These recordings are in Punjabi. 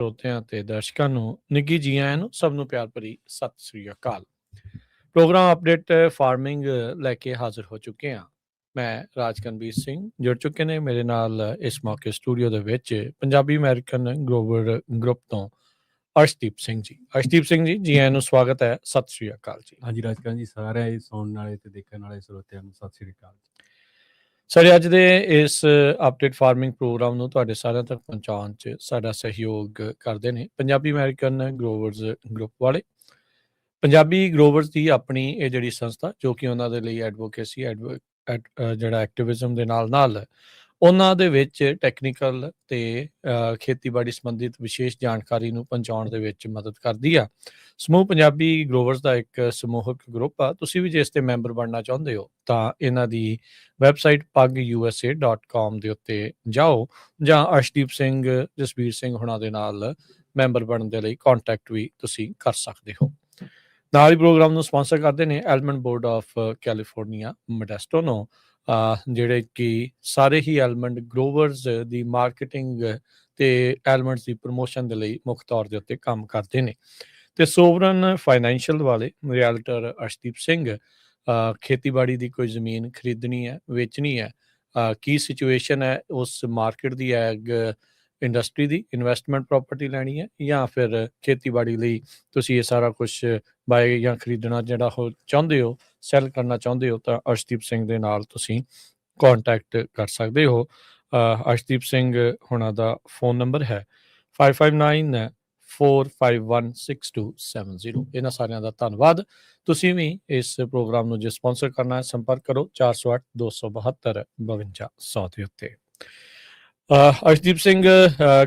ਸਰੋਤਿਆਂ ਤੇ ਦਰਸ਼ਕਾਂ ਨੂੰ ਨਿੱਘੀ ਜੀ ਆਇਆਂ ਨੂੰ ਸਭ ਨੂੰ ਪਿਆਰ ਭਰੀ ਸਤਿ ਸ੍ਰੀ ਅਕਾਲ। ਪ੍ਰੋਗਰਾਮ ਅਪਡੇਟ ਫਾਰਮਿੰਗ ਲੈ ਕੇ ਹਾਜ਼ਰ ਹੋ ਚੁੱਕੇ ਹਾਂ। ਮੈਂ ਰਾਜਕਨਵੀਰ ਸਿੰਘ ਜੁੜ ਚੁੱਕੇ ਨੇ ਮੇਰੇ ਨਾਲ ਇਸ ਮੌਕੇ ਸਟੂਡੀਓ ਦੇ ਵਿੱਚ ਪੰਜਾਬੀ ਅਮਰੀਕਨ ਗਰੋਵਰ ਗਰੁੱਪ ਤੋਂ ਅਰਸ਼ਦੀਪ ਸਿੰਘ ਜੀ। ਅਰਸ਼ਦੀਪ ਸਿੰਘ ਜੀ ਆਇਆਂ ਨੂੰ ਸਵਾਗਤ ਹੈ। ਸਤਿ ਸ੍ਰੀ ਅਕਾਲ ਜੀ। ਹਾਂਜੀ ਰਾਜਕਰਨ ਜੀ, ਸਾਰਿਆਂ ਸੁਣਨ ਵਾਲੇ ਤੇ ਦੇਖਣ ਵਾਲੇ ਸਰੋਤਿਆਂ ਨੂੰ ਸਤਿ ਸ੍ਰੀ ਅਕਾਲ। ਸਾਡੇ ਅੱਜ ਦੇ ਇਸ ਅਪਡੇਟ ਫਾਰਮਿੰਗ ਪ੍ਰੋਗਰਾਮ ਨੂੰ ਤੁਹਾਡੇ ਸਾਰਿਆਂ ਤੱਕ ਪਹੁੰਚਾਉਣ 'ਚ ਸਾਡਾ ਸਹਿਯੋਗ ਕਰਦੇ ਨੇ ਪੰਜਾਬੀ ਅਮਰੀਕਨ ਗਰੋਵਰਜ਼ ਗਰੁੱਪ ਵਾਲੇ। ਪੰਜਾਬੀ ਗਰੋਵਰਜ਼ ਦੀ ਆਪਣੀ ਇਹ ਜਿਹੜੀ ਸੰਸਥਾ ਜੋ ਕਿ ਉਹਨਾਂ ਦੇ ਲਈ ਐਡਵੋਕੇਸੀ ਜਿਹੜਾ ਐਕਟਿਵਿਜ਼ਮ ਦੇ ਨਾਲ ਉਹਨਾਂ ਦੇ ਵਿੱਚ ਟੈਕਨੀਕਲ ਤੇ ਖੇਤੀਬਾੜੀ ਸੰਬੰਧਿਤ ਵਿਸ਼ੇਸ਼ ਜਾਣਕਾਰੀ ਨੂੰ ਪਹੁੰਚਾਉਣ ਦੇ ਵਿੱਚ ਮਦਦ ਕਰਦੀ ਆ। ਸਮੂਹ ਪੰਜਾਬੀ ਗਰੋਵਰਜ਼ ਦਾ ਇੱਕ ਸਮੂਹਕ ਗਰੁੱਪ ਆ। ਤੁਸੀਂ ਵੀ ਜੇ ਇਸ 'ਤੇ ਮੈਂਬਰ ਬਣਨਾ ਚਾਹੁੰਦੇ ਹੋ ਤਾਂ ਇਹਨਾਂ ਦੀ ਵੈਬਸਾਈਟ pugusa.com ਦੇ ਉੱਤੇ ਜਾਓ ਜਾਂ ਅਰਸ਼ਦੀਪ ਸਿੰਘ ਜਸਵੀਰ ਸਿੰਘ ਹੁਣਾਂ ਦੇ ਨਾਲ ਮੈਂਬਰ ਬਣਨ ਦੇ ਲਈ ਕੰਟੈਕਟ ਵੀ ਤੁਸੀਂ ਕਰ ਸਕਦੇ ਹੋ। ਨਾਲ ਹੀ ਪ੍ਰੋਗਰਾਮ ਨੂੰ ਸਪਾਂਸਰ ਕਰਦੇ ਨੇ almond board of California Modesto ਨੂੰ, ਜਿਹੜੇ ਕਿ ਸਾਰੇ ਹੀ ਐਲਮੰਡ ਗਰੋਵਰਜ਼ ਦੀ ਮਾਰਕੀਟਿੰਗ ਤੇ ਐਲਮੰਡਸ ਦੀ ਪ੍ਰਮੋਸ਼ਨ ਦੇ ਲਈ ਮੁੱਖ ਤੌਰ ਦੇ ਉੱਤੇ ਕੰਮ ਕਰਦੇ ਨੇ। ਤੇ ਸੋਵਰਨ ਫਾਈਨੈਂਸ਼ੀਅਲ ਵਾਲੇ ਰਿਐਲਟਰ ਅਰਸ਼ਦੀਪ ਸਿੰਘ ਖੇਤੀਬਾੜੀ ਦੀ ਕੋਈ ਜ਼ਮੀਨ ਖਰੀਦਣੀ ਹੈ, ਵੇਚਣੀ ਹੈ, ਕੀ ਸਿਚੁਏਸ਼ਨ ਹੈ ਉਸ ਮਾਰਕੀਟ ਦੀ, ਐਗ ਇੰਡਸਟਰੀ ਦੀ, ਇਨਵੈਸਟਮੈਂਟ ਪ੍ਰੋਪਰਟੀ ਲੈਣੀ ਹੈ ਜਾਂ ਫਿਰ ਖੇਤੀਬਾੜੀ ਲਈ ਤੁਸੀਂ ਇਹ ਸਾਰਾ ਕੁਛ ਬਾਏ ਜਾਂ ਖਰੀਦਣਾ ਜਿਹੜਾ ਉਹ ਚਾਹੁੰਦੇ ਹੋ, ਸੈੱਲ ਕਰਨਾ ਚਾਹੁੰਦੇ ਹੋ ਤਾਂ ਅਰਸ਼ਦੀਪ ਸਿੰਘ ਦੇ ਨਾਲ ਤੁਸੀਂ ਕੰਟੈਕਟ ਕਰ ਸਕਦੇ ਹੋ। ਅਰਸ਼ਦੀਪ ਸਿੰਘ ਹੁਣਾਂ ਦਾ ਫੋਨ ਨੰਬਰ ਹੈ 5594516270। ਇਹਨਾਂ ਸਾਰਿਆਂ ਦਾ ਧੰਨਵਾਦ। ਤੁਸੀਂ ਵੀ ਇਸ ਪ੍ਰੋਗਰਾਮ ਨੂੰ ਜੇ ਸਪਾਂਸਰ ਕਰਨਾ ਹੈ ਸੰਪਰਕ ਕਰੋ 408-272-5200 ਦੇ ਉੱਤੇ। ਅਰਸ਼ਦੀਪ ਸਿੰਘ,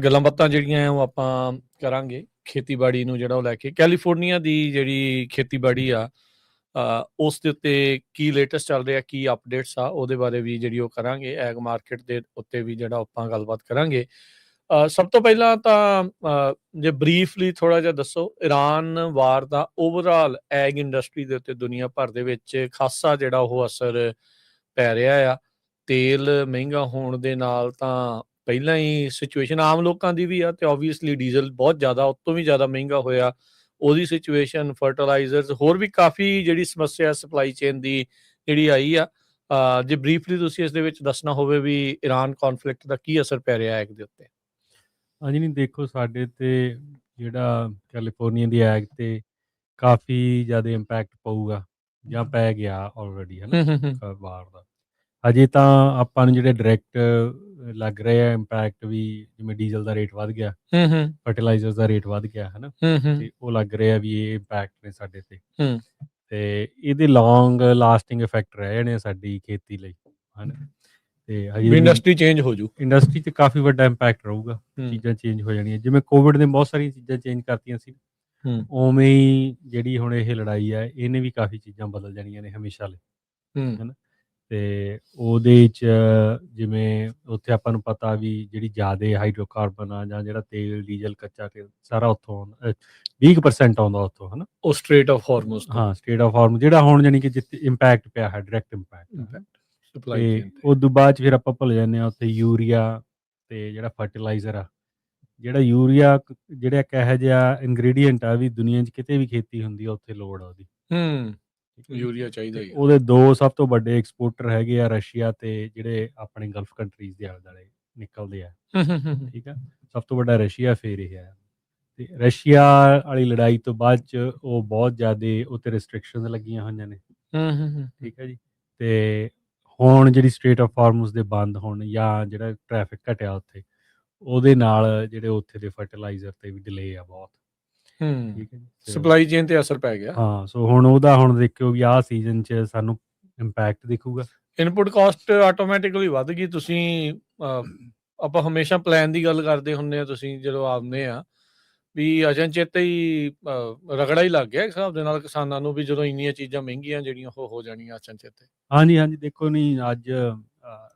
ਗੱਲਾਂ ਬਾਤਾਂ ਜਿਹੜੀਆਂ ਉਹ ਆਪਾਂ ਕਰਾਂਗੇ ਖੇਤੀਬਾੜੀ ਨੂੰ ਜਿਹੜਾ ਉਹ ਲੈ ਕੇ। ਕੈਲੀਫੋਰਨੀਆ ਦੀ ਜਿਹੜੀ ਖੇਤੀਬਾੜੀ ਆ ਉਸ ਦੇ ਉੱਤੇ ਕੀ ਲੇਟੈਸਟ ਚੱਲ ਰਿਹਾ, ਕੀ ਅਪਡੇਟਸ ਆ, ਉਹਦੇ ਬਾਰੇ ਵੀ ਜਿਹੜੀ ਉਹ ਕਰਾਂਗੇ। ਐਗ ਮਾਰਕੀਟ ਦੇ ਉੱਤੇ ਵੀ ਜਿਹੜਾ ਆਪਾਂ ਗੱਲਬਾਤ ਕਰਾਂਗੇ। ਸਭ ਤੋਂ ਪਹਿਲਾਂ ਤਾਂ ਜੇ ਬਰੀਫਲੀ ਥੋੜ੍ਹਾ ਜਿਹਾ ਦੱਸੋ, ਇਰਾਨ ਵਾਰ ਦਾ ਓਵਰਆਲ ਐਗ ਇੰਡਸਟਰੀ ਦੇ ਉੱਤੇ ਦੁਨੀਆ ਭਰ ਦੇ ਵਿੱਚ ਖਾਸਾ ਜਿਹੜਾ ਉਹ ਅਸਰ ਪੈ ਰਿਹਾ ਆ। ਤੇਲ ਮਹਿੰਗਾ ਹੋਣ ਦੇ ਨਾਲ ਤਾਂ ਪਹਿਲਾਂ ਹੀ ਸਿਚੁਏਸ਼ਨ ਆਮ ਲੋਕਾਂ ਦੀ ਵੀ ਆ, ਤੇ ਓਬਵੀਅਸਲੀ ਡੀਜ਼ਲ ਬਹੁਤ ਜ਼ਿਆਦਾ, ਉਸ ਤੋਂ ਵੀ ਜ਼ਿਆਦਾ ਮਹਿੰਗਾ ਹੋਇਆ ਉਹਦੀ ਸਿਚੁਏਸ਼ਨ, ਫਰਟੀਲਾਈਜ਼ਰਸ, ਹੋਰ ਵੀ ਕਾਫੀ ਜਿਹੜੀ ਸਮੱਸਿਆ ਸਪਲਾਈ ਚੇਨ ਦੀ ਜਿਹੜੀ ਆਈ ਆ। ਜੇ ਬਰੀਫਲੀ ਤੁਸੀਂ ਇਸ ਦੇ ਵਿੱਚ ਦੱਸਣਾ ਹੋਵੇ ਵੀ ਇਰਾਨ ਕੌਨਫਲਿਕਟ ਦਾ ਕੀ ਅਸਰ ਪੈ ਰਿਹਾ ਐਗ ਦੇ ਉੱਤੇ। ਹਾਂਜੀ, ਨਹੀਂ ਦੇਖੋ, ਸਾਡੇ ਤੇ ਜਿਹੜਾ ਕੈਲੀਫੋਰਨੀਆ ਦੀ ਐਗ ਤੇ ਕਾਫੀ ਜ਼ਿਆਦਾ ਇੰਪੈਕਟ ਪਊਗਾ ਜਾਂ ਪੈ ਗਿਆ ਆਲਰੇਡੀ, ਹੈ ਨਾ, ਵਾਰ ਦਾ। ਅਜੇ ਤਾਂ ਆਪਾਂ ਨੂੰ ਜਿਹੜੇ ਡਾਇਰੈਕਟ ਲੱਗ ਰਹੇ ਆ ਇੰਪੈਕਟ ਵੀ, ਜਿਵੇਂ ਡੀਜ਼ਲ ਦਾ ਰੇਟ ਵੱਧ ਗਿਆ, ਫਰਟੀਲਾਈਜ਼ਰ ਦਾ ਰੇਟ ਵੱਧ ਗਿਆ, ਹੈ ਨਾ, ਤੇ ਉਹ ਲੱਗ ਰਿਹਾ ਵੀ ਇਹ ਇੰਪੈਕਟ ਨੇ ਸਾਡੇ ਤੇ ਇਹਦੇ ਲੌਂਗ ਲਾਸਟਿੰਗ ਇਫੈਕਟ ਰਹਿ ਜਾਣੇ ਸਾਡੀ ਖੇਤੀ ਲਈ, ਹੈ ਨਾ। ਤੇ ਹਜੇ ਇੰਡਸਟਰੀ ਚੇਂਜ ਹੋ ਜੂ, ਇੰਡਸਟਰੀ 'ਚ ਕਾਫੀ ਵੱਡਾ ਇੰਪੈਕਟ ਰਹੂਗਾ, ਚੀਜ਼ਾਂ ਚੇਂਜ ਹੋ ਜਾਣੀਆਂ। ਜਿਵੇਂ ਕੋਵਿਡ ਨੇ ਬਹੁਤ ਸਾਰੀਆਂ ਚੀਜ਼ਾਂ ਚੇਂਜ ਕਰਤੀਆਂ ਸੀ, ਉਵੇਂ ਹੀ ਜਿਹੜੀ ਹੁਣ ਇਹ ਲੜਾਈ ਹੈ ਇਹਨੇ ਵੀ ਕਾਫੀ ਚੀਜ਼ਾਂ ਬਦਲ ਜਾਣੀਆਂ ਨੇ ਹਮੇਸ਼ਾ ਲਈ, ਹੈ ਨਾ। ਤੇ ਉਹਦੇ 'ਚ ਜਿਵੇਂ ਉੱਥੇ ਆਪਾਂ ਨੂੰ ਪਤਾ ਵੀ ਜਿਹੜੀ ਜ਼ਿਆਦਾ ਹਾਈਡਰੋਕਾਰਬਨ ਆ ਜਾਂ ਜਿਹੜਾ ਤੇਲ, ਡੀਜ਼ਲ, ਕੱਚਾ ਤੇਲ ਸਾਰਾ ਉੱਥੋਂ ਆਉਂਦਾ, 20% ਆਉਂਦਾ ਉੱਥੋਂ, ਹੈ ਨਾ, ਉਹ ਸਟ੍ਰੇਟ ਆਫ ਹਾਰਮੂਜ਼। ਹਾਂ, ਸਟ੍ਰੇਟ ਆਫ ਹਾਰਮੂਜ਼, ਜਿਹੜਾ ਹੁਣ ਜਾਣੀ ਕਿ ਜਿੱਥੇ ਇੰਪੈਕਟ ਪਿਆ ਹੈ, ਡਾਇਰੈਕਟ ਇੰਪੈਕਟ। ਤੇ ਉਸ ਤੋਂ ਬਾਅਦ 'ਚ ਫਿਰ ਆਪਾਂ ਭੁੱਲ ਜਾਂਦੇ ਹਾਂ ਉੱਥੇ ਯੂਰੀਆ ਤੇ ਜਿਹੜਾ ਫਰਟੀਲਾਈਜ਼ਰ ਆ, ਜਿਹੜਾ ਯੂਰੀਆ ਜਿਹੜਾ ਇੱਕ ਇਹੋ ਜਿਹਾ ਇੰਗਰੀਡੀਐਂਟ ਆ ਵੀ ਦੁਨੀਆ 'ਚ ਕਿਤੇ ਵੀ ਖੇਤੀ ਹੁੰਦੀ ਆ ਉੱਥੇ ਲੋੜ ਆ ਉਹਦੀ, ਯੂਰੀਆ ਚਾਹੀਦਾ ਹੀ। ਉਹਦੇ ਦੋ ਸਭ ਤੋਂ ਵੱਡੇ ਐਕਸਪੋਰਟਰ ਹੈਗੇ ਆ ਰਸ਼ੀਆ ਤੇ ਜਿਹੜੇ ਆਪਣੇ ਗਲਫ ਕੰਟਰੀਜ਼ ਦੇ ਆਲੇ ਦੁਆਲੇ ਨਿਕਲਦੇ ਆ, ਠੀਕ ਆ। ਸਭ ਤੋਂ ਵੱਡਾ ਰਸ਼ੀਆ, ਫਿਰ ਇਹ ਹੈ। ਤੇ ਰਸ਼ੀਆ ਵਾਲੀ ਲੜਾਈ ਤੋਂ ਬਾਅਦ 'ਚ ਉਹ ਬਹੁਤ ਜ਼ਿਆਦਾ ਉੱਤੇ ਰਿਸਟ੍ਰਿਕਸ਼ਨ ਲੱਗੀਆਂ ਹੋਈਆਂ ਨੇ, ਠੀਕ ਹੈ ਜੀ। ਤੇ ਹੁਣ ਜਿਹੜੀ ਸਟ੍ਰੇਟ ਆਫ ਹਾਰਮੂਜ਼ ਦੇ ਬੰਦ ਹੋਣ ਜਾਂ ਜਿਹੜਾ ਟ੍ਰੈਫਿਕ ਘਟਿਆ ਉੱਥੇ, ਉਹਦੇ ਨਾਲ ਜਿਹੜੇ ਉੱਥੇ ਦੇ ਫਰਟੀਲਾਈਜ਼ਰ ਤੇ ਵੀ ਡਿਲੇ ਆ ਬਹੁਤ, ਠੀਕ ਹੈ ਜੀ। ਸਪਲਾਈ ਚੇਨ ਤੇ ਅਸਰ ਪੈ ਗਿਆ। ਹਾਂ, ਸੋ ਹੁਣ ਦੇਖਿਓ ਵੀ ਆਹ ਸੀਜ਼ਨ 'ਚ ਸਾਨੂੰ ਇੰਪੈਕਟ ਦਿਖੂਗਾ। ਇਨਪੁਟ ਕਾਸਟ ਆਟੋਮੈਟਿਕਲੀ ਵੱਧ ਗਈ। ਤੁਸੀਂ ਆਪਾਂ ਹਮੇਸ਼ਾ ਪਲਾਨ ਦੀ ਗੱਲ ਕਰਦੇ ਹੁੰਦੇ ਆ, ਤੁਸੀਂ ਜਦੋਂ ਆਉਂਦੇ ਆ ਵੀ ਅਚਨਚੇਤੇ ਹੀ ਰਗੜਾ ਹੀ ਲੱਗ ਗਿਆ ਇੱਕ ਹਿਸਾਬ ਦੇ ਨਾਲ ਕਿਸਾਨਾਂ ਨੂੰ ਵੀ ਜਦੋਂ ਇੰਨੀਆਂ ਚੀਜ਼ਾਂ ਮਹਿੰਗੀਆਂ ਜਿਹੜੀਆਂ ਉਹ ਹੋ ਜਾਣੀਆਂ ਅਚਨਚੇਤੇ। ਹਾਂਜੀ, ਦੇਖੋ, ਨਹੀਂ ਅੱਜ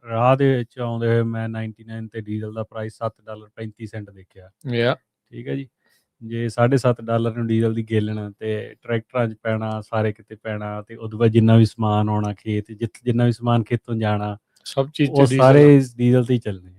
ਰਾਹ ਦੇ ਵਿੱਚ ਆਉਂਦੇ ਹੋਏ ਮੈਂ 99 ਤੇ ਡੀਜ਼ਲ ਦਾ ਪ੍ਰਾਈਸ $7.35 ਦੇਖਿਆ, ਠੀਕ ਹੈ ਜੀ। ਜੇ $7.5 ਨੂੰ ਡੀਜ਼ਲ ਦੀ ਗੇਲਣ ਤੇ ਟਰੈਕਟਰਾਂ 'ਚ ਪੈਣਾ, ਸਾਰੇ ਕਿਤੇ ਪੈਣਾ, ਤੇ ਉਦੋਂ ਬਾਅਦ ਜਿੰਨਾ ਵੀ ਸਮਾਨ ਆਉਣਾ ਖੇਤ, ਜਿੰਨਾ ਵੀ ਸਮਾਨ ਖੇਤੋਂ ਜਾਣਾ, ਸਭ ਚੀਜ਼ ਉਹ ਸਾਰੇ ਡੀਜ਼ਲ ਤੇ ਹੀ ਚੱਲਣੇ।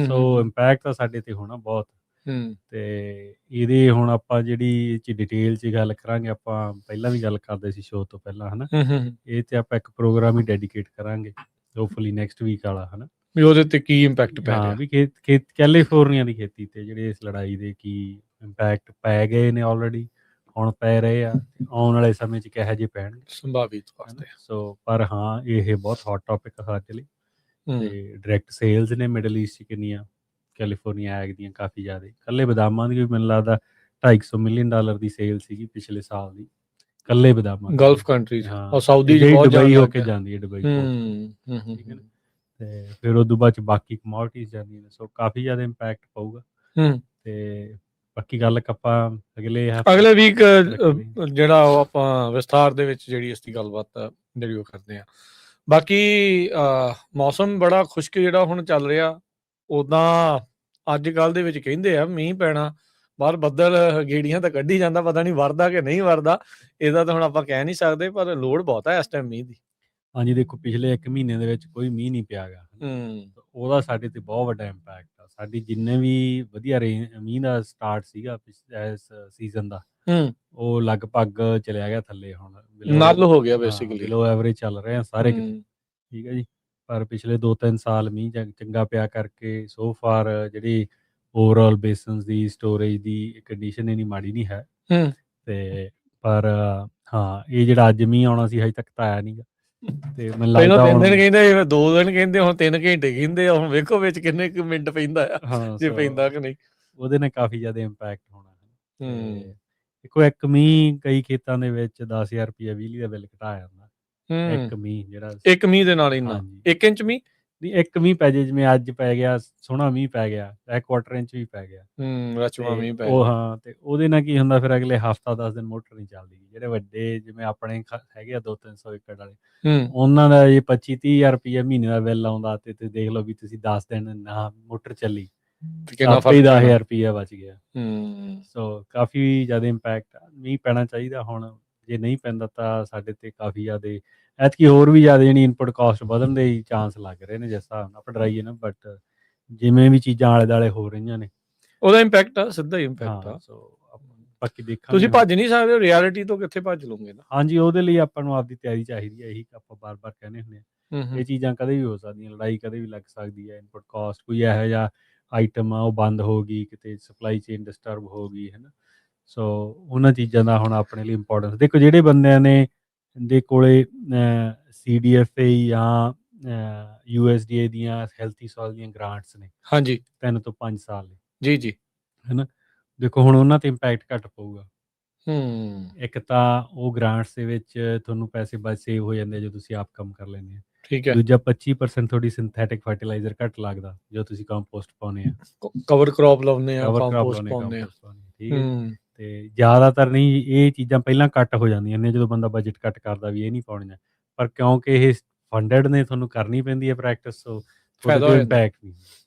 ਸੋ ਇੰਪੈਕਟ ਤਾਂ ਸਾਡੇ ਤੇ ਹੋਣਾ ਬਹੁਤ, ਹੂੰ, ਤੇ ਇਹਦੇ ਹੁਣ ਆਪਾਂ ਜਿਹੜੀ ਇਹ 'ਚ ਡਿਟੇਲ 'ਚ ਗੱਲ ਕਰਾਂਗੇ, ਆਪਾਂ ਪਹਿਲਾਂ ਵੀ ਗੱਲ ਕਰਦੇ ਸੀ ਸ਼ੋਅ ਤੋਂ ਪਹਿਲਾਂ, ਹੈ ਨਾ? ਹੂੰ, ਹੂੰ, ਇਹ 'ਤੇ ਆਪਾਂ ਇੱਕ ਪ੍ਰੋਗਰਾਮ ਹੀ ਡੈਡੀਕੇਟ ਕਰਾਂਗੇ, ਹੋਪਫੁਲੀ ਨੈਕਸਟ ਵੀਕ ਵਾਲਾ, ਹੈ ਨਾ? ਵੀ ਉਹਦੇ ਤੇ ਕੀ ਇੰਪੈਕਟ ਪੈ ਹਾਂ, ਰਿਹਾ? ਵੀ ਖੇਤ ਕੈਲੀਫੋਰਨੀਆ ਦੀ ਖੇਤੀ ਤੇ ਜਿਹੜੇ ਇਸ ਲੜਾਈ ਦੇ ਕੀ ਇੰਪੈਕਟ ਪੈ ਗਏ ਨੇ ਆਲਰੇਡੀ, ਹੁਣ ਪੈ ਰਹੇ ਆ, ਤੇ ਆਉਣ ਵਾਲੇ ਸਮੇਂ 'ਚ ਕਿਹੋ ਜਿਹੇ ਪੈਣਗੇ, ਸੰਭਾਵਿਤ ਹੈ ਨਾ? ਵਾਸਤੇ। ਸੋ ਪਰ ਹਾਂ, ਇਹ ਬਹੁਤ ਹੌਟ ਟੌਪਿਕ ਆ ਸਾਡੇ ਲਈ, ਹੂੰ, ਤੇ ਡਾਇਰੈਕਟ ਸੇਲਸ ਨੇ ਮਿਡਲ ਈਸਟ 'ਚ ਕਿੰਨੀਆਂ, ਕੈਲੀਫੋਰਨੀਆ ਐਗ ਦੀਆਂ ਕਾਫੀ ਜ਼ਿਆਦਾ, ਇਕੱਲੇ ਬਦਾਮਾਂ ਦੀ ਵੀ ਮੈਨੂੰ ਲੱਗਦਾ $250 ਮਿਲੀਅਨ ਦੀ ਸੇਲ ਸੀਗੀ ਪਿਛਲੇ ਸਾਲ ਦੀ, ਇਕੱਲੇ ਬਦਾਮਾਂ ਦੀ। ਗਲਫ ਕੰਟਰੀਜ਼ ਹਾਂ, ਔਰ ਸਾਊਦੀ 'ਚ ਜਿਹੜੀ ਬਹੁਤ ਜਾਣ ਦੁਬਈ ਹੋ ਲੱਗ ਕੇ ਗਿਆ। ਜਾਂਦੀ ਹੈ, ਦੁਬਈ ਪੋਰਟ ਤੋਂ, ਹੂੰ, ਹੂੰ, ਹੂੰ, ਠੀਕ ਹੈ ਨਾ? ਹੂੰ, ਤੇ ਫਿਰ ਉਦੋਂ ਬਾਅਦ 'ਚ ਬਾਕੀ ਕਮੋਡਿਟੀਜ਼ ਜਾਂਦੀਆਂ ਨੇ, ਸੋ ਕਾਫੀ ਜ਼ਿਆਦਾ ਇੰਪੈਕਟ ਪਊਗਾ। ਹੂੰ। ਤੇ ਬਾਕੀ ਗੱਲ ਆਪਾਂ ਅਗਲੇ ਹਫ਼ਤੇ ਅਗਲੇ ਵੀਕ ਰੱਖਦੇ ਹਾਂ। ਜਿਹੜਾ ਉਹ ਆਪਾਂ ਵਿਸਥਾਰ ਦੇ ਵਿੱਚ ਜਿਹੜੀ ਇਸ ਦੀ ਗੱਲਬਾਤ ਜਿਹੜੀ ਉਹ ਕਰਦੇ ਆ। ਬਾਕੀ ਮੌਸਮ ਬੜਾ ਖੁਸ਼ਕ ਜਿਹੜਾ ਹੁਣ ਚੱਲ ਰਿਹਾ, ਉਦਾਂ ਅੱਜ ਕੱਲ੍ਹ ਦੇ ਵਿੱਚ ਕਹਿੰਦੇ ਆ ਮੀਂਹ ਪੈਣਾ, ਬਾਹਰ ਬੱਦਲ ਗੇੜੀਆਂ ਤਾਂ ਕੱਢੀ ਜਾਂਦਾ, ਪਤਾ ਨਹੀਂ ਵਰਦਾ ਕਿ ਨਹੀਂ ਵਰਦਾ, ਇਹਦਾ ਤਾਂ ਹੁਣ ਆਪਾਂ ਕਹਿ ਨਹੀਂ ਸਕਦੇ, ਪਰ ਲੋੜ ਬਹੁਤ ਹੈ ਇਸ ਟਾਈਮ ਮੀਂਹ ਦੀ। ਹਾਂਜੀ, ਦੇਖੋ ਪਿਛਲੇ 1 ਮਹੀਨੇ ਦੇ ਵਿੱਚ ਕੋਈ ਮੀਂਹ ਨਹੀਂ ਪਿਆ ਗਾ, ਹੂੰ, ਉਹਦਾ ਸਾਡੇ ਤੇ ਬਹੁਤ ਵੱਡਾ ਇੰਪੈਕਟ ਆ। ਸਾਡੀ ਜਿੰਨੇ ਵੀ ਵਧੀਆ ਮੀਂਹ ਦਾ ਸਟਾਰਟ ਸੀਗਾ ਇਸ ਸੀਜ਼ਨ ਦਾ, ਹੂੰ, ਉਹ ਲਗਭਗ ਚਲਿਆ ਗਿਆ ਥੱਲੇ ਹੁਣ, ਨਲ ਹੋ ਗਿਆ ਹਾਂ, ਬੇਸਿਕਲੀ। ਬਿਲੋ ਐਵਰੇਜ ਚੱਲ ਰਹੇ ਆ ਸਾਰੇ ਕਿਤੇ, ਹੂੰ, ਠੀਕ ਹੈ ਜੀ। ਪਰ ਪਿਛਲੇ 2-3 ਸਾਲ ਮੀਂਹ ਚੰਗਾ ਪਿਆ ਕਰਕੇ ਸੋ ਫਾਰ ਜਿਹੜੀ ਓਵਰਆਲ ਬੇਸਨਸ ਦੀ ਸਟੋਰੇਜ ਦੀ ਕੰਡੀਸ਼ਨ ਇੰਨੀ ਮਾੜੀ ਨਹੀਂ ਹੈ। ਹੂੰ। ਤੇ ਪਰ ਹਾਂ, ਇਹ ਜਿਹੜਾ ਅੱਜ ਮੀਂਹ ਆਉਣਾ ਸੀ ਹਜੇ ਤੱਕ ਤਾਂ ਆਇਆ ਨਹੀਂਗਾ, ਤੇ ਮੈਨੂੰ ਪਹਿਲਾਂ ਲੱਗਦਾ 3 ਦਿਨ ਹੁਣ ਕਹਿੰਦੇ, 2 ਦਿਨ ਕਹਿੰਦੇ, ਹੁਣ 3 ਘੰਟੇ ਕਹਿੰਦੇ ਆ, ਹੁਣ ਵੇਖੋ ਵਿੱਚ ਕਿੰਨੇ ਕੁ ਮਿੰਟ ਪੈਂਦਾ ਆ, ਹਾਂ, ਜੇ ਸੋ ਪੈਂਦਾ ਕਿ ਨਹੀਂ। ਉਹਦੇ ਨਾਲ ਕਾਫੀ ਜ਼ਿਆਦਾ ਇੰਪੈਕਟ ਹੋਣਾ ਹੈ। ਹੂੰ, ਤੇ ਦੇਖੋ ਇੱਕ ਮੀਂਹ ਕਈ ਖੇਤਾਂ ਦੇ ਵਿੱਚ $10,000 ਬਿਜਲੀ ਦਾ ਬਿੱਲ ਘਟਾ ਜਾਂਦਾ, ਹੂੰ। ਇੱਕ ਮੀਂਹ ਜਿਹੜਾ, 1 ਮੀਂਹ ਦੇ ਨਾਲ ਇੰਨਾ, ਹਾਂਜੀ, 1 ਇੰਚ ਮੀਂਹ? ਨਹੀਂ ਇੱਕ ਮੀਂਹ ਪੈ ਜੇ, ਜਿਵੇਂ ਅੱਜ ਪੈ ਗਿਆ, ਸੋਹਣਾ ਮੀਂਹ ਪੈ ਗਿਆ, ਚਾਹੇ ਕੁਆਟਰ ਇੰਚ ਵੀ ਪੈ ਗਿਆ, ਹੂੰ, ਰਚਵਾ ਤੇ ਮੀਂਹ ਪੈ ਉਹ ਜੇ। ਹਾਂ, ਤੇ ਉਹਦੇ ਨਾਲ ਕੀ ਹੁੰਦਾ, ਫਿਰ ਅਗਲੇ ਹਫ਼ਤਾ 10 ਦਿਨ ਮੋਟਰ ਨਹੀਂ ਚੱਲਦੀ। ਜਿਹੜੇ ਵੱਡੇ ਜਿਵੇਂ ਆਪਣੇ ਹੈਗੇ ਆ 200-300 ਏਕੜ ਵਾਲੇ, ਹੂੰ, ਉਹਨਾਂ ਦਾ ਜੇ $25,000-30,000 ਮਹੀਨੇ ਦਾ ਬਿੱਲ ਆਉਂਦਾ, ਤੇ ਦੇਖ ਲਓ ਵੀ ਤੁਸੀਂ 10 ਦਿਨ ਨਾ ਮੋਟਰ ਚੱਲੀ, ਤੇ ਤਾਂ ਕਿੰਨਾ ਆਪੇ ਹੀ ਫਰਕ ਪੈਣਾ। $10,000 ਬਚ ਗਿਆ। ਹੂੰ, ਸੋ ਕਾਫੀ ਜ਼ਿਆਦਾ ਇੰਪੈਕਟ ਆ, ਮੀਂਹ ਪੈਣਾ ਚਾਹੀਦਾ ਹੁਣ, ਜੇ ਨਹੀਂ ਪੈਂਦਾ ਤਾਂ ਸਾਡੇ ਤੇ ਕਾਫੀ ਜ਼ਿਆਦਾ ਐਤਕੀ ਹੋਰ ਵੀ ਜ਼ਿਆਦਾ ਜਿਹੜੀ ਇਨਪੁਟ ਕਾਸਟ ਵਧਣ ਦੇ ਹੀ ਚਾਂਸ ਲੱਗ ਰਹੇ ਨੇ, ਜਿਸ ਹਿਸਾਬ ਨਾਲ ਆਪਾਂ ਡਰਾਈਏ ਨਾ, ਬਟ ਜਿਵੇਂ ਵੀ ਚੀਜ਼ਾਂ ਆਲੇ ਦੁਆਲੇ ਹੋ ਰਹੀਆਂ ਨੇ, ਉਹਦਾ ਇੰਪੈਕਟ ਆ, ਸਿੱਧਾ ਹੀ ਇੰਪੈਕਟ ਹਾਂ, ਆ। ਸੋ ਬਾਕੀ ਤੁਸੀਂ ਦੇਖਾਂਗੇ ਹੁਣ। ਭੱਜ ਨਹੀਂ ਸਕਦੇ, ਰਿਐਲਿਟੀ ਤੋਂ ਕਿੱਥੇ ਭੱਜ ਲਓਗੇ ਨਾ। ਹਾਂਜੀ, ਉਹਦੇ ਲਈ ਆਪਾਂ ਨੂੰ ਆਪਦੀ ਤਿਆਰੀ ਚਾਹੀਦੀ ਹੈ, ਇਹੀ ਆਪਾਂ ਬਾਰ-ਬਾਰ ਕਹਿੰਦੇ ਹੁੰਦੇ ਹਾਂ। ਹੂੰ, ਇਹ ਹੂੰ, ਚੀਜ਼ਾਂ ਕਦੇ ਵੀ ਹੋ ਸਕਦੀਆਂ, ਲੜਾਈ ਕਦੇ ਵੀ ਲੱਗ ਸਕਦੀ ਹੈ, ਇਨਪੁਟ ਕਾਸਟ ਕੋਈ ਇਹੋ ਜਿਹਾ ਆਈਟਮ ਆ ਉਹ ਬੰਦ ਹੋ ਗਈ, ਕਿਤੇ ਸਪਲਾਈ ਚੇਨ ਡਿਸਟਰਬ ਹੋ ਗਈ, ਹੈ ਨਾ? ਸੋ ਉਹਨਾਂ ਚੀਜ਼ਾਂ ਦਾ ਹੁਣ ਆਪਣੇ ਲਈ ਇੰਪੋਰਟੈਂਸ, ਦੇਖੋ ਜਿਹੜੇ ਬੰਦਿਆਂ ਦੇ ਕੋਲੇ CDFA ਜਾਂ USDA ਦੀਆਂ ਹੈਲਥੀ ਸੋਇਲ ਦੀਆਂ ਗ੍ਰਾਂਟਸ ਨੇ ਹਾਂਜੀ, 3 ਤੋਂ 5 ਸਾਲ ਲਈ, ਜੀ, ਜੀ। ਹੈ ਨਾ? ਦੇਖੋ ਹੁਣ ਉਹਨਾਂ ਤੇ ਇੰਪੈਕਟ ਘੱਟ ਪਊਗਾ। ਹੂੰ, ਇੱਕ ਤਾਂ ਉਹ ਗ੍ਰਾਂਟਸ ਦੇ ਵਿੱਚ ਤੁਹਾਨੂੰ ਪੈਸੇ ਬਚ ਸੇਵ ਹੋ ਜਾਂਦੇ ਜੋ ਤੁਸੀਂ ਆਪ ਕੰਮ ਕਰ ਲੈਂਦੇ ਆ। ਠੀਕ ਹੈ। ਦੂਜਾ 25% ਤੁਹਾਡੀ ਸਿੰਥੈਟਿਕ ਫਰਟੀਲਾਈਜ਼ਰ ਘੱਟ ਲੱਗਦਾ ਜਦੋਂ ਤੁਸੀਂ ਕੰਪੋਸਟ ਪਾਉਂਦੇ ਆ, ਕਵਰ ਕ੍ਰੌਪ ਲਾਉਂਦੇ ਆ, ਕਵਰ ਕ੍ਰੌਪ ਕੰਪੋਸਟ ਲਾਉਂਦੇ ਆ, ਪਾਉਂਦੇ ਆ। ਕੰਪੋਸਟ ਪਾਉਂਦੇ ਆ, ਠੀਕ ਹੈ ਜੀ। ਹੂੰ, ਤੇ ਜ਼ਿਆਦਾਤਰ ਨਹੀਂ, ਇਹ ਚੀਜ਼ਾਂ ਪਹਿਲਾਂ ਕੱਟ ਹੋ ਜਾਂਦੀਆਂ ਨੇ ਜਦੋਂ ਬੰਦਾ ਬਜਟ ਕੱਟ ਕਰਦਾ ਵੀ ਇਹ ਨਹੀਂ ਪਾਉਣੀਆਂ, ਪਰ ਕਿਉਂਕਿ ਇਹ ਫੰਡਡ ਨੇ, ਤੁਹਾਨੂੰ ਕਰਨੀ ਪੈਂਦੀ ਹੈ ਪ੍ਰੈਕਟਿਸ, ਸੋ ਉਹਦੇ ਫਾਇਦਾ ਤੇ ਹੋ ਜਾਂਦਾ। ਇੰਪੈਕਟ ਨਹੀਂ ਹੈ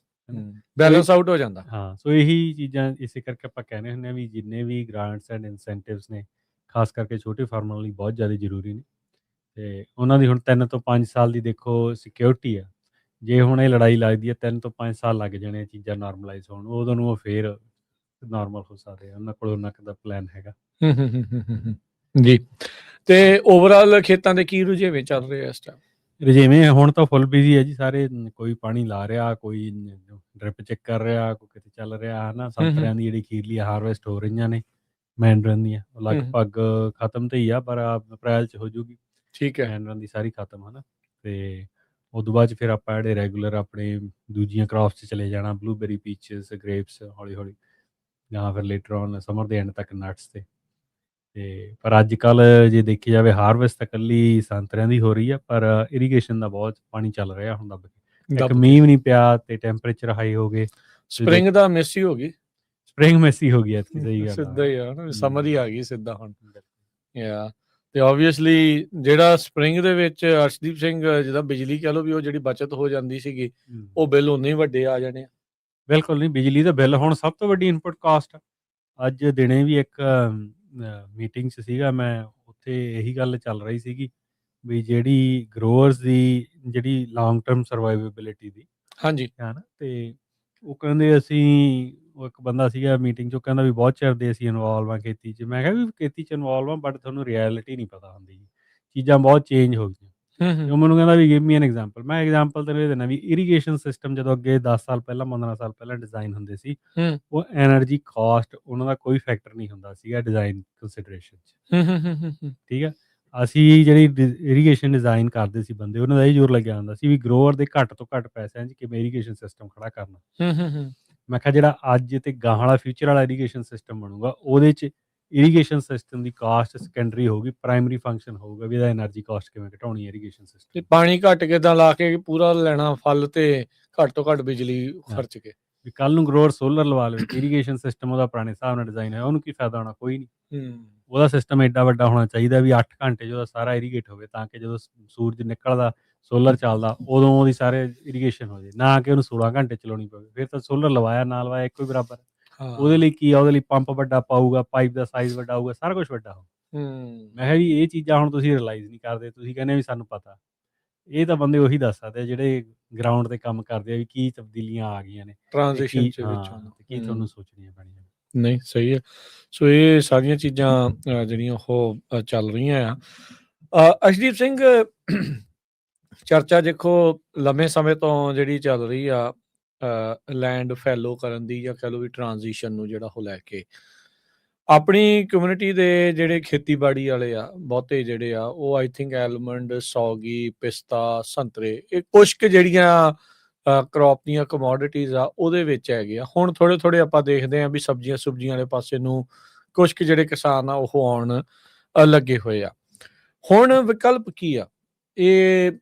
ਨਾ। ਹੂੰ, ਸੋ ਬੈਲੈਂਸ ਆਊਟ ਹੋ ਜਾਂਦਾ। ਹਾਂ, ਸੋ ਇਹੀ ਚੀਜ਼ਾਂ ਇਸੇ ਕਰਕੇ ਆਪਾਂ ਕਹਿੰਦੇ ਹੁੰਦੇ ਹਾਂ ਵੀ ਜਿੰਨੇ ਵੀ ਗ੍ਰਾਂਟਸ ਐਂਡ ਇਨਸੈਂਟਿਵਸ ਨੇ, ਖਾਸ ਕਰਕੇ ਛੋਟੇ ਫਾਰਮਰਾਂ ਲਈ ਬਹੁਤ ਜ਼ਿਆਦਾ ਜ਼ਰੂਰੀ ਨੇ, ਤੇ ਉਹਨਾਂ ਦੀ ਹੁਣ 3 ਤੋਂ 5 ਸਾਲ ਦੀ ਦੇਖੋ ਸਿਕਿਉਰਿਟੀ ਆ। ਜੇ ਹੁਣ ਇਹ ਲੜਾਈ ਲੱਗਦੀ ਹੈ 3 ਤੋਂ 5 ਸਾਲ ਲੱਗ ਜਾਣੇ ਆ ਚੀਜ਼ਾਂ ਨਾਰਮਲਾਈਜ਼ ਹੋਣ, ਉਦੋਂ ਨੂੰ ਉਹ ਫੇਰ ਨਾਰਮਲ ਹੋ ਸਕਦੇ ਆ, ਉਹਨਾਂ ਕੋਲ ਉਹਨਾਂ ਦਾ ਪਲਾਨ ਹੈਗਾ। ਹੂੰ, ਹੂੰ, ਹੂੰ, ਹੂੰ, ਹੂੰ, ਜੀ। ਤੇ ਓਵਰਆਲ ਖੇਤਾਂ ਦੇ ਕੀ ਰੁਝੇਵੇਂ ਚੱਲ ਰਹੇ ਆ ਇਸ ਟਾਈਮ? ਰੁਝੇਵੇਂ ਹੁਣ ਤਾਂ ਫੁੱਲ ਬਿਜ਼ੀ ਹੈ ਜੀ ਸਾਰੇ, ਕੋਈ ਪਾਣੀ ਲਾ ਰਿਹਾ, ਕੋਈ ਡ੍ਰਿਪ ਚੈੱਕ ਕਰ ਰਿਹਾ, ਕੋਈ ਕਿਤੇ ਚੱਲ ਰਿਹਾ, ਹੈ ਨਾ? ਹੂੰ, ਹੂੰ, ਸੰਤਰਿਆਂ ਦੀ ਜਿਹੜੀ ਅਖੀਰਲੀ ਹਾਰਵੈਸਟ ਹੋ ਰਹੀਆਂ ਨੇ ਮੈਂਡਰਨ ਦੀਆਂ, ਉਹ ਹੂੰ, ਲਗਭਗ ਖਤਮ ਤੇ ਹੀ ਆ, ਪਰ ਅਪ੍ਰੈਲ 'ਚ ਹੋ ਜੂਗੀ ਠੀਕ ਹੈ। ਮੈਂਡਰਨ ਦੀ ਸਾਰੀ ਖਤਮ, ਹੈ ਨਾ? ਤੇ ਉਦੋਂ ਬਾਅਦ 'ਚ ਫਿਰ ਆਪਾਂ ਜਿਹੜੇ ਰੈਗੂਲਰ ਆਪਣੇ ਦੂਜੀਆਂ ਕ੍ਰੌਪਸ 'ਚ ਚਲੇ ਜਾਣਾ, ਬਲੂਬੇਰੀ, ਪੀਚਸ, ਗ੍ਰੇਪਸ ਹੌਲੀ-ਹੌਲੀ, ਜਾਂ ਫਿਰ ਲੇਟਰ ਔਨ ਸਮਰ ਦੇ ਐਂਡ ਤੱਕ ਨਟਸ ਤੇ ਪਰ ਅੱਜ ਕੱਲ੍ਹ ਜੇ ਦੇਖੀ ਜਾਵੇ ਹਾਰਵੈਸਟ ਤਾਂ ਇਕੱਲੀ ਸੰਤਰਿਆਂ ਦੀ ਹੋ ਰਹੀ ਆ, ਪਰ ਇਰੀਗੇਸ਼ਨ ਦਾ ਬਹੁਤ ਪਾਣੀ ਚੱਲ ਰਿਹਾ ਹੁਣ ਦੱਬ ਕੇ। ਇੱਕ ਦੱਬ ਕੇ ਮੀਂਹ ਵੀ ਨਹੀਂ ਪਿਆ ਤੇ ਟੈਂਪਰੇਚਰ ਹਾਈ ਹੋ ਗਏ। ਤੁਸੀਂ ਸਪਰਿੰਗ ਦਾ ਮਿਸ ਹੀ ਹੋ ਗਈ। ਸਪਰਿੰਗ ਮੈਸੀ ਹੋ ਗਈ ਐਤਕੀ, ਸਹੀ ਗੱਲ ਆ। ਸਿੱਧਾ ਹੀ ਆ ਨਾ, ਸਮਝ ਹੀ ਆ ਗਈ ਸਿੱਧਾ ਹੁਣ। ਬਿਲਕੁਲ। ਯਾ ਤੇ ਆਬਵੀਅਸਲੀ ਜਿਹੜਾ ਸਪਰਿੰਗ ਦੇ ਵਿੱਚ ਅਰਸ਼ਦੀਪ ਸਿੰਘ ਜਿਹਦਾ ਬਿਜਲੀ ਕਹਿ ਲਓ ਵੀ ਉਹ ਜਿਹੜੀ ਬਚਤ ਹੋ ਜਾਂਦੀ ਸੀਗੀ, ਉਹ ਬਿੱਲ ਉਨੇ ਹੀ ਵੱਡੇ ਆ ਜਾਣੇ ਆ। ਬਿਲਕੁਲ ਨਹੀਂ, ਬਿਜਲੀ ਦਾ ਬਿੱਲ ਹੁਣ ਸਭ ਤੋਂ ਵੱਡੀ ਇਨਪੁਟ ਕਾਸਟ ਆ। ਅੱਜ ਦਿਨੇ ਵੀ ਇੱਕ ਮੀਟਿੰਗ 'ਚ ਸੀਗਾ ਮੈਂ, ਉੱਥੇ ਇਹੀ ਗੱਲ ਚੱਲ ਰਹੀ ਸੀਗੀ ਵੀ ਜਿਹੜੀ ਗਰੋਅਰਸ ਦੀ ਜਿਹੜੀ ਲੌਂਗ ਟਰਮ ਸਰਵਾਈਵੇਬਿਲਿਟੀ ਦੀ ਹਾਂਜੀ। ਹੈ ਨਾ, ਤੇ ਉਹ ਕਹਿੰਦੇ ਅਸੀਂ ਉਹ ਇੱਕ ਬੰਦਾ ਸੀਗਾ ਮੀਟਿੰਗ 'ਚ, ਉਹ ਕਹਿੰਦਾ ਵੀ ਬਹੁਤ ਚਿਰ ਦੇ ਅਸੀਂ ਇਨਵੋਲਵ ਹਾਂ ਖੇਤੀ 'ਚ। ਮੈਂ ਕਿਹਾ ਵੀ ਖੇਤੀ 'ਚ ਇਨਵੋਲਵ ਹਾਂ, ਬਟ ਤੁਹਾਨੂੰ ਰਿਐਲਿਟੀ ਨਹੀਂ ਪਤਾ ਹੁੰਦੀ ਜੀ, ਚੀਜ਼ਾਂ ਬਹੁਤ ਚੇਂਜ ਹੋ ਗਈਆਂ। ਤੇ ਉਹ ਮੈਨੂੰ ਕਹਿੰਦਾ ਵੀ ਗਿਵ ਮੀ ਐਨ ਐਗਜ਼ਾਮਪਲ। ਮੈਂ ਐਗਜ਼ਾਮਪਲ ਤੈਨੂੰ ਇਹ ਦਿੰਦਾ ਵੀ ਇਰੀਗੇਸ਼ਨ ਸਿਸਟਮ ਜਦੋਂ ਅੱਗੇ 10 ਸਾਲ ਪਹਿਲਾਂ 15 ਸਾਲ ਪਹਿਲਾਂ ਡਿਜ਼ਾਈਨ ਹੁੰਦੇ ਸੀ, ਉਹ ਐਨਰਜੀ ਕਾਸਟ ਉਹਨਾਂ ਦਾ ਕੋਈ ਫੈਕਟਰ ਨਹੀਂ ਹੁੰਦਾ ਸੀਗਾ ਡਿਜ਼ਾਈਨ ਕੰਸੀਡਰੇਸ਼ਨ 'ਚ। ਠੀਕ ਹੈ, ਅਸੀਂ ਜਿਹੜੀ ਇਰੀਗੇਸ਼ਨ ਡਿਜ਼ਾਈਨ ਕਰਦੇ ਸੀ ਬੰਦੇ, ਉਹਨਾਂ ਦਾ ਇਹ ਜ਼ੋਰ ਲੱਗਿਆ ਹੁੰਦਾ ਸੀ ਵੀ ਗਰੋਅਰ ਦੇ ਘੱਟ ਤੋਂ ਘੱਟ ਪੈਸਿਆਂ 'ਚ ਕਿਵੇਂ ਇਰੀਗੇਸ਼ਨ ਸਿਸਟਮ ਖੜਾ ਕਰਨਾ। ਮੈਂ ਕਿਹਾ ਜਿਹੜਾ ਅੱਜ ਤੇ ਗਾਹਾਂ ਵਾਲਾ ਫਿਊਚਰ ਵਾਲਾ ਇਰੀਗੇਸ਼ਨ ਸਿਸਟਮ ਬਣੂਗਾ, ਉਹਦੇ 'ਚ ਇਰੀਗੇਸ਼ਨ ਸਿਸਟਮ ਦੀ ਕਾਸਟ ਸੈਕੰਡਰੀ ਹੋਊਗੀ, ਪ੍ਰਾਇਮਰੀ ਫੰਕਸ਼ਨ ਹੋਊਗਾ ਵੀ ਇਹਦਾ ਐਨਰਜੀ ਕਾਸਟ ਕਿਵੇਂ ਘਟਾਉਣੀ ਹੈ ਇਰੀਗੇਸ਼ਨ ਤੇ ਸਿਸਟਮ। ਪਾਣੀ ਘੱਟ ਕਿੱਦਾਂ ਲਾ ਕੇ ਪੂਰਾ ਲੈਣਾ ਫਲ ਤੇ ਘੱਟ ਤੋਂ ਘੱਟ ਬਿਜਲੀ ਖਰਚ ਕੇ। ਵੀ ਕੱਲ ਨੂੰ ਗਰੋਅਰ ਸੋਲਰ ਲਵਾ ਲਵੇ ਤੇ ਇਰੀਗੇਸ਼ਨ ਸਿਸਟਮ ਉਹਦਾ ਪੁਰਾਣੇ ਹਿਸਾਬ ਨਾਲ ਡਿਜ਼ਾਈਨ ਹੈ, ਉਹਨੂੰ ਕੀ ਫਾਇਦਾ ਹੋਣਾ? ਕੋਈ ਨਹੀਂ। ਉਹਦਾ ਸਿਸਟਮ ਐਡਾ ਵੱਡਾ ਹੋਣਾ ਚਾਹੀਦਾ ਵੀ 8 ਘੰਟੇ 'ਚ ਉਹਦਾ ਸਾਰਾ ਇਰੀਗੇਟ ਹੋਵੇ, ਤਾਂ ਕਿ ਜਦੋਂ ਸੂਰਜ ਨਿਕਲਦਾ, ਸੋਲਰ ਚੱਲਦਾ, ਉਦੋਂ ਉਹਦੀ ਸਾਰੇ ਇਰੀਗੇਸ਼ਨ ਹੋ ਜਾਏ, ਨਾ ਕਿ ਉਹਨੂੰ 16 ਘੰਟੇ ਚਲਾਉਣੀ ਪਵੇ। ਫਿਰ ਤਾਂ ਸੋਲਰ ਲਵਾਇਆ ਨਾ ਲਵਾਇਆ ਇੱਕੋ ਹੀ ਬਰਾਬਰ ਹੈ। ਉਹਦੇ ਲਈ ਕੀ ਆ? ਉਹਦੇ ਲਈ ਪੰਪ ਵੱਡਾ ਪਾਊਗਾ, ਪਾਈਪ ਦਾ ਸਾਈਜ਼ ਵੱਡਾ ਹੋਊਗਾ, ਸਾਰਾ ਕੁਝ ਵੱਡਾ ਹੋਊ। ਮੈਂ ਕਿਹਾ ਵੀ ਇਹ ਚੀਜ਼ਾਂ ਹੁਣ ਤੁਸੀਂ ਰਿਅਲਾਈਜ਼ ਨਹੀਂ ਕਰਦੇ, ਤੁਸੀਂ ਕਹਿੰਦੇ ਵੀ ਸਾਨੂੰ ਪਤਾ। ਇਹ ਤਾਂ ਬੰਦੇ ਉਹੀ ਦੱਸ ਸਕਦੇ ਆ ਜਿਹੜੇ ਗਰਾਊਂਡ ਤੇ ਕੰਮ ਕਰਦੇ ਆ ਵੀ ਕੀ ਤਬਦੀਲੀਆਂ ਆ ਗਈਆਂ ਨੇ ਤੇ ਟ੍ਰਾਂਜੀਸ਼ਨ ਕੀ ਚ ਵਿੱਚੋਂ ਤੇ ਕੀ ਤੁਹਾਨੂੰ ਸੋਚਣੀਆਂ ਪੈਣੀਆਂ। ਨਹੀਂ ਸਹੀ ਹੈ। ਸੋ ਇਹ ਸਾਰੀਆਂ ਚੀਜ਼ਾਂ ਜਿਹੜੀਆਂ ਉਹ ਚੱਲ ਰਹੀਆਂ ਆ। ਅਰਸ਼ਦੀਪ ਸਿੰਘ, ਚਰਚਾ ਦੇਖੋ ਲੰਮੇ ਸਮੇਂ ਤੋਂ ਜਿਹੜੀ ਚੱਲ ਰਹੀ ਆ ਲੈਂਡ ਫੈਲੋ ਕਰਨ ਦੀ, ਜਾਂ ਕਹਿ ਲਓ ਵੀ ਟ੍ਰਾਂਜੀਸ਼ਨ ਨੂੰ ਜਿਹੜਾ ਉਹ ਲੈ ਕੇ, ਆਪਣੀ ਕਮਿਊਨਿਟੀ ਦੇ ਜਿਹੜੇ ਖੇਤੀਬਾੜੀ ਵਾਲੇ ਆ ਬਹੁਤੇ ਜਿਹੜੇ ਆ, ਉਹ ਆਈ ਥਿੰਕ ਐਲਮੰਡ, ਸੌਗੀ, ਪਿਸਤਾ, ਸੰਤਰੇ, ਇਹ ਕੁਛ ਕੁ ਜਿਹੜੀਆਂ ਕ੍ਰੌਪ ਦੀਆਂ ਕਮੋਡਿਟੀਜ਼ ਆ ਉਹਦੇ ਵਿੱਚ ਹੈਗੇ ਆ। ਹੁਣ ਥੋੜ੍ਹੇ ਥੋੜ੍ਹੇ ਆਪਾਂ ਦੇਖਦੇ ਹਾਂ ਵੀ ਸਬਜ਼ੀਆਂ ਸੁਬਜ਼ੀਆਂ ਵਾਲੇ ਪਾਸੇ ਨੂੰ ਕੁਛ ਕੁ ਜਿਹੜੇ ਕਿਸਾਨ ਆ ਉਹ ਆਉਣ ਲੱਗੇ ਹੋਏ ਆ। ਹੁਣ ਵਿਕਲਪ ਕੀ ਆ? ਇਹ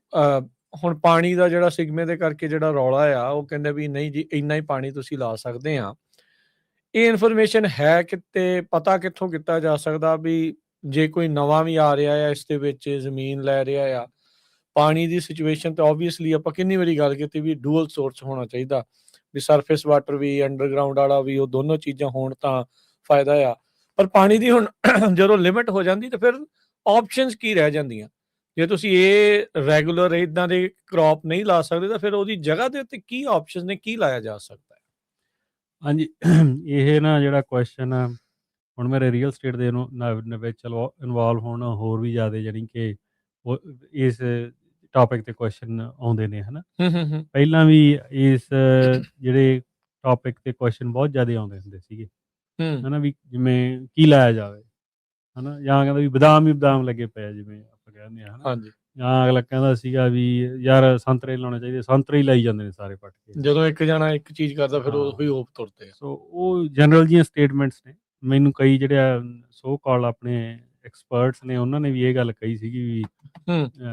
ਹੁਣ ਪਾਣੀ ਦਾ ਜਿਹੜਾ ਸਿਗਮੇ ਦੇ ਕਰਕੇ ਜਿਹੜਾ ਰੌਲਾ ਆ, ਉਹ ਕਹਿੰਦੇ ਵੀ ਨਹੀਂ ਜੀ ਇੰਨਾ ਹੀ ਪਾਣੀ ਤੁਸੀਂ ਲਾ ਸਕਦੇ ਆ। ਇਹ ਇਨਫੋਰਮੇਸ਼ਨ ਹੈ ਕਿਤੇ? ਪਤਾ ਕਿੱਥੋਂ ਕੀਤਾ ਜਾ ਸਕਦਾ ਵੀ ਜੇ ਕੋਈ ਨਵਾਂ ਵੀ ਆ ਰਿਹਾ ਆ ਇਸ ਦੇ ਵਿੱਚ ਜ਼ਮੀਨ ਲੈ ਰਿਹਾ ਆ, ਪਾਣੀ ਦੀ ਸਿਚੁਏਸ਼ਨ ਤਾਂ ਓਬਵੀਅਸਲੀ ਆਪਾਂ ਕਿੰਨੀ ਵਾਰੀ ਗੱਲ ਕੀਤੀ ਵੀ ਡੂਅਲ ਸੋਰਸ ਹੋਣਾ ਚਾਹੀਦਾ, ਵੀ ਸਰਫੇਸ ਵਾਟਰ ਵੀ ਅੰਡਰਗਰਾਊਂਡ ਵਾਲਾ ਵੀ, ਉਹ ਦੋਨੋਂ ਚੀਜ਼ਾਂ ਹੋਣ ਤਾਂ ਫਾਇਦਾ ਆ। ਪਰ ਪਾਣੀ ਦੀ ਹੁਣ ਜਦੋਂ ਲਿਮਿਟ ਹੋ ਜਾਂਦੀ ਤਾਂ ਫਿਰ ਆਪਸ਼ਨਸ ਕੀ ਰਹਿ ਜਾਂਦੀਆਂ? ਜੇ ਤੁਸੀਂ ਇਹ ਰੈਗੂਲਰ ਇਦਾਂ ਦੇ ਕ੍ਰੌਪ ਨਹੀਂ ਲਾ ਸਕਦੇ ਤਾਂ ਫਿਰ ਉਹਦੀ ਜਗ੍ਹਾ ਦੇ ਉੱਤੇ ਕੀ ਆਪਸ਼ਨ ਨੇ, ਕੀ ਲਾਇਆ ਜਾ ਸਕਦਾ ਹੈ? ਹਾਂਜੀ, ਇਹ ਨਾ ਜਿਹੜਾ ਕੁਐਸਚਨ ਆ, ਹੁਣ ਮੇਰੇ ਰੀਅਲ ਸਟੇਟ ਦੇ ਵਿੱਚ ਇਨਵੋਲਵ ਹੋਣ ਹੋਰ ਵੀ ਜ਼ਿਆਦਾ, ਜਾਣੀ ਕਿ ਉਹ ਇਸ ਟੌਪਿਕ ਤੇ ਕੁਐਸਚਨ ਆਉਂਦੇ ਨੇ, ਹੈ ਨਾ। ਪਹਿਲਾਂ ਵੀ ਇਸ ਜਿਹੜੇ ਟੌਪਿਕ ਤੇ ਕੁਐਸਚਨ ਬਹੁਤ ਜ਼ਿਆਦਾ ਆਉਂਦੇ ਹੁੰਦੇ ਸੀਗੇ, ਹੈ ਨਾ, ਵੀ ਜਿਵੇਂ ਕੀ ਲਾਇਆ ਜਾਵੇ, ਹੈ ਨਾ, ਜਾਂ ਕਹਿੰਦਾ ਵੀ ਬਦਾਮ ਹੀ ਬਦਾਮ ਲੱਗੇ ਪਏ ਆ, ਜਿਵੇਂ ਆਪਾਂ ਕਹਿੰਦੇ ਹਾਂ, ਹੈ ਨਾ। ਜਾਂ ਅਗਲਾ ਕਹਿੰਦਾ ਸੀਗਾ ਵੀ ਯਾਰ ਸੰਤਰੇ ਲਾਉਣੇ ਚਾਹੀਦੇ, ਸੰਤਰੇ ਹੀ ਲਾਈ ਜਾਂਦੇ ਨੇ ਸਾਰੇ ਪੱਟ ਕੇ। ਜਦੋਂ ਇੱਕ ਜਣਾ ਇੱਕ ਚੀਜ਼ ਕਰਦਾ ਫਿਰ ਉਹੀ ਹੋਪ ਤੁਰਦੇ ਆ। ਸੋ ਉਹ ਜਨਰਲ ਜੀਆਂ ਸਟੇਟਮੈਂਟਸ ਨੇ। ਮੈਨੂੰ ਕਈ ਜਿਹੜੇ ਸੋ ਕਾਲ ਆਪਣੇ ਐਕਸਪਰਟਸ ਨੇ, ਉਹਨਾਂ ਨੇ ਵੀ ਇਹ ਗੱਲ ਕਹੀ ਸੀਗੀ ਵੀ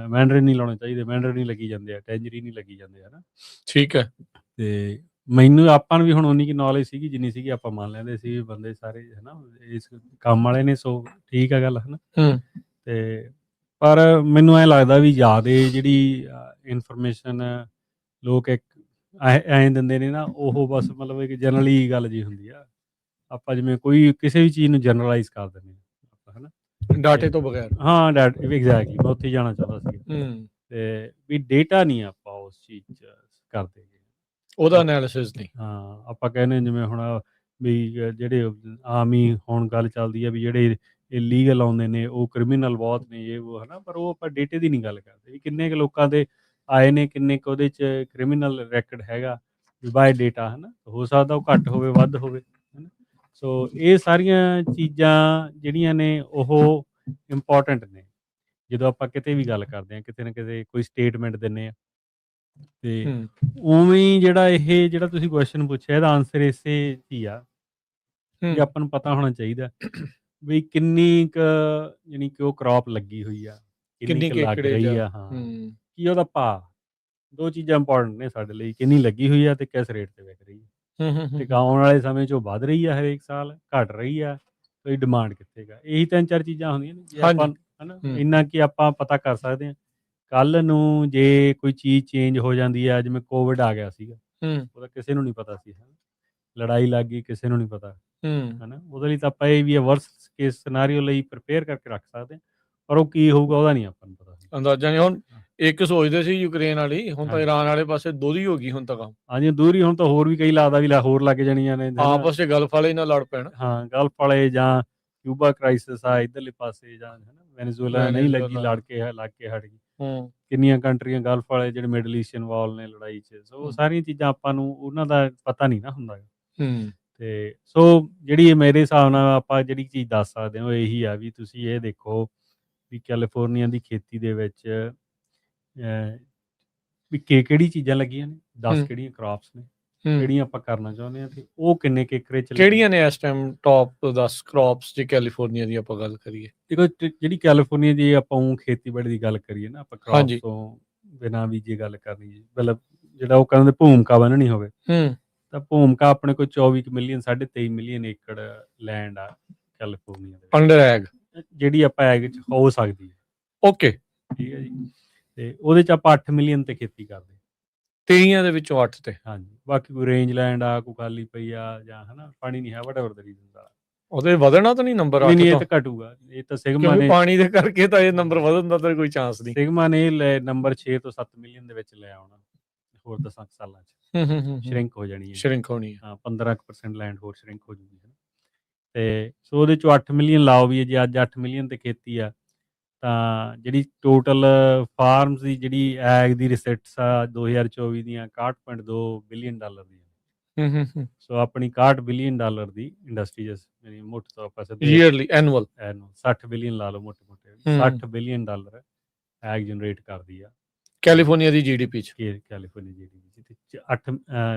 ਮੈਂਡਰਿਨ ਨਹੀਂ ਲਾਉਣੇ ਚਾਹੀਦੇ, ਮੈਂਡਰਿਨ ਹੀ ਲੱਗੀ ਜਾਂਦੇ ਆ, ਟੈਂਜਰੀਨ ਨਹੀਂ ਲੱਗੀ ਜਾਂਦੇ, ਹੈ ਨਾ। ਠੀਕ ਹੈ। ਤੇ ਮੈਨੂੰ, ਆਪਾਂ ਨੂੰ ਵੀ ਹੁਣ ਉਨੀ ਕੀ ਨੌਲੇਜ ਸੀਗੀ ਜਿੰਨੀ ਸੀਗੀ, ਆਪਾਂ ਮੰਨ ਲੈਂਦੇ ਸੀ ਬੰਦੇ ਸਾਰੇ, ਹੈ ਨਾ, ਇਸ ਕੰਮ ਵਾਲੇ ਨੇ, ਸੋ ਠੀਕ ਆ ਗੱਲ, ਹੈ ਨਾ। ਤੇ ਪਰ ਮੈਨੂੰ ਐਂ ਲੱਗਦਾ ਵੀ ਜ਼ਿਆਦਾ ਜਿਹੜੀ ਇਨਫੋਰਮੇਸ਼ਨ ਲੋਕ ਇੱਕ ਐਂ ਦਿੰਦੇ ਨੇ ਨਾ, ਉਹ ਬਸ ਮਤਲਬ ਇੱਕ ਜਨਰਲੀ ਗੱਲ ਜੀ ਹੁੰਦੀ ਆ। ਆਪਾਂ ਜਿਵੇਂ ਕੋਈ ਕਿਸੇ ਵੀ ਚੀਜ਼ ਨੂੰ ਜਨਰਲਾਈਜ਼ ਕਰ ਦਿੰਦੇ ਹਾਂ, ਹੈ ਨਾ, ਡਾਟੇ ਤੋਂ ਬਗੈਰ। ਹਾਂ, ਐਗਜ਼ੈਕਟਲੀ, ਮੈਂ ਉੱਥੇ ਹੀ ਜਾਣਾ ਚਾਹੁੰਦਾ ਸੀ। ਤੇ ਵੀ ਡੇਟਾ ਨਹੀਂ ਆਪਾਂ ਉਸ ਚੀਜ਼ 'ਚ ਕਰਦੇ, ਉਹਦਾ ਐਨਾਲਿਸਿਸ ਨਹੀਂ। ਹਾਂ, ਆਪਾਂ ਕਹਿੰਦੇ ਜਿਵੇਂ ਹੁਣ ਵੀ ਜਿਹੜੇ ਆਮ ਹੀ ਹੁਣ ਗੱਲ ਚੱਲਦੀ ਆ ਵੀ ਜਿਹੜੇ ਇਲੀਗਲ ਆਉਂਦੇ ਨੇ ਉਹ ਕ੍ਰਿਮੀਨਲ ਬਹੁਤ ਨੇ, ਇਹ ਉਹ, ਹੈ ਨਾ। ਪਰ ਉਹ ਆਪਾਂ ਡੇਟੇ ਦੀ ਨਹੀਂ ਗੱਲ ਕਰਦੇ ਵੀ ਕਿੰਨੇ ਕੁ ਲੋਕਾਂ ਦੇ ਆਏ ਨੇ, ਕਿੰਨੇ ਕੁ ਉਹਦੇ 'ਚ ਕ੍ਰਿਮੀਨਲ ਰੈਕਡ ਹੈਗਾ ਬਾਏ ਡੇਟਾ, ਹੈ ਨਾ। ਹੋ ਸਕਦਾ ਉਹ ਘੱਟ ਹੋਵੇ, ਵੱਧ ਹੋਵੇ, ਹੈ ਨਾ। ਸੋ ਇਹ ਸਾਰੀਆਂ ਚੀਜ਼ਾਂ ਜਿਹੜੀਆਂ ਨੇ ਉਹ ਇੰਪੋਰਟੈਂਟ ਨੇ ਜਦੋਂ ਆਪਾਂ ਕਿਤੇ ਵੀ ਗੱਲ ਕਰਦੇ ਹਾਂ, ਕਿਤੇ ਨਾ ਕਿਤੇ ਕੋਈ ਸਟੇਟਮੈਂਟ ਦਿੰਦੇ ਹਾਂ। ਤੇ ਉਵੇਂ ਜਿਹੜਾ ਤੁਸੀਂ ਕੁਐਸਚਨ ਪੁੱਛਿਆ, ਇਹਦਾ ਆਨਸਰ ਇਸੇ 'ਚ ਹੀ ਆ ਵੀ ਆਪਾਂ ਨੂੰ ਪਤਾ ਹੋਣਾ ਚਾਹੀਦਾ ਵੀ ਕਿੰਨੀ ਕੁ, ਜਾਣੀ ਕਿ ਉਹ ਕ੍ਰੌਪ ਲੱਗੀ ਹੋਈ ਆ, ਕਿੰਨੀ ਕੁ ਲੱਗ ਰਹੀ ਆ, ਹਾਂ, ਕੀ ਉਹਦਾ ਭਾਅ। ਦੋ ਚੀਜ਼ਾਂ ਇੰਪੋਰਟੈਂਟ ਨੇ ਸਾਡੇ ਲਈ, ਕਿੰਨੀ ਲੱਗੀ ਹੋਈ ਆ ਤੇ ਕਿਸ ਰੇਟ ਤੇ ਵਿਕ ਰਹੀ ਹੈ। ਤੇ ਆਉਣ ਵਾਲੇ ਸਮੇਂ 'ਚ ਉਹ ਵੱਧ ਰਹੀ ਆ, ਹਰੇਕ ਸਾਲ ਘਟ ਰਹੀ ਆ, ਤੇ ਡਿਮਾਂਡ ਕਿੱਥੇਗਾ। ਇਹੀ 3-4 ਚੀਜ਼ਾਂ ਹੁੰਦੀਆਂ ਨੇ ਜੇ ਆਪਾਂ, ਹੈ ਨਾ, ਇੰਨਾ ਕਿ ਆਪਾਂ ਪਤਾ ਕਰ ਸਕਦੇ ਹਾਂ। ਕੱਲ ਨੂੰ ਜੇ ਕੋਈ ਚੀਜ਼ ਚੇਂਜ ਹੋ ਜਾਂਦੀ ਆ, ਜਿਵੇਂ ਕੋਵਿਡ ਆ ਗਿਆ ਸੀਗਾ, ਉਹਦਾ ਕਿਸੇ ਨੂੰ ਨਹੀਂ ਪਤਾ ਸੀ, ਲੜਾਈ ਲੱਗ ਗਈ, ਕਿਸੇ ਨੂੰ ਨਹੀਂ ਪਤਾ, ਹੈ ਨਾ। ਉਹਦੇ ਲਈ ਤਾਂ ਆਪਾਂ ਇਹ ਵੀ ਵਰਸਟ ਕੇਸ ਸਿਨੈਰੀਓ ਲਈ ਪ੍ਰੀਪੇਅਰ ਕਰਕੇ ਰੱਖ ਸਕਦੇ ਹਾਂ, ਪਰ ਉਹ ਕੀ ਹੋਊਗਾ ਉਹਦਾ ਨਹੀਂ ਆਪਾਂ ਨੂੰ ਪਤਾ। ਅੰਦਾਜ਼ਾ ਨਹੀਂ। ਹੁਣ ਇੱਕ ਸੋਚਦੇ ਸੀ ਯੂਕਰੇਨ ਵਾਲੀ, ਹੁਣ ਤਾਂ ਹਾਂਜੀ। ਈਰਾਨ ਵਾਲੇ ਪਾਸੇ ਦੋਹਰੀ ਹੋ ਗਈ ਹੁਣ ਤਾਂ ਕੰਮ। ਹਾਂਜੀ, ਦੂਰੀ ਹੁਣ ਤਾਂ ਹੋਰ ਵੀ ਕਈ ਲੱਗਦਾ ਵੀ ਹੋਰ ਲੱਗ ਜਾਣੀਆਂ ਨੇ, ਹਨਾ। ਆਪਸ 'ਚ ਗਲਫ ਵਾਲੇ ਨਾਲ ਲੜ ਪੈਣ। ਹਾਂ, ਗਲਫ ਵਾਲੇ ਜਾਂ ਕਿਊਬਾ ਕ੍ਰਾਈਸਿਸ ਆ ਇੱਧਰਲੇ ਪਾਸੇ, ਜਾਂ ਹਨਾ ਵੈਨੇਜ਼ੁਏਲਾ ਨਹੀਂ ਲੱਗੀ, ਲੱਗ ਕੇ ਹਟ ਗਈ। ਕਿੰਨੀਆਂ ਕੰਟਰੀਆਂ ਗਲਫ ਵਾਲੇ ਜਿਹੜੇ ਮਿਡਲ ਈਸਟ ਇਨਵੋਲਵ ਨੇ ਲੜਾਈ 'ਚ, ਸੋ ਸਾਰੀਆਂ ਚੀਜ਼ਾਂ ਆਪਾਂ ਨੂੰ ਉਹਨਾਂ ਦਾ ਪਤਾ ਨਹੀਂ ਨਾ ਹੁੰਦਾ। ਤੇ ਸੋ ਜਿਹੜੀ ਮੇਰੇ ਹਿਸਾਬ ਨਾਲ ਆਪਾਂ ਜਿਹੜੀ ਚੀਜ਼ ਦੱਸ ਸਕਦੇ ਹਾਂ ਉਹ ਇਹੀ ਆ ਵੀ ਤੁਸੀਂ ਇਹ ਦੇਖੋ ਵੀ ਕੈਲੀਫੋਰਨੀਆ ਦੀ ਖੇਤੀ ਦੇ ਵਿੱਚ ਵੀ ਕਿਹੜੀ ਚੀਜ਼ਾਂ ਲੱਗੀਆਂ ਨੇ, 10 ਕਿਹੜੀਆਂ ਕ੍ਰਾਪਸ ਨੇ, ਕਿਹੜੀਆਂ ਆਪਾਂ ਕਰਨਾ ਚਾਹੁੰਦੇ ਹਾਂ, ਤੇ ਉਹ ਕਿੰਨੇ ਏਕੜੇ 'ਚ ਕਿਹੜੀਆਂ ਨੇ ਇਸ ਟਾਈਮ ਟੌਪ 10 ਕ੍ਰੌਪਸ ਜੇ ਕੈਲੀਫੋਰਨੀਆ ਦੀ ਆਪਾਂ ਗੱਲ ਕਰੀਏ? ਦੇਖੋ ਜਿਹੜੀ ਕੈਲੀਫੋਰਨੀਆ ਦੀ ਆਪਾਂ ਖੇਤੀਬਾੜੀ ਦੀ ਗੱਲ ਕਰੀਏ ਨਾ, ਆਪਾਂ ਕ੍ਰਾਪਸ ਤੋਂ ਬਿਨਾਂ ਵੀ ਜੇ ਗੱਲ ਕਰਨੀ ਜੀ, ਮਤਲਬ ਜਿਹੜਾ ਉਹ ਕਹਿੰਦੇ ਭੂਮਿਕਾ ਬੰਨਣੀ ਹੋਵੇ ਤਾਂ ਭੂਮਿਕਾ ਆਪਣੇ ਕੋਲ 24 ਮਿਲੀਅਨ 23.5 ਮਿਲੀਅਨ ਏਕੜ ਲੈਂਡ ਆ ਕੈਲੀਫੋਰਨੀਆ ਦੇ ਅੰਡਰ ਐਗ, ਜਿਹੜੀ ਆਪਾਂ ਐਗ 'ਚ ਹੋ ਸਕਦੀ ਹੈ। ਓਕੇ, ਠੀਕ ਹੈ ਜੀ। ਤੇ ਉਹਦੇ 'ਚ ਆਪਾਂ 8 ਮਿਲੀਅਨ ਤੇ ਖੇਤੀ ਕਰਦੇ 23 ਦੇ ਵਿੱਚੋਂ 8 ਤੇ। ਹਾਂਜੀ, ਬਾਕੀ ਕੋਈ ਰੇਂਜ ਲੈਂਡ ਆ, ਕੋਈ ਖਾਲੀ ਪਈ ਆ, ਜਾਂ ਹਨਾ ਪਾਣੀ ਨਹੀਂ ਹੈ, ਵਟਐਵਰ ਦਾ ਰੀਜ਼ਨ ਦਾ। ਉਹਦੇ ਵਧਣਾ ਤਾਂ ਨਹੀਂ ਨੰਬਰ 8 ਨਹੀਂ, ਇਹ ਤੋਂ? ਤਾਂ ਘਟੂਗਾ, ਇਹ ਤਾਂ ਸਿਗਮਾ ਕਿਉਂਕਿ ਨੇ ਪਾਣੀ ਦੇ ਕਰਕੇ ਤਾਂ ਇਹ ਨੰਬਰ ਵਧਣ ਦਾ ਤਾਂ ਕੋਈ ਚਾਂਸ ਨਹੀਂ। ਸਿਗਮਾ ਨੇ ਨੰਬਰ 6 ਤੋਂ 7 ਮਿਲੀਅਨ ਦੇ ਵਿੱਚ ਲੈ ਆਉਣਾ ਹੋਰ 10 ਸਾਲਾਂ 'ਚ। ਸ਼ਰਿੰਕ ਹੋ ਜਾਣੀ ਹੈ, ਸ਼ਰਿੰਕ ਹੋਣੀ ਹੈ। ਹਾਂ, 15% ਲੈਂਡ ਹੋਰ ਸ਼ਰਿੰਕ ਹੋ ਜੂਗੀ। ਤੇ ਸੋ ਉਹਦੇ 'ਚੋਂ 8 ਮਿਲੀਅਨ ਲਾਓ ਵੀ ਜੇ ਅੱਜ 8 ਮਿਲੀਅਨ ਤੇ ਖੇਤੀ ਆ, ਤਾਂ ਜਿਹੜੀ ਟੋਟਲ ਫਾਰਮਸ ਦੀ ਜਿਹੜੀ ਐਗ ਦੀ ਰਿਸਿਟਸ ਆ 2024 ਦੀਆਂ 61.2 ਬਿਲੀਅਨ ਡਾਲਰ ਦੀਆਂ। ਸੋ ਆਪਣੀ 61 ਬਿਲੀਅਨ ਡਾਲਰ ਦੀ ਇੰਡਸਟਰੀ ਯਾਨੀ ਮੋਟੇ ਤੌਰ ਪਰ ਈਅਰਲੀ ਐਨੂਅਲ 60 ਬਿਲੀਅਨ ਲਾ ਲਓ ਮੋਟੇ 60 ਬਿਲੀਅਨ ਡਾਲਰ ਐਗ ਜਨਰੇਟ ਕਰਦੀ ਆ ਕੈਲੀਫੋਰਨੀਆ ਦੀ ਜੀਡੀਪੀ 'ਚ। ਕੈਲੀਫੋਰਨੀਆ ਜੀਡੀਪੀ 'ਚ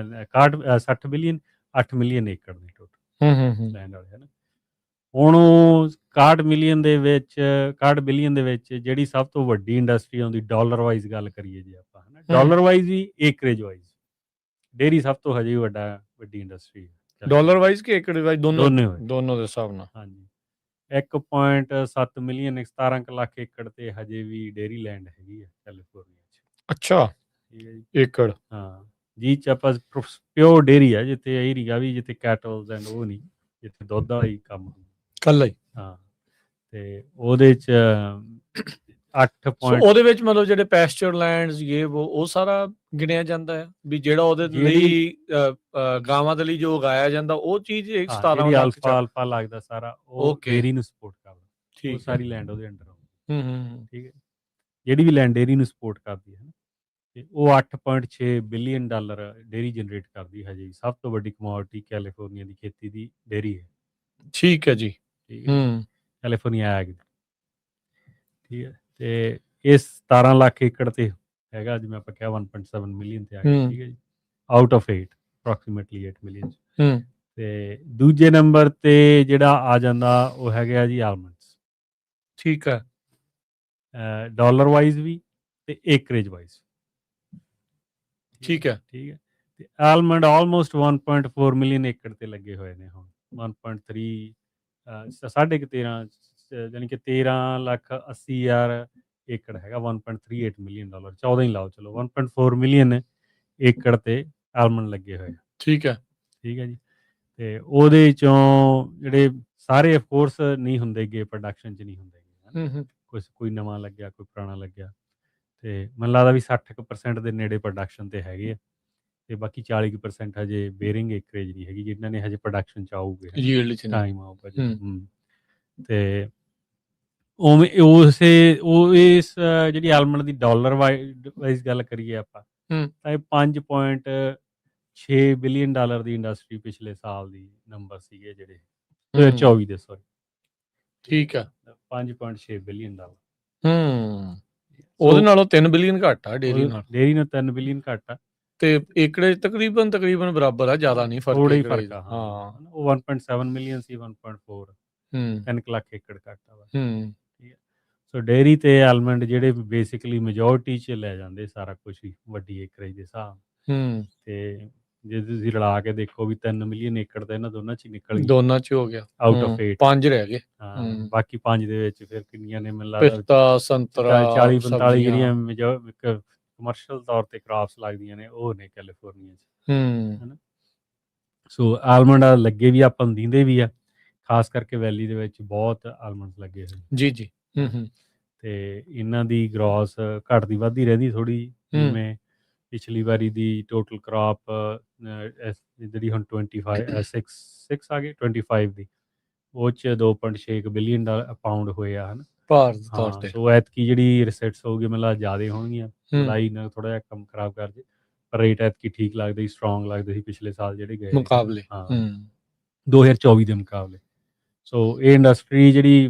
60 ਬਿਲੀਅਨ 8 ਮਿਲੀਅਨ ਏਕੜ ਨੇ ਟੋਟਲ ਲੈਂਡ ਵਾਲੇ, ਹਨਾ। ਹੁਣ 61 ਮਿਲੀਅਨ ਦੇ ਵਿੱਚ 61 ਬਿਲੀਅਨ ਦੇ ਵਿੱਚ ਜਿਹੜੀ ਸਭ ਤੋਂ ਵੱਡੀ ਇੰਡਸਟਰੀ ਆਉਂਦੀ ਡਾਲਰ ਵਾਈਜ਼ ਗੱਲ ਕਰੀਏ ਜੇ ਆਪਾਂ, ਹਨਾ, ਡਾਲਰ ਵਾਈਜ਼ ਵੀ ਏਕਰੇਜ ਵਾਈਜ਼ ਡੇਅਰੀ ਸਭ ਤੋਂ ਹਜੇ ਵੱਡੀ ਇੰਡਸਟਰੀ ਹੈ। ਡਾਲਰ ਵਾਈਜ਼ ਕਿ ਏਕੜ ਵਾਈਜ਼? ਦੋਨੋਂ ਦੇ ਹਿਸਾਬ ਨਾਲ। ਹਾਂਜੀ, 1.7 ਮਿਲੀਅਨ 17 ਲੱਖ ਏਕੜ ਤੇ ਹਜੇ ਵੀ ਡੇਅਰੀ ਲੈਂਡ ਹੈਗੀ ਹੈ ਕੈਲੀਫੋਰਨੀਆ 'ਚ। ਅੱਛਾ, ਠੀਕ ਹੈ ਜੀ, ਏਕੜ। ਹਾਂ ਜੀ, ਚ ਆਪਾਂ ਪਿਓਰ ਡੇਅਰੀ ਆ ਜਿੱਥੇ ਇਹ ਰੀਗਾ ਵੀ ਜਿੱਥੇ ਕੈਟਲਸ ਐਂਡ ਉਹ ਨਹੀਂ, ਜਿੱਥੇ ਦੁੱਧ ਦਾ ਹੀ ਕੰਮ ਕੱਲਾ ਹੀ। ਹਾਂ, ਤੇ ਉਹਦੇ 'ਚ 8 ਉਹਦੇ ਵਿੱਚ ਮਤਲਬ ਜਿਹੜੇ ਪੈਸਚਰ ਲੈਂਡਸ ਉਹ ਸਾਰਾ ਗਿਣਿਆ ਜਾਂਦਾ ਹੈ ਵੀ ਜਿਹੜਾ ਉਹਦੇ ਲਈ ਗਾਵਾਂ ਦੇ ਲਈ ਜੋ ਉਗਾਇਆ ਜਾਂਦਾ ਉਹ ਚੀਜ਼ 17 ਲੱਖ ਅਲਫਾ ਲੱਗਦਾ ਸਾਰਾ ਉਹ ਡੇਅਰੀ ਨੂੰ ਸਪੋਰਟ ਕਰਦਾ, ਉਹ ਸਾਰੀ ਲੈਂਡ ਉਹਦੇ ਅੰਡਰ ਆਉਂਦੀ। ਠੀਕ ਹੈ, ਜਿਹੜੀ ਵੀ ਲੈਂਡ ਡੇਅਰੀ ਨੂੰ ਸਪੋਰਟ ਕਰਦੀ ਹੈ, ਤੇ ਉਹ 8.6 ਬਿਲੀਅਨ ਡਾਲਰ ਡੇਅਰੀ ਜਨਰੇਟ ਕਰਦੀ ਹੈ। ਹਜੇ ਸਭ ਤੋਂ ਵੱਡੀ ਕਮੋਡਿਟੀ ਕੈਲੀਫੋਰਨੀਆ ਦੀ ਖੇਤੀ ਦੀ ਡੇਅਰੀ ਹੈ। ਠੀਕ ਹੈ ਜੀ। ਠੀਕ ਹੈ, ਕੈਲੀਫੋਰਨੀਆ ਐਗ। ਠੀਕ ਹੈ, ਤੇ ਇਹ 17 ਲੱਖ ਏਕੜ ਤੇ ਹੈਗਾ, ਜਿਵੇਂ ਆਪਾਂ ਕਿਹਾ 1.7 ਮਿਲੀਅਨ ਤੇ ਆ ਗਿਆ। ਠੀਕ ਹੈ ਜੀ, ਆਊਟ ਆਫ 8 ਅਪਰੋਕਸੀਮੇਟਲੀ 8 ਮਿਲੀਅਨ। ਤੇ ਦੂਜੇ ਨੰਬਰ ਤੇ ਜਿਹੜਾ ਆ ਜਾਂਦਾ ਉਹ ਹੈਗਾ ਜੀ ਆਲਮੰਡਸ। ਠੀਕ ਹੈ, ਡਾਲਰ ਵਾਈਜ਼ ਵੀ ਤੇ ਏਕਰੇਜ ਵਾਈਜ਼। ਠੀਕ ਹੈ, ਠੀਕ ਹੈ, ਤੇ ਆਲਮੰਡ ਆਲਮੋਸਟ 1.4 ਮਿਲੀਅਨ ਏਕੜ ਤੇ ਲੱਗੇ ਹੋਏ ਨੇ ਹੁਣ। 1.3 13 ਯਾਨੀ ਕਿ 13,80,000 ਏਕੜ ਹੈਗਾ। 1.38 ਮਿਲੀਅਨ ਡਾਲਰ, 14 ਹੀ ਲਾਓ ਚਲੋ, 1.4 ਮਿਲੀਅਨ ਏਕੜ ਤੇ ਆਲਮੰਡ ਲੱਗੇ ਹੋਏ ਆ। ਠੀਕ ਹੈ, ਠੀਕ ਹੈ ਜੀ, ਤੇ ਉਹਦੇ ਚੋਂ ਜਿਹੜੇ ਸਾਰੇ ਅਫਕੋਰਸ ਨਹੀਂ ਹੁੰਦੇ ਗੇ, ਪ੍ਰੋਡਕਸ਼ਨ 'ਚ ਨਹੀਂ ਹੁੰਦੇ, ਕੋਈ ਨਵਾਂ ਲੱਗਿਆ, ਕੋਈ ਪੁਰਾਣਾ ਲੱਗਿਆ, ਤੇ ਮੈਨੂੰ ਲੱਗਦਾ ਵੀ 60% ਦੇ ਨੇੜੇ ਪ੍ਰੋਡਕਸ਼ਨ ਤੇ ਹੈਗੇ ਆ, ਤੇ ਬਾਕੀ 40% ਹਜੇ ਬੇਰਿੰਗ ਏਕਰੇਜ ਨਹੀਂ ਹੈਗੀ, ਜਿਨ੍ਹਾਂ ਨੇ ਹਜੇ ਪ੍ਰੋਡਕਸ਼ਨ 'ਚ ਆਊਗੇ, ਟਾਈਮ ਆਊਗਾ ਜਦੋਂ। ਤੇ ਉਵੇਂ ਇਸ ਜਿਹੜੀ ਆਲਮੰਡ ਦੀ ਡਾਲਰ ਵਾਈਜ਼ ਗੱਲ ਕਰੀਏ ਆਪਾਂ, ਤਾਂ ਇਹ 5.6 ਬਿਲੀਅਨ ਡਾਲਰ ਦੀ ਇੰਡਸਟਰੀ ਪਿਛਲੇ ਸਾਲ ਦੀ ਨੰਬਰ ਸੀਗੇ ਜਿਹੜੇ 2024 ਦੇ, ਸੌਰੀ। ਠੀਕ ਹੈ, 5.6 ਬਿਲੀਅਨ ਡਾਲਰ। ਉਹਦੇ ਨਾਲੋਂ 3 ਬਿਲੀਅਨ ਘੱਟ ਆ ਡੇਅਰੀ ਨਾਲ। 3 ਬਿਲੀਅਨ ਘੱਟ ਆ, ਤੇ ਏਕੜੇ ਤਕਰੀਬਨ ਬਰਾਬਰ ਆ, ਜ਼ਿਆਦਾ ਨਹੀਂ ਫਰਕ। ਥੋੜਾ ਹੀ ਫਰਕ ਆ, ਹਾਂ। ਉਹ 1.7 ਮਿਲੀਅਨ ਸੀ, 1.4 3 ਲੱਖ ਏਕੜ ਘੱਟ ਆ। ਠੀਕ ਹੈ, ਸੋ ਡੇਅਰੀ ਤੇ ਆਲਮੰਡ ਜਿਹੜੇ ਬੇਸਿਕਲੀ ਮੈਜੋਰਟੀ 'ਚ ਲੈ ਜਾਂਦੇ ਸਾਰਾ ਕੁਝ ਹੀ ਵੱਡੀ ਏਕਰੇਜ ਦੇ ਹਿਸਾਬ। ਤੇ ਜੇ ਤੁਸੀਂ ਰਲਾ ਕੇ ਦੇਖੋ ਵੀ 3 ਮਿਲੀਅਨ ਏਕੜ ਤਾਂ ਇਹਨਾਂ ਦੋਨਾਂ 'ਚ ਹੀ ਨਿਕਲ ਗਈ, ਦੋਨਾਂ 'ਚ ਹੋ ਗਿਆ, ਆਊਟ ਆਫ 8 5 ਰਹਿ ਗਏ। ਬਾਕੀ 5 ਦੇ ਵਿੱਚ ਫਿਰ ਕਿੰਨੀਆਂ ਨੇ, ਮੈਨੂੰ ਲੱਗਦਾ ਪਿਸਤਾ, ਸੰਤਰਾ, 40-45 ਜਿਹੜੀਆਂ ਕਮਰਸ਼ੀਅਲ ਤੌਰ ਤੇ ਕ੍ਰਾਪਸ ਲੱਗਦੀਆਂ ਨੇ ਉਹ ਨੇ ਕੈਲੀਫੋਰਨੀਆ 'ਚ, ਹਨਾ। ਸੋ ਆਲਮੰਡ ਲੱਗੇ ਵੀ ਆਪਾਂ ਨੂੰ ਦਿੰਦੇ ਵੀ ਆ, ਖਾਸ ਕਰਕੇ ਵੈਲੀ ਦੇ ਵਿੱਚ ਬਹੁਤ ਆਲਮੰਡ ਲੱਗੇ ਹੋਏ। ਜੀ ਜੀ। ਤੇ ਇਹਨਾਂ ਦੀ ਗ੍ਰੋਸ ਘਟਦੀ ਵੱਧਦੀ ਰਹਿੰਦੀ ਥੋੜੀ, ਜਿਵੇਂ ਪਿਛਲੀ ਵਾਰੀ ਦੀ ਟੋਟਲ ਕ੍ਰੌਪ ਜਿਹੜੀ ਹੁਣ 25 6 ਆ ਗਈ 25 ਦੀ, ਉਹ 'ਚ 2.6 ਬਿਲੀਅਨ ਪਾਉਂਡ ਹੋਏ ਆ, ਹਨ। ਭਾਰਤ ਦੇ ਤੌਰ ਹਾਂ, ਤੇ ਸੋ ਐਤਕੀ ਜਿਹੜੀ ਰਿਸੈਟਸ ਹੋਊਗੀ ਮੈਨੂੰ ਲੱਗਦਾ ਜ਼ਿਆਦਾ ਹੋਣਗੀਆਂ। ਜੁਲਾਈ ਨਾਲ ਥੋੜ੍ਹਾ ਜਿਹਾ ਕੰਮ ਖਰਾਬ ਕਰ ਜੇ, ਪਰ ਰੇਟ ਐਤਕੀ ਠੀਕ ਲੱਗਦੇ ਸੀ, ਸਟਰੋਂਗ ਲੱਗਦੇ ਸੀ ਪਿਛਲੇ ਸਾਲ ਜਿਹੜੇ ਗਏ। ਮੁਕਾਬਲੇ। ਹਾਂ, 2024 ਦੇ ਮੁਕਾਬਲੇ। ਸੋ ਇਹ ਇੰਡਸਟਰੀ ਜਿਹੜੀ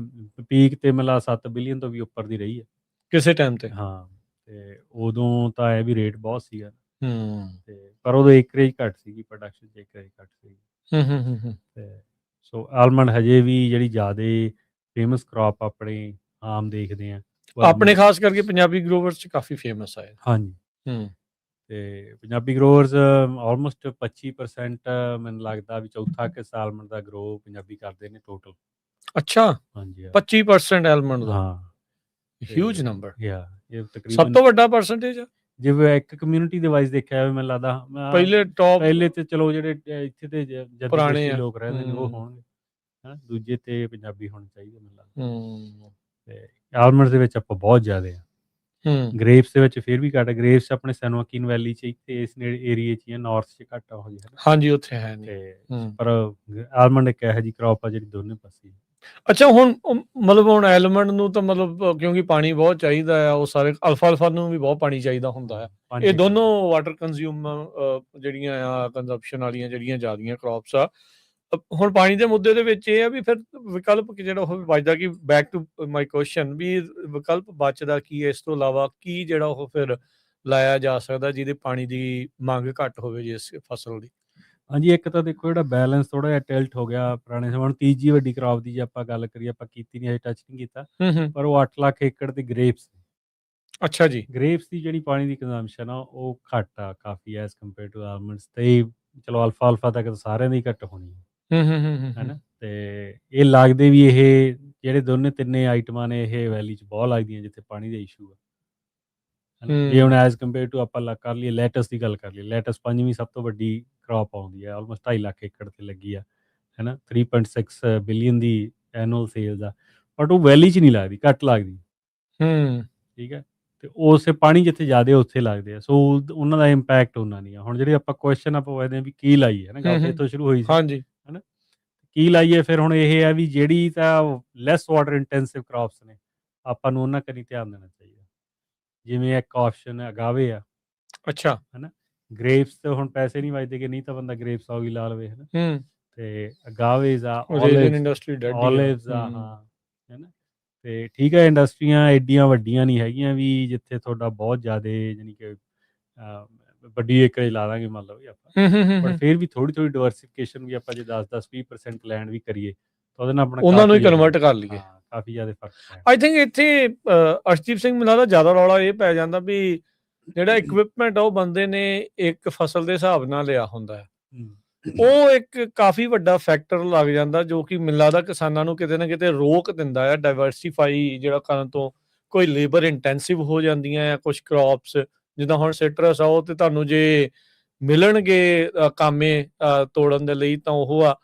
ਪੀਕ ਤੇ ਮੈਨੂੰ ਲੱਗਦਾ 7 ਬਿਲੀਅਨ ਤੋਂ ਵੀ ਉੱਪਰ ਦੀ ਰਹੀ ਹੈ ਕਿਸੇ ਟਾਈਮ ਤੇ। ਹਾਂ, ਤੇ ਉਦੋਂ ਤਾਂ ਇਹ ਵੀ ਰੇਟ ਬਹੁਤ ਸੀਗਾ, ਤੇ ਪਰ ਉਦੋਂ ਏਕਰੇਜ ਘੱਟ ਸੀਗੀ, ਪ੍ਰੋਡਕਸ਼ਨ 'ਚ ਏਕਰੇਜ ਘੱਟ ਸੀਗੀ। ਤੇ ਸੋ ਆਲਮੰਡ ਹਜੇ ਵੀ ਜਿਹੜੀ ਜ਼ਿਆਦਾ ਫੇਮਸ ਕ੍ਰੌਪ ਆਪਣੇ ਆਮ ਦੇਖਦੇ ਆ ਆਪਣੇ ਖਾਸ ਕਰਕੇ ਪੰਜਾਬੀ ਗਰੋਵਰਸ 'ਚ ਕਾਫੀ ਫੇਮਸ ਆ ਇਹ। ਹਾਂਜੀ। ਤੇ ਪੰਜਾਬੀ ਗਰੋਵਰਸ ਆਲਮੋਸਟ 25% ਮੈਨੂੰ ਲੱਗਦਾ ਵੀ ਚੌਥਾ ਹਿੱਸਾ ਆਲਮੰਡ ਦਾ ਗਰੋ ਪੰਜਾਬੀ ਕਰਦੇ ਨੇ ਟੋਟਲ। ਅੱਛਾ, ਹਾਂਜੀ, 25% ਆਲਮੰਡ ਦਾ। ਹਾਂ, ਹਿਊਜ ਨੰਬਰ। ਇਹ ਸਭ ਤਕਰੀਬਨ ਤੋਂ ਵੱਡਾ ਪਰਸੈਂਟੇਜ ਆ ਜਿਵੇਂ ਇੱਕ ਕਮਿਊਨਿਟੀ ਦੇ ਵਾਈਜ਼ ਦੇਖਿਆ ਜਾਵੇ, ਮੈਨੂੰ ਲੱਗਦਾ ਪਹਿਲੇ ਟੌਪ ਪਹਿਲੇ ਤੇ ਚਲੋ ਜਿਹੜੇ ਇੱਥੇ ਦੇ ਜੱਦੀ ਪੁਰਾਣੇ ਬਸਤੀ ਆ। ਲੋਕ ਰਹਿੰਦੇ ਨੇ ਉਹ ਹੋਣਗੇ, ਹੈਨਾ। ਦੂਜੇ ਤੇ ਪੰਜਾਬੀ ਹੋਣੇ ਚਾਹੀਦੇ ਮੈਨੂੰ ਲੱਗਦਾ। ਤੇ ਆਲਮੰਡ ਦੇ ਵਿੱਚ ਆਪਾਂ ਬਹੁਤ ਜ਼ਿਆਦਾ ਆ। ਗ੍ਰੇਪਸ ਦੇ ਵਿੱਚ ਫਿਰ ਵੀ ਘੱਟ, ਗ੍ਰੇਪਸ ਆਪਣੇ ਸੈਨੋਕਿਨ ਵੈਲੀ 'ਚ ਇੱਥੇ ਇਸ ਏਰੀਏ 'ਚ ਹੀ ਆ, ਨਾਰਥ 'ਚ ਘੱਟ ਆ ਉਹ ਜਿਹੇ, ਹਾਂਜੀ ਉੱਥੇ ਹੈ ਨਹੀਂ। ਤੇ ਪਰ ਆਲਮੰਡ ਇੱਕ ਇਹੋ ਜਿਹੀ ਕ੍ਰੌਪ ਆ ਜਿਹੜੀ ਦੋਨੇ ਪਾਸੇ। ਅੱਛਾ, ਹੁਣ ਮਤਲਬ ਹੁਣ ਆਲਮੰਡ ਨੂੰ ਤਾਂ ਮਤਲਬ ਕਿਉਂਕਿ ਪਾਣੀ ਬਹੁਤ ਚਾਹੀਦਾ ਆ, ਉਹ ਸਾਰੇ ਅਲਫਾ ਨੂੰ ਵੀ ਬਹੁਤ ਪਾਣੀ ਚਾਹੀਦਾ ਹੁੰਦਾ ਆ। ਇਹ ਦੋਨੋਂ ਵਾਟਰ ਕੰਜ਼ਿਊਮ ਜਿਹੜੀਆਂ ਆ ਕੰਜ਼ੰਪਸ਼ਨ ਵਾਲੀਆਂ ਜਿਹੜੀਆਂ ਜ਼ਿਆਦੀਆਂ ਕ੍ਰੌਪਸ ਆ। ਹੁਣ ਪਾਣੀ ਦੇ ਮੁੱਦੇ ਦੇ ਵਿੱਚ ਇਹ ਆ ਵੀ ਫਿਰ ਵਿਕਲਪ ਜਿਹੜਾ ਉਹ ਬਚਦਾ ਕਿ ਬੈਕ ਟੂ ਮਾਈ ਕੁਐਸਚਨ ਵੀ ਵਿਕਲਪ ਬਚਦਾ ਕੀ ਹੈ ਇਸ ਤੋਂ ਇਲਾਵਾ, ਕੀ ਜਿਹੜਾ ਉਹ ਫਿਰ ਲਾਇਆ ਜਾ ਸਕਦਾ ਜਿਹਦੇ ਪਾਣੀ ਦੀ ਮੰਗ ਘੱਟ ਹੋਵੇ ਜਿਸ ਫਸਲ ਦੀ। ਹਾਂਜੀ, ਇੱਕ ਤਾਂ ਦੇਖੋ ਜਿਹੜਾ ਬੈਲੈਂਸ ਥੋੜ੍ਹਾ ਜਿਹਾ ਟਿਲਟ ਹੋ ਗਿਆ ਪੁਰਾਣੇ ਸਮੇਂ। ਹੁਣ ਤੀਜੀ ਵੱਡੀ ਕ੍ਰੌਪ ਦੀ ਜੇ ਆਪਾਂ ਗੱਲ ਕਰੀਏ, ਆਪਾਂ ਕੀਤੀ ਨਹੀਂ, ਹਜੇ ਟੱਚ ਨਹੀਂ ਕੀਤਾ, ਪਰ ਉਹ 8 ਲੱਖ ਏਕੜ ਤੇ ਗ੍ਰੇਪਸ। ਅੱਛਾ ਜੀ। ਗ੍ਰੇਪਸ ਦੀ ਜਿਹੜੀ ਪਾਣੀ ਦੀ ਕੰਜ਼ੰਪਸ਼ਨ ਆ ਉਹ ਘੱਟ ਆ ਕਾਫੀ ਐਜ਼ ਕੰਪੇਅਰ ਟੂ ਆਲਮੰਡਸ। ਤੇ ਚਲੋ ਅਲਫਾ ਤੱਕ ਤਾਂ ਸਾਰਿਆਂ ਦੀ ਘੱਟ ਹੋਣੀ ਹੈ, ਹੈਨਾ। ਤੇ ਇਹ ਲੱਗਦੇ ਵੀ ਇਹ ਜਿਹੜੇ ਦੋਨੇ ਤਿੰਨੇ ਆਈਟਮਾਂ ਨੇ ਇਹ ਵੈਲੀ 'ਚ ਬਹੁਤ ਲੱਗਦੀਆਂ ਜਿੱਥੇ ਪਾਣੀ ਦਾ ਇਸ਼ੂ ਆ। ਜੇ ਹੁਣ ਐਜ਼ ਕੰਪੇਅਰ ਟੂ ਆਪਾਂ ਕਰ ਲਈਏ ਲੈਟਸ ਦੀ ਗੱਲ ਕਰ ਲਈਏ, ਲੈਟਸ 5ਵੀਂ ਸਭ ਤੋਂ ਵੱਡੀ ਕ੍ਰੌਪ ਆਉਂਦੀ ਹੈ, ਆਲਮੋਸਟ 2.5 ਲੱਖ ਏਕੜ ਤੇ ਲੱਗੀ ਆ, ਹੈਨਾ। 3.6 ਬਿਲੀਅਨ ਦੀ ਐਨੂਅਲ ਸੇਲਸ ਆ, ਬਟ ਉਹ ਵੈਲੀ 'ਚ ਨਹੀਂ ਲੱਗਦੀ, ਘੱਟ ਲੱਗਦੀ। ਠੀਕ ਹੈ, ਤੇ ਉਸੇ ਪਾਣੀ ਜਿੱਥੇ ਜ਼ਿਆਦਾ ਉੱਥੇ ਲੱਗਦੇ ਆ, ਸੋ ਉਹਨਾਂ ਦਾ ਇੰਪੈਕਟ ਉਹਨਾਂ ਨਹੀਂ ਆ। ਹੁਣ ਜਿਹੜੀ ਆਪਾਂ ਕੁਐਸਚਨ ਆਪਾਂ ਪੁੱਛਦੇ ਹਾਂ ਵੀ ਕੀ ਲਾਈਏ, ਹੈ ਨਾ, ਗੱਲ ਤਾਂ ਇੱਥੋਂ ਸ਼ੁਰੂ ਹੋਈ ਸੀ, ਹਾਂਜੀ, ਹੈ ਨਾ। ਕੀ ਲਾਈਏ ਫਿਰ ਹੁਣ ਇਹ ਹੈ ਵੀ ਜਿਹੜੀ ਤਾਂ ਲੈਸ ਵਾਟਰ ਇੰਟੈਂਸਿਵ ਕ੍ਰੌਪਸ ਨੇ ਆਪਾਂ ਨੂੰ ਉਹਨਾਂ ਕਨੀ ਧਿਆਨ ਦੇਣਾ ਚਾਹੀਦਾ। ਜਿਵੇਂ ਇੱਕ ਆਪਸ਼ਨ ਅਗਾਵੇ ਆ। ਅੱਛਾ, ਹੈਨਾ, ਗ੍ਰੇਪਸ ਤੇ ਹੁਣ ਪੈਸੇ ਨਹੀਂ ਵੱਜਦੇ ਕਿ ਨਹੀਂ ਤਾਂ ਬੰਦਾ ਗ੍ਰੇਪਸ ਆ ਵੀ ਲਾ ਲਵੇ, ਹੈਨਾ। ਤੇ ਅਗਾਵੇਜ਼ ਆ, ਓਲਿਵਸ ਆ, ਹਾਂ, ਹੈਨਾ। ਤੇ ਠੀਕ ਹੈ, ਇੰਡਸਟਰੀਆਂ ਐਡੀਆਂ ਵੱਡੀਆਂ ਨਹੀਂ ਹੈਗੀਆਂ ਵੀ ਜਿੱਥੇ ਤੁਹਾਡਾ ਬਹੁਤ ਜ਼ਿਆਦਾ ਜਾਣੀ ਕਿ ਵੱਡੀ ਏਕਰੇਜ ਲਾ ਦਾਂਗੇ ਮੰਨ ਲਓ ਵੀ ਆਪਾਂ, ਬਟ ਫਿਰ ਵੀ ਥੋੜ੍ਹੀ ਡਿਵਰਸੀਫਿਕੇਸ਼ਨ ਵੀ ਆਪਾਂ ਜੇ 10-20% ਲੈਂਡ ਵੀ ਕਰੀਏ ਤਾਂ ਉਹਦੇ ਨਾਲ ਆਪਣਾ ਉਹਨਾਂ ਨੂੰ ਹੀ ਕਨਵਰਟ ਕਰ ਲਈਏ। ਕਾਫੀ ਜ਼ਿਆਦਾ ਫਰਕ ਹੈ। ਆਈ ਥਿੰਕ ਇੱਥੇ ਅਰਸ਼ਦੀਪ ਸਿੰਘ ਮੈਨੂੰ ਲੱਗਦਾ ਜ਼ਿਆਦਾ ਰੌਲਾ ਇਹ ਪੈ ਜਾਂਦਾ ਵੀ ਜਿਹੜਾ ਇਕਵਿਪਮੈਂਟ ਆ ਉਹ ਬੰਦੇ ਨੇ ਇੱਕ ਫਸਲ ਦੇ ਹਿਸਾਬ ਨਾਲ ਲਿਆ ਹੁੰਦਾ ਹੈ, ਉਹ ਇੱਕ ਕਾਫੀ ਵੱਡਾ ਫੈਕਟਰ ਲੱਗ ਜਾਂਦਾ ਜੋ ਕਿ ਮੈਨੂੰ ਲੱਗਦਾ ਕਿਸਾਨਾਂ ਨੂੰ ਕਿਤੇ ਨਾ ਕਿਤੇ ਰੋਕ ਦਿੰਦਾ ਹੈ ਡਾਇਵਰਸੀਫਾਈ ਜਿਹੜਾ ਕਰਨ ਤੋਂ। ਕੋਈ ਲੇਬਰ ਇੰਟੈਂਸਿਵ ਹੋ ਜਾਂਦੀਆਂ ਆ ਕੁਝ ਕ੍ਰੌਪਸ, ਜਿੱਦਾਂ ਹੁਣ ਸਿਟਰਸ ਆ, ਉਹ ਤੇ ਤੁਹਾਨੂੰ ਜੇ ਮਿਲਣਗੇ ਕਾਮੇ ਤੋੜਨ ਦੇ ਲਈ ਤਾਂ ਉਹ ਆ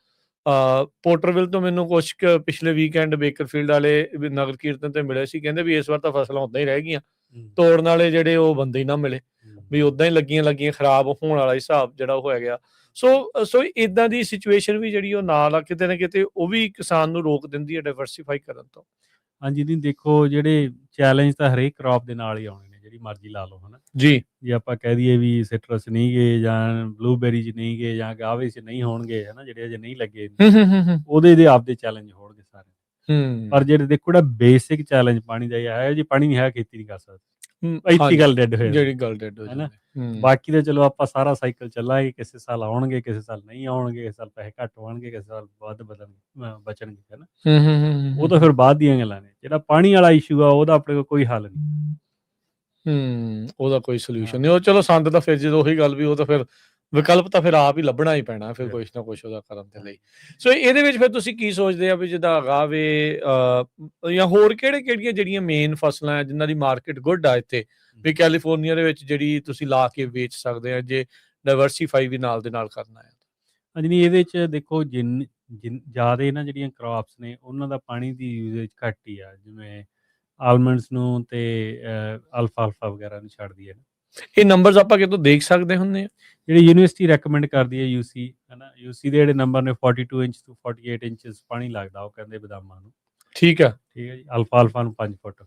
ਪੋਰਟਰਵਿਲ ਤੋਂ ਮੈਨੂੰ ਕੁਛ ਪਿਛਲੇ ਵੀਕਐਂਡ ਬੇਕਰਫੀਲਡ ਵਾਲੇ ਨਗਰ ਕੀਰਤਨ ਤੇ ਮਿਲੇ ਸੀ, ਕਹਿੰਦੇ ਵੀ ਇਸ ਵਾਰ ਤਾਂ ਫਸਲਾਂ ਉਦਾਂ ਹੀ ਰਹਿ ਗਈਆਂ, ਤੋੜਨ ਵਾਲੇ ਜਿਹੜੇ ਉਹ ਬੰਦੇ ਹੀ ਨਾ ਮਿਲੇ, ਵੀ ਉਦਾਂ ਹੀ ਲੱਗੀਆਂ ਖਰਾਬ ਹੋਣ ਵਾਲਾ ਹਿਸਾਬ ਜਿਹੜਾ ਉਹ ਹੋ ਗਿਆ। ਸੋ ਇਦਾਂ ਦੀ ਸਿਚੁਏਸ਼ਨ ਵੀ ਜਿਹੜੀ ਉਹ ਨਾਲ ਆ ਕਿਤੇ ਨਾ ਕਿਤੇ ਉਹ ਵੀ ਕਿਸਾਨ ਨੂੰ ਰੋਕ ਦਿੰਦੀ ਹੈ ਡਾਇਵਰਸੀਫਾਈ ਕਰਨ ਤੋਂ। ਹਾਂਜੀ, ਨਹੀਂ ਦੇਖੋ ਜਿਹੜੇ ਚੈਲੰਜ ਤਾਂ ਹਰੇਕ ਕ੍ਰੌਪ ਦੇ ਨਾਲ ਹੀ ਆਉਣੇ ਨੇ, ਜਿਹੜੀ ਮਰਜ਼ੀ ਲਾ ਲਓ, ਹਨਾ ਜੀ। ਜੇ ਆਪਾਂ ਕਹਿ ਦਈਏ ਵੀ ਸਿਟਰਸ ਨਹੀਂ ਗਏ ਜਾਂ ਬਲੂਬੇਰੀ 'ਚ ਨਹੀਂ ਗਏ ਜਾਂ ਗਾਵੇ 'ਚ ਨਹੀਂ ਹੋਣਗੇ, ਹਨਾ, ਜਿਹੜੇ ਅਜੇ ਨਹੀਂ ਲੱਗੇ, ਉਹਦੇ ਦੇ ਆਪਦੇ ਚੈਲੰਜ ਹੋਣਗੇ ਸਾਰੇ। ਪਰ ਜਿਹੜੇ ਦੇਖੋ ਜਿਹੜਾ ਬੇਸਿਕ ਚੈਲੰਜ ਪਾਣੀ ਦਾ ਇਹ ਹੈ, ਜੇ ਪਾਣੀ ਨਹੀਂ ਹੈ ਖੇਤੀ ਨਹੀਂ ਕਰ ਸਕਦੇ, ਇੱਥੇ ਗੱਲ ਡੈਡ ਹੋ ਜਾਂਦੀ, ਹਨਾ। ਬਾਕੀ ਤਾਂ ਚਲੋ ਆਪਾਂ ਸਾਰਾ ਸਾਈਕਲ ਚੱਲਾਂਗੇ, ਕਿਸੇ ਸਾਲ ਆਉਣਗੇ, ਕਿਸੇ ਸਾਲ ਨਹੀਂ ਆਉਣਗੇ, ਕਿਸੇ ਸਾਲ ਪੈਸੇ ਘੱਟ ਹੋਣਗੇ, ਕਿਸੇ ਸਾਲ ਵੱਧ ਬਚਣਗੇ, ਹਨਾ। ਉਹ ਤਾਂ ਫਿਰ ਬਾਅਦ ਦੀਆਂ ਗੱਲਾਂ ਨੇ। ਜਿਹੜਾ ਪਾਣੀ ਵਾਲਾ ਇਸ਼ੂ ਆ ਉਹਦਾ ਆਪਣੇ ਕੋਲ ਕੋਈ ਹੱਲ ਨਹੀਂ। ਉਹਦਾ ਕੋਈ ਸੋਲੂਸ਼ਨ ਨਹੀਂ। ਉਹ ਚਲੋ ਸੰਦ ਤਾਂ ਫਿਰ ਜਦੋਂ ਉਹੀ ਗੱਲ ਵੀ ਉਹ ਤਾਂ ਫਿਰ ਵਿਕਲਪ ਤਾਂ ਫਿਰ ਆਪ ਹੀ ਲੱਭਣਾ ਹੀ ਪੈਣਾ ਫਿਰ ਕੁਛ ਨਾ ਕੁਛ ਉਹਦਾ ਕਰਨ ਦੇ ਲਈ। ਸੋ ਇਹਦੇ ਵਿੱਚ ਫਿਰ ਤੁਸੀਂ ਕੀ ਸੋਚਦੇ ਆ ਵੀ ਜਿੱਦਾਂ ਅਗਾਵੇ ਜਾਂ ਹੋਰ ਕਿਹੜੀਆਂ ਜਿਹੜੀਆਂ ਮੇਨ ਫਸਲਾਂ ਜਿਨ੍ਹਾਂ ਦੀ ਮਾਰਕੀਟ ਗੁੱਡ ਆ ਇੱਥੇ ਵੀ ਕੈਲੀਫੋਰਨੀਆ ਦੇ ਵਿੱਚ ਜਿਹੜੀ ਤੁਸੀਂ ਲਾ ਕੇ ਵੇਚ ਸਕਦੇ ਆ ਜੇ ਡਾਇਵਰਸੀਫਾਈ ਵੀ ਨਾਲ ਦੇ ਨਾਲ ਕਰਨਾ ਹੈ? ਹਾਂਜੀ, ਨਹੀਂ ਇਹਦੇ 'ਚ ਦੇਖੋ ਜ਼ਿਆਦਾ ਨਾ ਜਿਹੜੀਆਂ ਕ੍ਰੌਪਸ ਨੇ ਉਹਨਾਂ ਦਾ ਪਾਣੀ ਦੀ ਯੂਜੇਜ ਘੱਟ ਹੀ ਆ। ਜਿਵੇਂ ਆਲਮੰਡਸ ਨੂੰ ਤੇ ਅਲਫਾ ਵਗੈਰਾ ਨੂੰ ਛੱਡਦੀ ਹੈ ਨਾ। ਇਹ ਨੰਬਰਸ ਆਪਾਂ ਕਿਤੋਂ ਦੇਖ ਸਕਦੇ ਹੁੰਦੇ ਆ? ਜਿਹੜੀ ਯੂਨੀਵਰਸਿਟੀ ਰეკਮੈਂਡ ਕਰਦੀ ਹੈ ਯੂਸੀ, ਹੈ ਨਾ, ਯੂਸੀ ਦੇ ਜਿਹੜੇ ਨੰਬਰ ਨੇ 42 ਇੰਚ ਤੋਂ 48 ਇੰਚਸ ਪਾਣੀ ਲੱਗਦਾ ਉਹ ਕਹਿੰਦੇ ਬਦਾਮਾਂ ਨੂੰ। ਠੀਕ ਆ। ਠੀਕ ਹੈ ਜੀ। ਅਲਫਾ ਨੂੰ 5 ਫੁੱਟ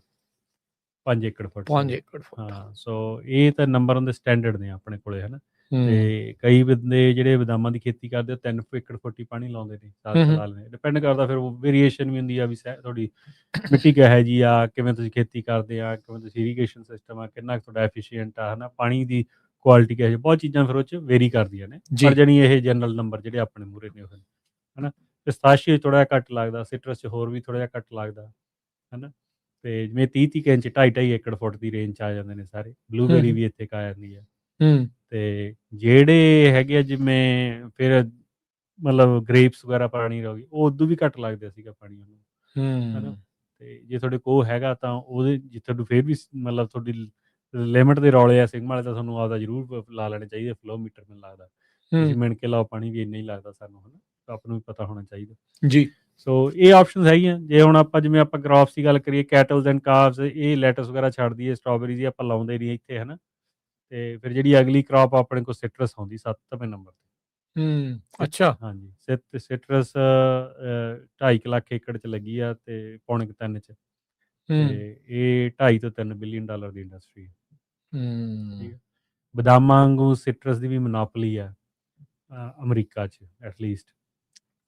5 ਏਕੜ ਫੁੱਟ 5 ਏਕੜ ਫੁੱਟ। ਹਾਂ, ਸੋ ਇਹ ਤਾਂ ਨੰਬਰ ਉਹਦੇ ਸਟੈਂਡਰਡ ਨੇ ਆਪਣੇ ਕੋਲੇ, ਹੈ ਨਾ। ਹੂੰ ਤੇ ਕਈ ਬੰਦੇ ਜਿਹੜੇ ਬਦਾਮਾਂ ਦੀ ਖੇਤੀ ਕਰਦੇ ਉਹ 3 ਏਕੜ ਫੁੱਟ ਹੀ ਪਾਣੀ ਲਾਉਂਦੇ ਨੇ, 7 ਹੂੰ, ਹੂੰ। ਲਾ ਲੈਂਦੇ। ਡਿਪੈਂਡ ਕਰਦਾ, ਫਿਰ ਉਹ ਵੇਰੀਏਸ਼ਨ ਵੀ ਹੁੰਦੀ ਆ ਵੀ ਤੁਹਾਡੀ ਮਿੱਟੀ ਕਿਹੋ ਜਿਹੀ ਆ, ਕਿਵੇਂ ਤੁਸੀਂ ਖੇਤੀ ਕਰਦੇ ਆ, ਕਿਵੇਂ ਤੁਸੀਂ ਇਰੀਗੇਸ਼ਨ ਸਿਸਟਮ ਆ, ਕਿੰਨਾ ਕੁ ਤੁਹਾਡਾ ਐਫੀਸ਼ੀਐਂਟ ਆ, ਹੈ ਨਾ, ਪਾਣੀ ਦੀ ਕੁਆਲਿਟੀ ਕਿਹੋ ਜਿਹੀ, ਬਹੁਤ ਚੀਜ਼ਾਂ ਫਿਰ ਉਹ 'ਚ ਵੇਰੀ ਕਰਦੀਆਂ ਨੇ। ਜੀ। ਪਰ ਜਾਣੀ ਇਹ ਜਨਰਲ ਨੰਬਰ ਜਿਹੜੇ ਆਪਣੇ ਮੂਹਰੇ ਨੇ ਉਹ ਨੇ, ਹੈ ਨਾ। ਪਿਸਤਾਸ਼ੀਓ 'ਚ ਥੋੜ੍ਹਾ ਜਿਹਾ ਘੱਟ ਲੱਗਦਾ, ਸਿਟਰਸ 'ਚ ਹੋਰ ਵੀ ਥੋੜ੍ਹਾ ਜਿਹਾ ਘੱਟ ਲੱਗਦਾ, ਹੈ ਨਾ। ਤੇ ਜਿਵੇਂ 30 ਇੰਚ 2.5 ਏਕੜ ਫੁੱਟ ਦੀ ਰੇਂਜ 'ਚ ਆ ਜਾਂਦੇ ਨੇ ਸਾਰੇ। ਬਲੂਬੇਰੀ ਹੂੰ, ਵੀ ਇੱਥੇ ਕੁ ਆ ਜਾਂਦੀ ਹੈ। ਹੂੰ, ਤੇ ਜਿਹੜੇ ਹੈਗੇ ਆ ਜਿਵੇਂ ਫਿਰ ਮਤਲਬ ਗ੍ਰੇਪਸ ਵਗੈਰਾ ਪਾਣੀ ਰਹੀ ਉਹ ਉਦੋਂ ਵੀ ਘੱਟ ਲੱਗਦਾ ਸੀਗਾ ਪਾਣੀ ਉਹਨੂੰ, ਹੈ ਨਾ। ਹੂੰ, ਤੇ ਜੇ ਤੁਹਾਡੇ ਕੋਲ ਹੈਗਾ ਤਾਂ ਉਹਦੇ ਜੇ ਤੁਹਾਨੂੰ ਫਿਰ ਵੀ ਮਤਲਬ ਤੁਹਾਡੀ ਲਿਮਿਟ ਦੇ ਰੌਲੇ ਆ ਸਿਗਮਾ ਵਾਲੇ, ਤਾਂ ਤੁਹਾਨੂੰ ਆਪਦਾ ਜ਼ਰੂਰ ਲਾ ਲੈਣੇ ਚਾਹੀਦੇ ਫਲੋ ਮੀਟਰ। ਮੈਨੂੰ ਲੱਗਦਾ ਤੁਸੀਂ ਹੂੰ। ਮਿਣ ਕੇ ਲਾਓ ਪਾਣੀ ਵੀ ਇੰਨਾ ਹੀ ਲੱਗਦਾ ਸਾਨੂੰ, ਹੈ ਨਾ। ਤਾਂ ਆਪ ਨੂੰ ਵੀ ਪਤਾ ਹੋਣਾ ਚਾਹੀਦਾ। ਜੀ। ਸੋ ਇਹ ਆਪਸ਼ਨਸ ਹੈਗੀਆਂ। ਜੇ ਹੁਣ ਆਪਾਂ ਜਿਵੇਂ ਆਪਾਂ ਕ੍ਰੌਪਸ ਦੀ ਗੱਲ ਕਰੀਏ, ਕੈਟਲਸ ਐਂਡ ਕਾਵਸ, ਇਹ ਲੈਟਸ ਵਗੈਰਾ ਛੱਡ ਦਈਏ, ਸਟ੍ਰਾਬੇਰੀਜ਼ ਇਹ ਆਪਾਂ ਲਾਉਂਦੇ ਨਹੀਂ ਇੱਥੇ, ਹੈ ਨਾ। ਤੇ ਫਿਰ ਜਿਹੜੀ ਅਗਲੀ ਕ੍ਰੌਪ ਆਪਣੇ ਕੋਲ ਸਿਟਰਸ ਆਉਂਦੀ 7ਵੇਂ ਨੰਬਰ ਤੇ। ਅੱਛਾ। ਹਾਂਜੀ, ਸਿਟਰਸ 2.5 ਲੱਖ ਏਕੜ 'ਚ ਲੱਗੀ ਆ ਤੇ ਪੌਣੇ 3 'ਚ। ਹੂੰ, ਤੇ ਇਹ 2.5 ਤੋਂ $3 ਬਿਲੀਅਨ ਦੀ ਇੰਡਸਟਰੀ ਹੈ। ਠੀਕ ਹੂੰ। ਹੈ। ਬਦਾਮਾਂ ਵਾਂਗੂ ਸਿਟਰਸ ਦੀ ਵੀ ਮੋਨੋਪੋਲੀ ਆ ਅਮਰੀਕਾ 'ਚ ਐਟਲੀਸਟ।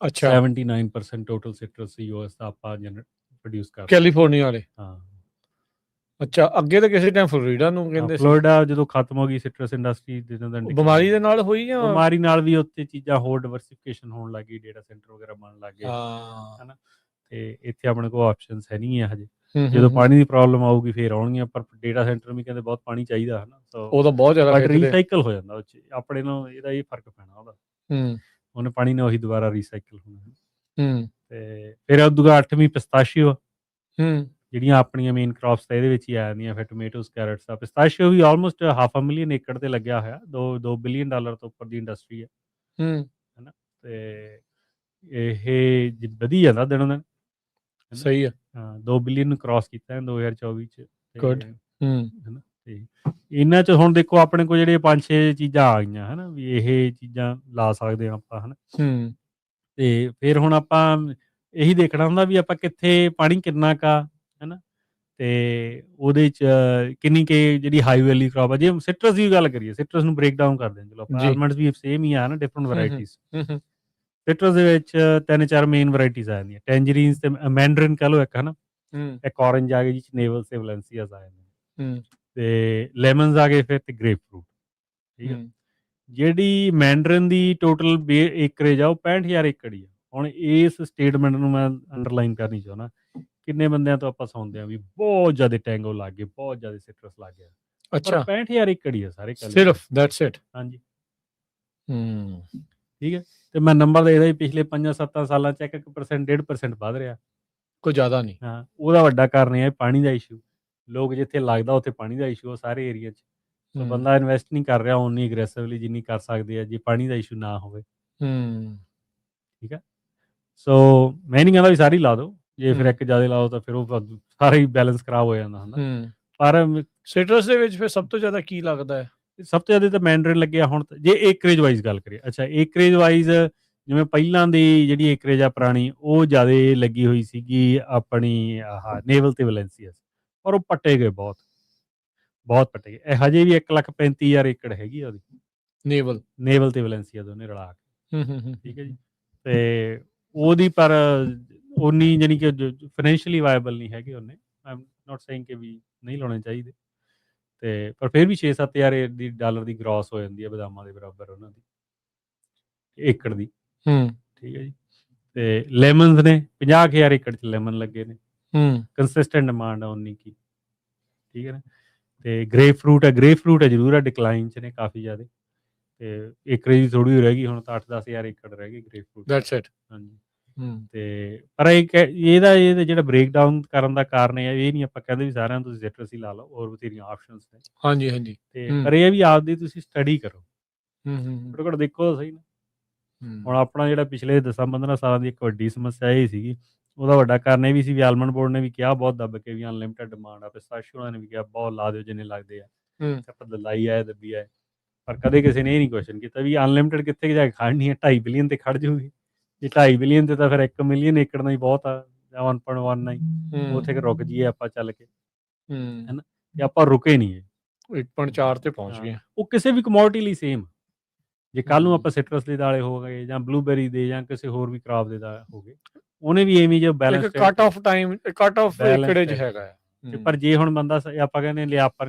ਅੱਛਾ। 79% ਟੋਟਲ ਸਿਟਰਸ ਯੂਐਸ ਦਾ ਆਪਾਂ ਪ੍ਰੋਡਿਊਸ ਕਰਦੇ ਕੈਲੀਫੋਰਨੀਆ ਵਾਲੇ। ਹਾਂ। ਅੱਛਾ, ਅੱਗੇ ਤਾਂ ਕਿਸੇ ਟਾਈਮ ਫਲੋਰੀਡਾ ਨੂੰ ਕਹਿੰਦੇ ਸੀ। ਫਲੋਰੀਡਾ ਜਦੋਂ ਖਤਮ ਹੋ ਗਈ ਸਿਟਰਸ ਇੰਡਸਟਰੀ, ਦਿਨੋਂ ਦਿਨ ਬਿਮਾਰੀ ਦੇ ਡਿਕਲਾਈਨ, ਨਾਲ ਹੋਈ ਜਾਂ? ਬਿਮਾਰੀ ਨਾਲ ਵੀ ਉੱਥੇ ਚੀਜ਼ਾਂ ਹੋਰ ਡਿਵਰਸਿਫਿਕੇਸ਼ਨ ਹੋਣ ਲੱਗ ਗਈ, ਡੇਟਾ ਸੈਂਟਰ ਵਗੈਰਾ ਬਣਨ ਲੱਗ ਗਏ, ਹਾਂ। ਹੈ ਨਾ। ਤੇ ਇੱਥੇ ਆਪਣੇ ਕੋਲ ਆਪਸ਼ਨਸ ਹੈ ਨਹੀਂ ਹੈ ਹਜੇ। ਹੂੰ, ਹੂੰ, ਜਦੋਂ ਹੂੰ। ਪਾਣੀ ਦੀ ਪ੍ਰੋਬਲਮ ਆਊਗੀ ਫਿਰ ਆਉਣਗੀਆਂ, ਪਰ ਡੇਟਾ ਸੈਂਟਰ ਵੀ ਕਹਿੰਦੇ ਬਹੁਤ ਪਾਣੀ ਚਾਹੀਦਾ, ਹੈ ਨਾ। ਸੋ ਉਹ ਤਾਂ ਬਹੁਤ ਜ਼ਿਆਦਾ ਬਟ ਖਿੱਚਦੇ। ਰੀਸਾਈਕਲ ਹੋ ਜਾਂਦਾ ਉਹ 'ਚ, ਆਪਣੇ ਨੂੰ ਇਹਦਾ ਇਹ ਫਰਕ ਪੈਣਾ ਉਹਦਾ। ਹੂੰ, ਉਹਨੇ ਪਾਣੀ ਨਾਲ ਉਹੀ ਦੁਬਾਰਾ ਰੀਸਾਈਕਲ ਹੋਣਾ। ਹੂੰ, ਤੇ ਫਿਰ ਉਦੋਂ 8ਵੀਂ ਪਿਸਤਾਸ਼ੀਓ, ਹੂੰ। ਜਿਹੜੀਆਂ ਆਪਣੀਆਂ ਮੇਨ ਕ੍ਰੌਪਸ ਤਾਂ ਇਹਦੇ ਵਿੱਚ ਹੀ ਆ ਜਾਂਦੀਆਂ। ਫਿਰ ਟੋਮੈਟੋਸ, ਕੈਰਟਸ ਆ। ਪਿਸਤਾਸ਼ੀਓ ਵੀ ਆਲਮੋਸਟ 500,000 ਏਕੜ ਤੇ ਲੱਗਿਆ ਹੋਇਆ। $2 ਬਿਲੀਅਨ ਤੋਂ ਉੱਪਰ ਦੀ ਇੰਡਸਟਰੀ ਹੈ, ਹੂੰ। ਹੈ ਨਾ। ਤੇ ਇਹ ਵਧੀ ਜਾਂਦਾ ਦਿਨੋਂ ਦਿਨ, ਹੈ ਨਾ। ਸਹੀ ਆ। ਹਾਂ, 2 ਬਿਲੀਅਨ ਨੂੰ ਕ੍ਰਾਸ ਕੀਤਾ 2024 'ਚ ਤੇ, ਗੁੱਡ। ਹੂੰ, ਹੈ ਨਾ। ਤੇ ਇਹਨਾਂ 'ਚ ਹੁਣ ਦੇਖੋ ਆਪਣੇ ਕੋਲ ਜਿਹੜੇ 5-6 ਚੀਜ਼ਾਂ ਆ ਗਈਆਂ, ਹੈ ਨਾ, ਵੀ ਇਹ ਚੀਜ਼ਾਂ ਲਾ ਸਕਦੇ ਹਾਂ ਆਪਾਂ, ਹੈ ਨਾ। ਹੂੰ। ਤੇ ਫਿਰ ਹੁਣ ਆਪਾਂ ਇਹੀ ਦੇਖਣਾ ਹੁੰਦਾ ਵੀ ਆਪਾਂ ਕਿੱਥੇ ਪਾਣੀ ਕਿੰਨਾ ਕਾ, ਹੈ ਨਾ। ਤੇ ਉਹਦੇ 'ਚ ਕਿੰਨੀ ਕੁ ਜਿਹੜੀ ਹਾਈ ਵੈਲੀ ਕ੍ਰੌਪ ਆ। ਜੇ ਸਿਟਰਸ ਦੀ ਗੱਲ ਕਰੀਏ, ਸਿਟਰਸ ਨੂੰ ਬ੍ਰੇਕ ਡਾਊਨ ਕਰਦੇ ਹਾਂ ਚਲੋ ਆਪਾਂ, ਜੀ। ਆਲਮੰਡਸ ਵੀ ਸੇਮ ਹੀ ਆ ਨਾ, ਡਿਫਰੈਂਟ ਹੂੰ, ਹੂੰ, ਵੈਰਾਈਟੀਜ਼। ਹੂੰ, ਹੂੰ, ਸਿਟਰਸ ਦੇ ਵਿੱਚ 3-4 ਮੇਨ ਵੈਰਾਈਟੀਜ਼ ਆ ਜਾਂਦੀਆਂ, ਟੈਂਜਰੀਨਸ ਤੇ ਮੈਂਡਰਿਨ ਕਹ ਲਓ ਇੱਕ, ਹੈ ਨਾ। ਹੂੰ, ਇੱਕ ਔਰੰਜ ਆ ਗਈ ਜਿਹਦੇ 'ਚ ਨੇਵਲਸ ਤੇ ਵੈਲੈਂਸੀਆਸ ਆ ਜਾਂਦੇ ਨੇ। ਹੂੰ, ਤੇ ਲੈਮਨਸ ਆ ਗਏ ਫਿਰ, ਤੇ ਗ੍ਰੇਪ ਫਰੂਟ, ਠੀਕ ਹੈ। ਹੂੰ। ਜਿਹੜੀ ਮੈਂਡਰਿਨ ਦੀ ਟੋਟਲ ਏਕਰੇਜ ਆ ਉਹ 65,000 ਏਕੜ ਹੀ ਆ। ਹੁਣ ਇਸ ਸਟੇਟਮੈਂਟ ਨੂੰ ਮੈਂ ਅੰਡਰਲਾਈਨ ਕਰਨੀ ਚਾਹੁੰਦਾ। ਕਿੰਨੇ ਬੰਦਿਆਂ ਤੋਂ ਆਪਾਂ ਸੁਣਦੇ ਹਾਂ ਵੀ ਬਹੁਤ ਜ਼ਿਆਦਾ ਟੈਂਗੋ ਲੱਗ ਗਏ, ਬਹੁਤ ਜ਼ਿਆਦਾ ਸਿਟਰਸ ਲੱਗ ਗਿਆ, ਪਰ ਅੱਛਾ। 65,000 ਏਕੜ ਹੀ ਆ ਸਾਰੇ ਸਿਰਫ ਕੈਲੀਫੋਰਨੀਆ। That's it. ਹਾਂਜੀ, ਹੂੰ। ਠੀਕ ਹੈ। ਤੇ ਮੈਂ ਨੰਬਰ ਦੇਖਦਾ ਜੀ ਪਿਛਲੇ 5-7 ਸਾਲਾਂ 'ਚ 1% 1.5% ਵੱਧ ਰਿਹਾ। ਕੋਈ ਜ਼ਿਆਦਾ ਨਹੀਂ। ਹਾਂ, ਉਹਦਾ ਵੱਡਾ ਕਾਰਨ ਇਹ ਹੈ ਪਾਣੀ ਦਾ ਇਸ਼ੂ। ਲੋਕ ਜਿੱਥੇ ਲੱਗਦਾ ਉੱਥੇ ਪਾਣੀ ਦਾ ਇਸ਼ੂ ਆ ਸਾਰੇ ਏਰੀਆ 'ਚ। ਸੋ ਹੂੰ, ਬੰਦਾ ਇਨਵੈਸਟ ਨਹੀਂ ਕਰ ਰਿਹਾ ਓਨੀ ਅਗਰੈਸਿਵਲੀ ਜਿੰਨੀ ਕਰ ਸਕਦੇ ਆ ਜੇ ਪਾਣੀ ਦਾ ਇਸ਼ੂ ਨਾ ਹੋਵੇ, ਹੂੰ, ਠੀਕ ਹੈ। ਸੋ ਮੈਂ ਨਹੀਂ ਕਹਿੰਦਾ ਵੀ ਸਾਰੀ ਲਾ ਦਿਓ, ਜੇ ਫਿਰ ਹੂੰ, ਇੱਕ ਜ਼ਿਆਦਾ ਲਾਓ ਤਾਂ ਫਿਰ ਉਹ ਸਾਰਾ ਹੀ ਬੈਲੈਂਸ ਖਰਾਬ ਹੋ ਜਾਂਦਾ ਹੁੰਦਾ। ਹੂੰ। ਪਰ ਸਿਟਰਸ ਦੇ ਵਿੱਚ ਫਿਰ ਸਭ ਤੋਂ ਜ਼ਿਆਦਾ ਕੀ ਲੱਗਦਾ ਹੈ? ਸਭ ਤੋਂ ਜ਼ਿਆਦਾ ਤਾਂ ਮੈਂਡਰਿਨ ਲੱਗਿਆ ਹੁਣ ਜੇ ਏਕਰੇਜ ਵਾਈਜ਼ ਗੱਲ ਕਰੀਏ। ਅੱਛਾ, ਏਕਰੇਜ ਵਾਈਜ਼ ਜਿਵੇਂ ਪਹਿਲਾਂ ਦੀ ਜਿਹੜੀ ਏਕਰੇਜ ਆ ਪੁਰਾਣੀ ਉਹ ਜ਼ਿਆਦਾ ਲੱਗੀ ਹੋਈ ਸੀਗੀ ਆਪਣੀ ਆਹ ਨੇਵਲ ਤੇ ਵੈਲੈਂਸੀਆਸ, ਪਰ ਉਹ ਪੱਟੇ ਗਏ ਬਹੁਤ, ਬਹੁਤ ਪੱਟੇ ਗਏ। ਇਹ ਹਜੇ ਵੀ 1,35,000 ਏਕੜ ਹੈਗੀ ਆ ਉਹਦੀ, ਨੇਵਲ। ਨੇਵਲ ਤੇ ਵੈਲੈਂਸੀਆ ਦੋਨੇ ਰਲਾ ਕੇ, ਹੂੰ, ਹੂੰ, ਹੂੰ, ਠੀਕ ਹੈ ਜੀ। ਹੂੰ, ਤੇ ਉਹਦੀ ਪਰ ਉਨੀ ਜਾਣੀ ਕਿ ਫਾਈਨੈਂਸ਼ੀਅਲੀ ਵਾਇਬਲ ਨਹੀਂ ਹੈਗੇ ਉਹਨੇ। ਆਈ ਐਮ ਨਾਟ ਸੇਇੰਗ ਕਿ ਵੀ ਨਹੀਂ ਲਾਉਣੇ ਚਾਹੀਦੇ। ਤੇ ਪਰ ਫਿਰ ਵੀ 6-7,000 ਦੀ ਡਾਲਰ ਦੀ ਗ੍ਰੋਸ ਹੋ ਜਾਂਦੀ ਹੈ ਬਦਾਮਾਂ ਦੇ ਬਰਾਬਰ ਉਹਨਾਂ ਦੀ ਏਕੜ ਦੀ, ਹੂੰ, ਠੀਕ ਹੈ ਜੀ। ਤੇ ਲੈਮਨਸ ਨੇ 50,000 ਏਕੜ 'ਚ ਲੈਮਨ ਲੱਗੇ ਨੇ, ਹੂੰ, ਕੰਸਿਸਟੈਂਟ ਡਿਮਾਂਡ ਆ ਉਨੀ ਕੀ, ਠੀਕ ਹੈ ਨਾ। ਤੇ ਗ੍ਰੇਪ ਫਰੂਟ ਹੈ ਜ਼ਰੂਰ ਆ ਡਿਕਲਾਈਨ 'ਚ ਨੇ ਕਾਫੀ ਜ਼ਿਆਦਾ। ਤੇ ਏਕਰੇਜ ਥੋੜ੍ਹੀ ਰਹਿ ਗਈ ਹੁਣ ਤਾਂ 8-10,000 ਏਕੜ ਰਹਿ ਗਏ ਗ੍ਰੇਪ ਫਰੂਟ ਦੇ। That's it. ਹਾਂਜੀ। ਹੂੰ, ਤੇ ਪਰ ਇਹਦਾ ਜਿਹੜਾ ਬ੍ਰੇਕਡਾਊਨ ਕਰਨ ਦਾ ਕਾਰਨ ਇਹ ਨਹੀਂ ਆਪਾਂ ਕਹਿੰਦੇ ਵੀ ਸਾਰਿਆਂ ਨੂੰ ਤੁਸੀਂ ਸਿਟਰਸ ਹੀ ਲਾ ਲਓ, ਹੋਰ ਬਥੇਰੀਆਂ ਆਪਸ਼ਨਸ ਨੇ। ਹਾਂਜੀ, ਹਾਂਜੀ। ਤੇ ਹੂੰ, ਪਰ ਇਹ ਵੀ ਆਪਦੀ ਤੁਸੀਂ ਸਟੱਡੀ ਕਰੋ, ਹੂੰ, ਹੂੰ, ਹੂੰ, ਘੱਟੋ ਘੱਟ ਦੇਖੋ ਤਾਂ ਸਹੀ ਨਾ। ਹੂੰ, ਹੁਣ ਆਪਣਾ ਜਿਹੜਾ ਪਿਛਲੇ 10-15 ਸਾਲਾਂ ਦੀ ਇੱਕ ਵੱਡੀ ਸਮੱਸਿਆ ਇਹ ਸੀਗੀ ਉਹਦਾ ਵੱਡਾ ਕਾਰਨ ਇਹ ਵੀ ਸੀ ਵੀ ਆਲਮੰਡ ਬੋਰਡ ਨੇ ਵੀ ਕਿਹਾ ਬਹੁਤ ਦੱਬ ਕੇ ਵੀ ਅਨਲਿਮਿਟਿਡ ਡਿਮਾਂਡ ਆ, ਪਿਸਤਾਸ਼ੀਓ ਵਾਲਿਆਂ ਨੇ ਵੀ ਕਿਹਾ ਬਹੁਤ ਲਾ ਦਿਓ ਜਿੰਨੇ ਲੱਗਦੇ ਆ, ਤੇ ਆਪਾਂ ਲਾਈ ਆਏ ਦੱਬੀ ਆਏ। ਪਰ ਕਦੇ ਕਿਸੇ ਨੇ ਇਹ ਨਹੀਂ ਕੁਐਸਚਨ ਕੀਤਾ ਵੀ ਅਨਲਿਮਿਟਿਡ ਕਿੱਥੇ ਜਾ ਕੇ ਖੜਨੀ ਹੈ, 2.5 ਬਿਲੀਅਨ ਤੇ ਖੜ ਜੂਗੀ। ਜੇ 2.5 ਬਿਲੀਅਨ ਤੇ ਤਾਂ ਫਿਰ 1 ਮਿਲੀਅਨ ਏਕੜ ਨਾਲ ਹੀ ਬਹੁਤ ਆ, ਜਾਂ 1.1 ਨਾਲ ਹੀ ਉੱਥੇ ਰੁਕ ਜਾਈਏ ਆਪਾਂ ਚੱਲ ਕੇ, ਹੈ ਨਾ। ਤੇ ਆਪਾਂ ਰੁਕੇ ਨਹੀਂ 1.4 ਤੇ ਪਹੁੰਚ ਗਏ। ਉਹ ਕਿਸੇ ਵੀ ਕਮੋਡਿਟੀ ਲਈ ਸੇਮ। ਜੇ ਕੱਲ ਨੂੰ ਆਪਾਂ ਸਿਟਰਸ ਦੇ ਦਾਲੇ ਹੋ ਗਏ ਜਾਂ ਬਲੂਬੇਰੀ ਦੇ ਜਾਂ ਕਿਸੇ ਹੋਰ ਵੀ ਕ੍ਰਾਪ ਦੇ ਹੋ ਗਏ, ਉਹਨੇ ਵੀ ਐਵੇਂ ਜੋ ਬੈਲੈਂਸ ਇੱਕ cut off time, cut off acreage ਹੈਗਾ ਤੇ ਪਰ ਜੇ ਹੁਣ ਬੰਦਾ ਆਪਾਂ ਕਹਿੰਦੇ ਲਿਆ ਆਪਾਂ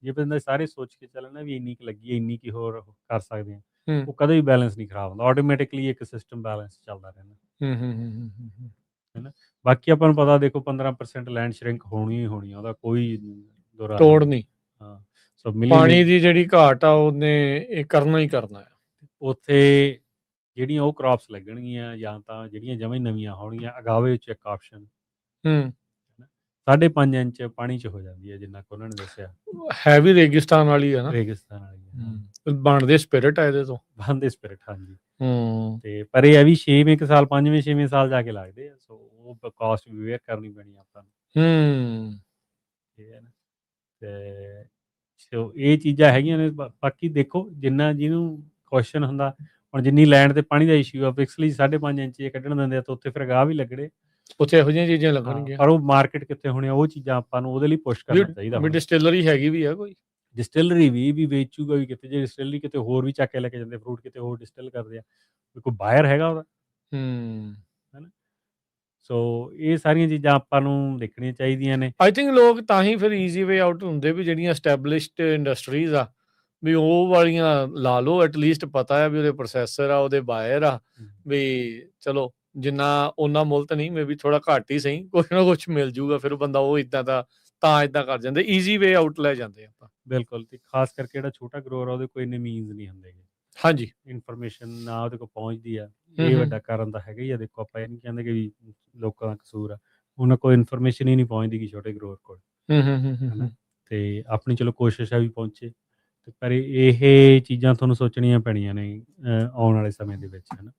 ਜੇ ਬੰਦਾ ਸਾਰੇ ਸੋਚ ਕੇ ਚੱਲਣਾ ਵੀ ਇੰਨੀ ਕੁ ਲੱਗੀ, ਇੰਨੀ ਕੀ ਹੋਰ ਕਰ ਸਕਦੇ ਹਾਂ, ਉਹ ਕਦੇ ਵੀ ਬੈਲੈਂਸ ਨਹੀਂ ਖਰਾਬ ਹੁੰਦਾ, ਆਟੋਮੈਟਿਕਲੀ ਇੱਕ ਸਿਸਟਮ ਬੈਲੈਂਸ ਚੱਲਦਾ ਰਹਿੰਦਾ। ਹੈਨਾ, ਬਾਕੀ ਆਪਾਂ ਨੂੰ ਪਤਾ ਦੇਖੋ 15% ਲੈਂਡ ਸ਼ਰਿੰਕ ਹੋਣੀ ਹੀ ਹੋਣੀ ਆ, ਉਹਦਾ ਕੋਈ ਤੋੜ ਨਹੀਂ। ਹਾਂ, ਪਾਣੀ ਦੀ ਜਿਹੜੀ ਘਾਟ ਆ ਉਹਨੇ ਇਹ ਕਰਨਾ ਹੀ ਕਰਨਾ ਹੈ। ਉੱਥੇ ਜਿਹੜੀਆਂ ਉਹ ਕ੍ਰਾਪਸ ਲੱਗਣਗੀਆਂ ਜਾਂ ਤਾਂ ਜਿਹੜੀਆਂ ਜਮਾਂ ਹੀ ਨਵੀਆਂ ਹੋਣਗੀਆਂ, ਅਗਾਵੇ ਵਿੱਚ ਇੱਕ ਆਪਸ਼ਨ 5.5 ਇੰਚ ਪਾਣੀ 'ਚ ਹੋ ਜਾਂਦੀ ਹੈ, ਜਿੰਨਾ ਕੁ ਉਹਨਾਂ ਨੇ ਦੱਸਿਆ। ਹੈ ਵੀ ਰੇਗਿਸਤਾਨ ਵਾਲੀ ਹੈ ਨਾ, ਰੇਗਿਸਤਾਨ ਵਾਲੀ ਬਣਦੇ ਸਪਿਰਿਟ ਆ ਇਹਦੇ ਤੋਂ, ਬਣਦੇ ਸਪਿਰਿਟ, ਹਾਂਜੀ। ਤੇ ਪਰ ਇਹ ਹੈ ਵੀ 6ਵੇਂ ਸਾਲ 5ਵੇਂ 6ਵੇਂ ਸਾਲ ਜਾ ਕੇ ਲੱਗਦੇ ਆ, ਸੋ ਉਹ ਕਾਸਟ ਵੀ ਵੇਅਰ ਕਰਨੀ ਪੈਣੀ ਆਪਾਂ ਨੂੰ। ਠੀਕ ਹੈ ਨਾ, ਤੇ ਸੋ ਇਹ ਚੀਜ਼ਾਂ ਹੈਗੀਆਂ ਨੇ। ਬਾਕੀ ਦੇਖੋ ਜਿੰਨਾ ਜਿਹਨੂੰ ਕੁਐਸਚਨ ਹੁੰਦਾ, ਹੁਣ ਜਿੰਨੀ ਲੈਂਡ ਤੇ ਪਾਣੀ ਦਾ ਇਸ਼ੂ ਆ, ਪਿਕਸਲੀ 5.5 ਇੰਚ ਕੱਢਣ ਦਿੰਦੇ ਆ ਤਾਂ ਉੱਥੇ ਫਿਰ ਅਗਾਹ ਵੀ ਲੱਗਣੇ, ਉੱਥੇ ਇਹੋ ਜਿਹੀਆਂ ਚੀਜ਼ਾਂ ਲੱਗਣਗੀਆਂ। ਪਰ ਉਹ ਮਾਰਕੀਟ ਕਿੱਥੇ ਹੋਣੀ ਆ, ਉਹ ਚੀਜ਼ਾਂ ਆਪਾਂ ਨੂੰ ਉਹਦੇ ਲਈ ਪੁਸ਼ ਕਰਨਾ ਚਾਹੀਦਾ। ਡਿਸਟਿਲਰੀ ਹੈਗੀ ਵੀ ਆ ਕੋਈ, ਡਿਸਟਿਲਰੀ ਵੀ ਵੇਚੂਗਾ ਵੀ ਕਿਤੇ, ਜੇ ਡਿਸਟਿਲਰੀ ਕਿਤੇ ਹੋਰ ਵੀ ਚੱਕ ਕੇ ਲੈ ਕੇ ਜਾਂਦੇ ਫਰੂਟ, ਕਿਤੇ ਹੋਰ ਡਿਸਟਿਲ ਕਰਦੇ ਆ, ਕੋਈ ਬਾਇਰ ਹੈਗਾ ਉਹਦਾ, ਹੈ ਨਾ। ਸੋ ਇਹ ਸਾਰੀਆਂ ਚੀਜ਼ਾਂ ਆਪਾਂ ਨੂੰ ਦੇਖਣੀਆਂ ਚਾਹੀਦੀਆਂ ਨੇ। ਆਈ ਥਿੰਕ ਲੋਕ ਤਾਂ ਹੀ ਫਿਰ ਈਜ਼ੀ ਵੇ ਆਊਟ ਹੁੰਦੇ ਵੀ ਜਿਹੜੀਆਂ ਐਸਟੈਬਲਿਸ਼ਡ ਇੰਡਸਟਰੀਜ਼ ਆ ਵੀ ਉਹ ਵਾਲੀਆਂ ਲਾ ਲਓ, ਐਟਲੀਸਟ ਪਤਾ ਹੈ ਵੀ ਉਹਦੇ ਪ੍ਰੋਸੈਸਰ ਆ, ਉਹਦੇ ਬਾਇਰ ਆ, ਵੀ ਚਲੋ ਜਿੰਨਾ ਉਹਨਾਂ ਮੁੱਲ ਤਾਂ ਨਹੀਂ, ਮੇ ਵੀ ਥੋੜਾ ਘੱਟ ਹੀ ਸਹੀ, ਕੁਛ ਨਾ ਕੁਛ ਮਿਲ ਜੂਗਾ। ਫਿਰ ਬੰਦਾ ਉਹ ਇਦਾਂ ਦਾ ਤਾਂ ਇਦਾਂ ਕਰ ਜਾਂਦੇ, ਈਜ਼ੀ ਵੇ ਆਊਟ ਲੈ ਜਾਂਦੇ ਆਪਾਂ। ਬਿਲਕੁਲ, ਤੇ ਖਾਸ ਕਰਕੇ ਜਿਹੜਾ ਛੋਟਾ ਗਰੋਰ ਆ ਉਹਦੇ ਕੋਈ ਇੰਨੇ ਮੀਨਸ ਨਹੀਂ ਹੁੰਦੇ, ਹਾਂਜੀ, ਇਨਫੋਰਮੇਸ਼ਨ ਨਾ ਉਹਦੇ ਕੋਲ ਪਹੁੰਚਦੀ ਆ, ਇਹ ਵੱਡਾ ਕਾਰਨ ਤਾਂ ਹੈਗਾ ਹੀ ਆ। ਦੇਖੋ ਆਪਾਂ ਇਹ ਨਹੀਂ ਕਹਿੰਦੇ ਕਿ ਵੀ ਲੋਕਾਂ ਦਾ ਕਸੂਰ ਆ, ਉਹਨਾਂ ਕੋਲ ਇਨਫੋਰਮੇਸ਼ਨ ਹੀ ਨਹੀਂ ਪਹੁੰਚਦੀ ਕਿ ਛੋਟੇ ਗਰੋਰ ਕੋਲ, ਹੈ। ਤੇ ਆਪਣੀ ਚਲੋ ਕੋਸ਼ਿਸ਼ ਆ ਵੀ ਪਹੁੰਚੇ, ਤੇ ਪਰ ਇਹ ਚੀਜ਼ਾਂ ਤੁਹਾਨੂੰ ਸੋਚਣੀਆਂ ਪੈਣੀਆਂ ਨੇ ਆਉਣ ਵਾਲੇ ਸਮੇਂ ਦੇ ਵਿੱਚ, ਹੈ ਨਾ।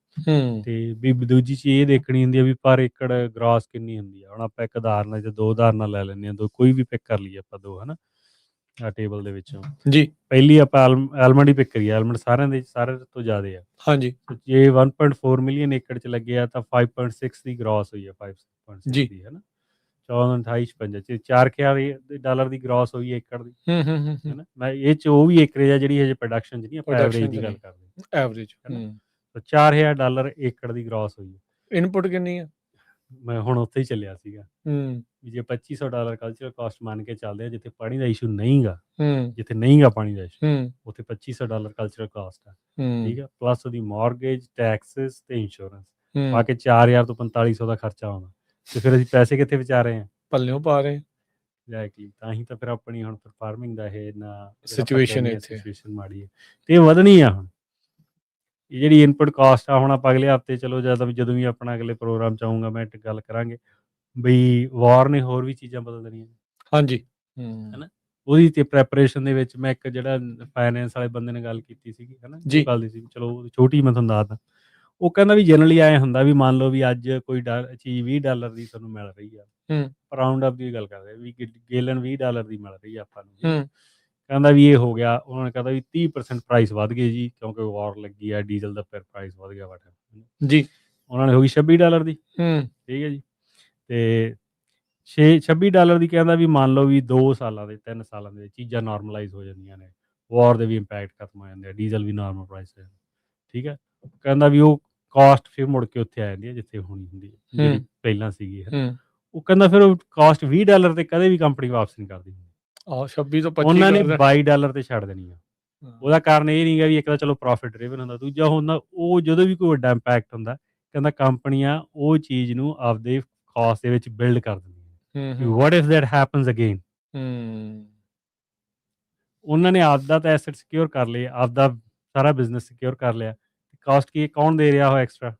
ਤੇ ਵੀ ਦੂਜੀ ਚੀਜ਼ ਇਹ ਦੇਖਣੀ ਹੁੰਦੀ ਆ ਵੀ ਪਰ ਏਕੜ ਗ੍ਰਾਸ ਕਿੰਨੀ ਹੁੰਦੀ ਆ। ਹੁਣ ਆਪਾਂ ਇੱਕ ਉਦਾਹਰਨ ਜਾਂ ਦੋ ਉਦਾਹਰਨਾਂ ਲੈ ਲੈਂਦੇ ਹਾਂ, ਕੋਈ ਵੀ ਪਿਕ ਕਰ ਲਈਏ ਆਪਾਂ ਦੋ, ਹੈ ਨਾ, ਟੇਬਲ ਦੇ ਵਿੱਚੋਂ ਜੀ। ਪਹਿਲੀ ਆਪਾਂ ਆਲਮੰਡ ਹੀ ਪਿਕ ਕਰੀਏ, ਆਲਮੰਡ ਸਾਰੇ ਤੋਂ ਜ਼ਿਆਦਾ ਆ। ਹਾਂਜੀ, ਜੇ 1.4 ਮਿਲੀਅਨ ਏਕੜ 'ਚ ਲੱਗੇ ਆ ਤਾਂ 5.6 ਦੀ ਗ੍ਰਾਸ ਹੋਈ ਆ, 5.6 ਦੀ, ਹੈ ਨਾ। 1428 $4,000 ਦੀ ਗ੍ਰਾਸ ਹੋਈ ਏਕੜ ਦੀ, ਹੈ ਨਾ। ਮੈਂ ਇਹ 'ਚ ਉਹ ਵੀ ਏਕਰੇਜ ਆ ਜਿਹੜੀ ਹਜੇ ਪ੍ਰੋਡਕਸ਼ਨ 'ਚ ਨਹੀਂ, ਆਪਾਂ ਐਵਰੇਜ ਦੀ ਗੱਲ ਕਰਦੇ, ਐਵਰੇਜ, ਹੈ ਨਾ। $4,000 ਏਕੜ ਦੀ ਗ੍ਰਾਸ ਹੋਈ। ਇਨਪੁਟ ਕਿੰਨੀ ਆ? ਮੈਂ ਹੁਣ ਉੱਥੇ ਹੀ ਚੱਲਿਆ ਸੀਗਾ ਵੀ ਜੇ $2,500 ਕਲਚਰਲ ਕਾਸਟ ਮੰਨ ਕੇ ਚੱਲਦੇ ਆ, ਜਿੱਥੇ ਪਾਣੀ ਦਾ ਇਸ਼ੂ ਨਹੀਂਗਾ, ਜਿੱਥੇ ਨਹੀਂਗਾ ਪਾਣੀ ਦਾ ਇਸ਼ੂ, ਉੱਥੇ $2,500 ਕਲਚਰਲ ਕਾਸਟ ਆ, ਠੀਕ ਆ, ਪਲੱਸ ਉਹਦੀ ਮੌਰਗੇਜ, ਟੈਕਸਿਸ ਤੇ ਇੰਸ਼ੋਰੈਂਸ ਪਾ ਕੇ 4,000 ਤੋਂ 4,500 ਦਾ ਖਰਚਾ ਆਉਂਦਾ। ਤੇ ਫਿਰ ਅਸੀਂ ਪੈਸੇ ਕਿੱਥੇ ਬਚਾ ਰਹੇ ਹਾਂ? ਪੱਲਿਓਂ ਪਾ ਰਹੇ। ਐਗਜ਼ੈਕਟਲੀ, ਤਾਂ ਹੀ ਤਾਂ ਫਿਰ ਆਪਣੀ ਹੁਣ ਫਾਰਮਿੰਗ ਦਾ ਇਹ ਨਾ ਸਿਚੁਏਸ਼ਨ ਮਾੜੀ ਹੈ, ਤੇ ਇਹ ਵਧਣੀ ਆ। ਹੁਣ ਇਹ ਜਿਹੜੀ ਇਨਪੁਟ ਕਾਸਟ ਆ, ਹੁਣ ਆਪਾਂ ਅਗਲੇ ਹਫ਼ਤੇ ਚਲੋ ਜਦੋਂ ਵੀ ਆਪਣਾ ਅਗਲੇ ਪ੍ਰੋਗਰਾਮ 'ਚ ਆਊਂਗਾ ਮੈਂ ਗੱਲ ਕਰਾਂਗੇ ਬਈ ਵਾਰ ਨੇ ਹੋਰ ਵੀ ਚੀਜ਼ਾਂ ਬਦਲ ਦੇਣੀਆਂ। ਹਾਂਜੀ, ਹੈ ਨਾ। ਉਹਦੀ ਤੇ ਪ੍ਰੈਪਰੇਸ਼ਨ ਦੇ ਵਿੱਚ ਮੈਂ ਇੱਕ ਜਿਹੜਾ ਫਾਈਨੈਂਸ ਵਾਲੇ ਬੰਦੇ ਨੇ ਗੱਲ ਕੀਤੀ ਸੀਗੀ, ਹੈ ਨਾ, ਉਹ ਗੱਲ ਦੀ ਸੀ, ਚਲੋ ਛੋਟੀ ਮੈਂ ਤੁਹਾਨੂੰ ਦੱਸਦਾ। ਉਹ ਕਹਿੰਦਾ ਵੀ ਜਨਰਲੀ ਐਂ ਹੁੰਦਾ ਵੀ ਮੰਨ ਲਓ ਵੀ ਅੱਜ ਕੋਈ ਚੀਜ਼ $20 ਦੀ ਤੁਹਾਨੂੰ ਮਿਲ ਰਹੀ ਆ, ਰਾਊਂਡ ਅਪ ਦੀ ਗੱਲ ਕਰਦੇ ਵੀ ਗੇਲਨ $20 ਦੀ ਮਿਲ ਰਹੀ ਆ ਆਪਾਂ ਨੂੰ। ਕਹਿੰਦਾ ਵੀ ਇਹ ਹੋ ਗਿਆ, ਉਹਨਾਂ ਨੇ ਕਹਿੰਦਾ ਵੀ 30% ਪ੍ਰਾਈਸ ਵੱਧ ਗਏ ਜੀ, ਕਿਉਂਕਿ ਵਾਰ ਲੱਗੀ ਆ, ਡੀਜ਼ਲ ਦਾ ਫਿਰ ਪ੍ਰਾਈਸ ਵੱਧ ਗਿਆ ਜੀ। ਉਹਨਾਂ ਨੇ ਹੋ ਗਈ $26 ਦੀ, ਠੀਕ ਹੈ ਜੀ। ਤੇ $26 ਦੀ ਕਹਿੰਦਾ ਵੀ ਮੰਨ ਲਓ ਵੀ 2 ਸਾਲਾਂ ਦੇ 3 ਸਾਲਾਂ ਦੇ ਚੀਜ਼ਾਂ ਨਾਰਮਲਾਈਜ਼ ਹੋ ਜਾਂਦੀਆਂ ਨੇ, ਵਾਰ ਦੇ ਵੀ ਇੰਪੈਕਟ ਖਤਮ ਹੋ ਜਾਂਦੇ ਆ, ਡੀਜ਼ਲ ਵੀ ਨਾਰਮਲ ਪ੍ਰਾਈਸ ਹੋ ਜਾਂਦਾ, ਠੀਕ ਹੈ। ਕਹਿੰਦਾ ਵੀ ਉਹ ਕਾਸਟ ਫਿਰ ਮੁੜ ਕੇ ਉੱਥੇ ਆ ਜਾਂਦੀ ਹੈ ਜਿੱਥੇ ਹੋਣੀ ਹੁੰਦੀ ਹੈ, ਜਿਹੜੀ ਪਹਿਲਾਂ ਸੀਗੀ, ਹੈ। ਉਹ ਕਹਿੰਦਾ ਫਿਰ ਉਹ ਕਾਸਟ $20 ਤੇ ਕਦੇ ਵੀ ਕੰਪਨੀ ਵਾਪਸ ਨਹੀਂ ਕਰਦੀ। 26 ਤੋਂ 25 ਉਹਨਾਂ ਨੇ $22 ਤੇ ਛੱਡ ਦੇਣੀ ਆ। ਉਹਦਾ ਕਾਰਨ ਇਹ ਨਹੀਂ ਗਾ ਵੀ ਇੱਕ ਤਾਂ ਚਲੋ ਪ੍ਰੋਫਿਟ ਡਰਿਵਨ ਹੁੰਦਾ, ਦੂਜਾ ਹੁੰਦਾ ਉਹ ਜਦੋਂ ਵੀ ਕੋਈ ਵੱਡਾ ਇੰਪੈਕਟ ਹੁੰਦਾ, ਕਹਿੰਦਾ ਕੰਪਨੀਆਂ ਉਹ ਚੀਜ਼ ਨੂੰ ਆਪਦੇ ਕਾਸਟ ਦੇ ਵਿੱਚ ਬਿਲਡ ਕਰ ਦਿੰਦੀਆਂ। What if that happens again? ਉਹਨਾਂ ਨੇ ਆਪਦਾ ਤਾਂ ਐਸੈਟ ਸਿਕਿਉਰ ਕਰ ਲਏ, ਆਪਦਾ ਸਾਰਾ ਬਿਜ਼ਨਸ ਸਿਕਿਉਰ ਕਰ ਲਿਆ, ਕਾਸਟ ਕੀ ਕੌਣ ਦੇ ਰਿਹਾ ਉਹ ਐਕਸਟਰਾ?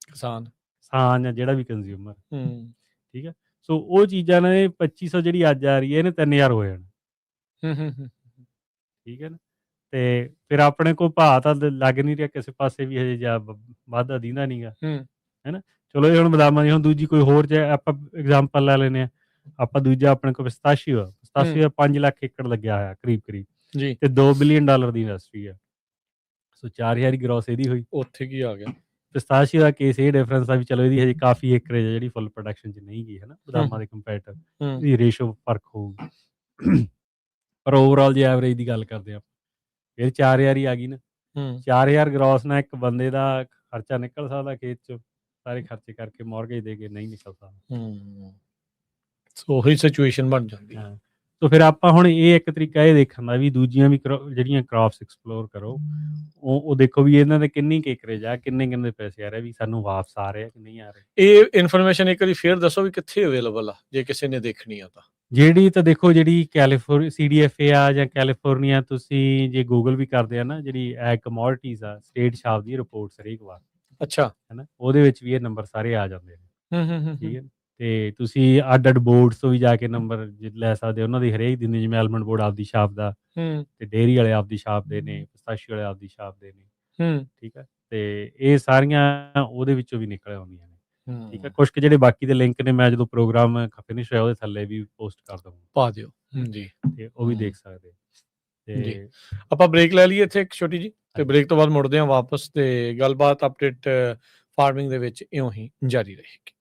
ਕਿਸਾਨ ਜਾਂ ਜਿਹੜਾ ਵੀ ਕੰਜ਼ਿਊਮਰ, ਠੀਕ ਹੈ। ਸੋ ਉਹ ਚੀਜ਼ਾਂ ਨੇ 2500 ਜਿਹੜੀ ਅੱਜ ਆ ਰਹੀ ਹੈ, ਇਹਨੇ 3000 ਹੋ ਜਾਣਾ, ਠੀਕ ਹੈ ਨਾ। ਤੇ ਫਿਰ ਆਪਣੇ ਕੋਲ ਭਾਅ ਤਾਂ ਲੱਗ ਨਹੀਂ ਰਿਹਾ ਕਿਸੇ ਪਾਸੇ ਵੀ ਹਜੇ, ਜਾਂ ਵਾਧਾ ਦੀਂਦਾ ਨਹੀਂਗਾ, ਹੈ ਨਾ। ਚਲੋ ਇਹ ਹੁਣ ਬਦਾਮਾਂ ਦੀ ਹੁਣ ਦੂਜੀ ਕੋਈ ਹੋਰ ਜੇ ਆਪਾਂ ਐਗਜ਼ਾਮਪਲ ਲੈ ਲੈਂਦੇ ਹਾਂ ਆਪਾਂ ਦੂਜਾ ਆਪਣੇ ਕੋਲ ਪਿਸਤਾਸ਼ੀਓ 5 ਲੱਖ ਏਕੜ ਲੱਗਿਆ ਹੋਇਆ ਕਰੀਬ ਜੀ ਤੇ $2 ਬਿਲੀਅਨ ਦੀ ਇੰਡਸਟਰੀ ਹੈ ਸੋ 4000 ਦੀ ਗਰੋਸ ਇਹਦੀ ਹੋਈ ਉੱਥੇ ਕੀ ਆ ਗਿਆ ਪਿਸਤਾਸ਼ੀਓ ਦਾ ਕੇਸ ਇਹ ਡਿਫਰੈਂਸ ਆ ਵੀ ਚਲੋ ਇਹਦੀ ਹਜੇ ਕਾਫੀ ਏਕਰੇਜ ਹੈ ਜਿਹੜੀ ਫੁੱਲ ਪ੍ਰੋਡਕਸ਼ਨ 'ਚ ਨਹੀਂ ਗਈ ਹੈ ਨਾ ਬਦਾਮਾਂ ਦੇ ਕੰਪੈਰੇਟਿਵ ਇਹਦੀ ਰੇਸ਼ੋ ਫਰਕ ਹੋਊਗੀ ਪਰ ਓਵਰਆਲ ਜੇ ਐਵਰੇਜ ਦੀ ਗੱਲ ਕਰਦੇ ਆ ਫਿਰ 4000 ਹੀ ਆ ਗਈ ਨਾ 4000 ਗਰੋਸ ਨਾਲ ਇੱਕ ਬੰਦੇ ਦਾ ਖਰਚਾ ਨਿਕਲ ਸਕਦਾ ਖੇਤ 'ਚ ਸਾਰੇ ਖਰਚੇ ਕਰਕੇ ਮੌਰਗੇਜ ਦੇ ਕੇ ਨਹੀਂ ਨਿਕਲ ਸਕਦਾ ਸੋ ਉਹੀ ਸਿਚੁਏਸ਼ਨ ਬਣ ਜਾਂਦੀ ਹਾਂ ਸੋ ਫਿਰ ਆਪਾਂ ਹੁਣ ਇਹ ਇੱਕ ਤਰੀਕਾ ਇਹ ਦੇਖਣ ਦਾ ਵੀ ਦੂਜੀਆਂ ਵੀ ਜਿਹੜੀਆਂ ਕ੍ਰੌਪਸ ਐਕਸਪਲੋਰ ਕਰੋ ਉਹ ਦੇਖੋ ਵੀ ਇਹਨਾਂ ਦੇ ਕਿੰਨੀ ਏਕਰੇਜ ਆ ਕਿੰਨੇ ਪੈਸੇ ਆ ਰਹੇ ਵੀ ਸਾਨੂੰ ਵਾਪਸ ਆ ਰਹੇ ਕਿ ਨਹੀਂ ਆ ਰਹੇ ਇਹ ਇਨਫੋਰਮੇਸ਼ਨ ਇੱਕ ਵਾਰੀ ਫੇਰ ਦੱਸੋ ਵੀ ਕਿੱਥੇ ਅਵੇਲੇਬਲ ਆ ਜੇ ਕਿਸੇ ਨੇ ਦੇਖਣੀ ਆ ਤਾਂ ਜਿਹੜੀ ਤਾਂ ਦੇਖੋ ਜਿਹੜੀ CDFA ਆ ਜਾਂ ਕੈਲੀਫੋਰਨੀਆ ਤੁਸੀਂ ਜੇ ਗੂਗਲ ਵੀ ਕਰਦੇ ਆ ਨਾ ਜਿਹੜੀ ਐਗ ਕਮੋਡਿਟੀਜ਼ ਆ ਸਟੇਟ ਛਾਪਦੀ ਰਿਪੋਰਟਸ ਹਰੇਕ ਵਾਰ ਅੱਛਾ ਹੈਨਾ ਉਹਦੇ ਵਿੱਚ ਵੀ ਇਹ ਨੰਬਰ ਸਾਰੇ ਆ ਜਾਂਦੇ ਨੇ ਠੀਕ ਹੈ ਤੇ ਤੁਸੀਂ ਅੱਡ ਬੋਰਡਸ ਤੋਂ ਵੀ ਜਾ ਕੇ ਨੰਬਰ ਲੈ ਸਕਦੇ ਹੋ ਉਹਨਾਂ ਦੀ ਹਰੇਕ ਦਿਨ ਜਿਵੇਂ ਐਲਮੰਡ ਬੋਰਡ ਆਪਦੀ ਛਾਪਦਾ ਤੇ ਡੇਅਰੀ ਵਾਲੇ ਆਪਦੀ ਛਾਪਦੇ ਨੇ ਪਿਸਤਾਸ਼ੀ ਵਾਲੇ ਆਪਦੀ ਛਾਪਦੇ ਨੇ ਠੀਕ ਹੈ ਤੇ ਇਹ ਸਾਰੀਆਂ ਉਹਦੇ ਵਿੱਚੋਂ ਵੀ ਨਿਕਲ ਆਉਂਦੀਆਂ ਨੇ ਠੀਕ ਹੈ ਕੁਝ ਜਿਹੜੇ ਬਾਕੀ ਦੇ ਲਿੰਕ ਨੇ ਮੈਂ ਜਦੋਂ ਪ੍ਰੋਗਰਾਮ ਫਿਨਿਸ਼ ਹੋਇਆ ਉਹਦੇ ਥੱਲੇ ਵੀ ਪੋਸਟ ਕਰ ਦਵਾਂਗਾ ਪਾ ਦਿਓ ਜੀ ਤੇ ਉਹ ਵੀ ਦੇਖ ਸਕਦੇ ਤੇ ਆਪਾਂ ਬ੍ਰੇਕ ਲੈ ਲਈਏ ਇੱਥੇ ਇੱਕ ਛੋਟੀ ਜੀ ਤੇ ਬ੍ਰੇਕ ਤੋਂ ਬਾਅਦ ਮੁੜਦੇ ਹਾਂ ਵਾਪਸ ਤੇ ਗੱਲਬਾਤ ਅਪਡੇਟ ਫਾਰਮਿੰਗ ਦੇ ਵਿੱਚ ਇਉਂ ਹੀ ਜਾਰੀ ਰਹੇਗੀ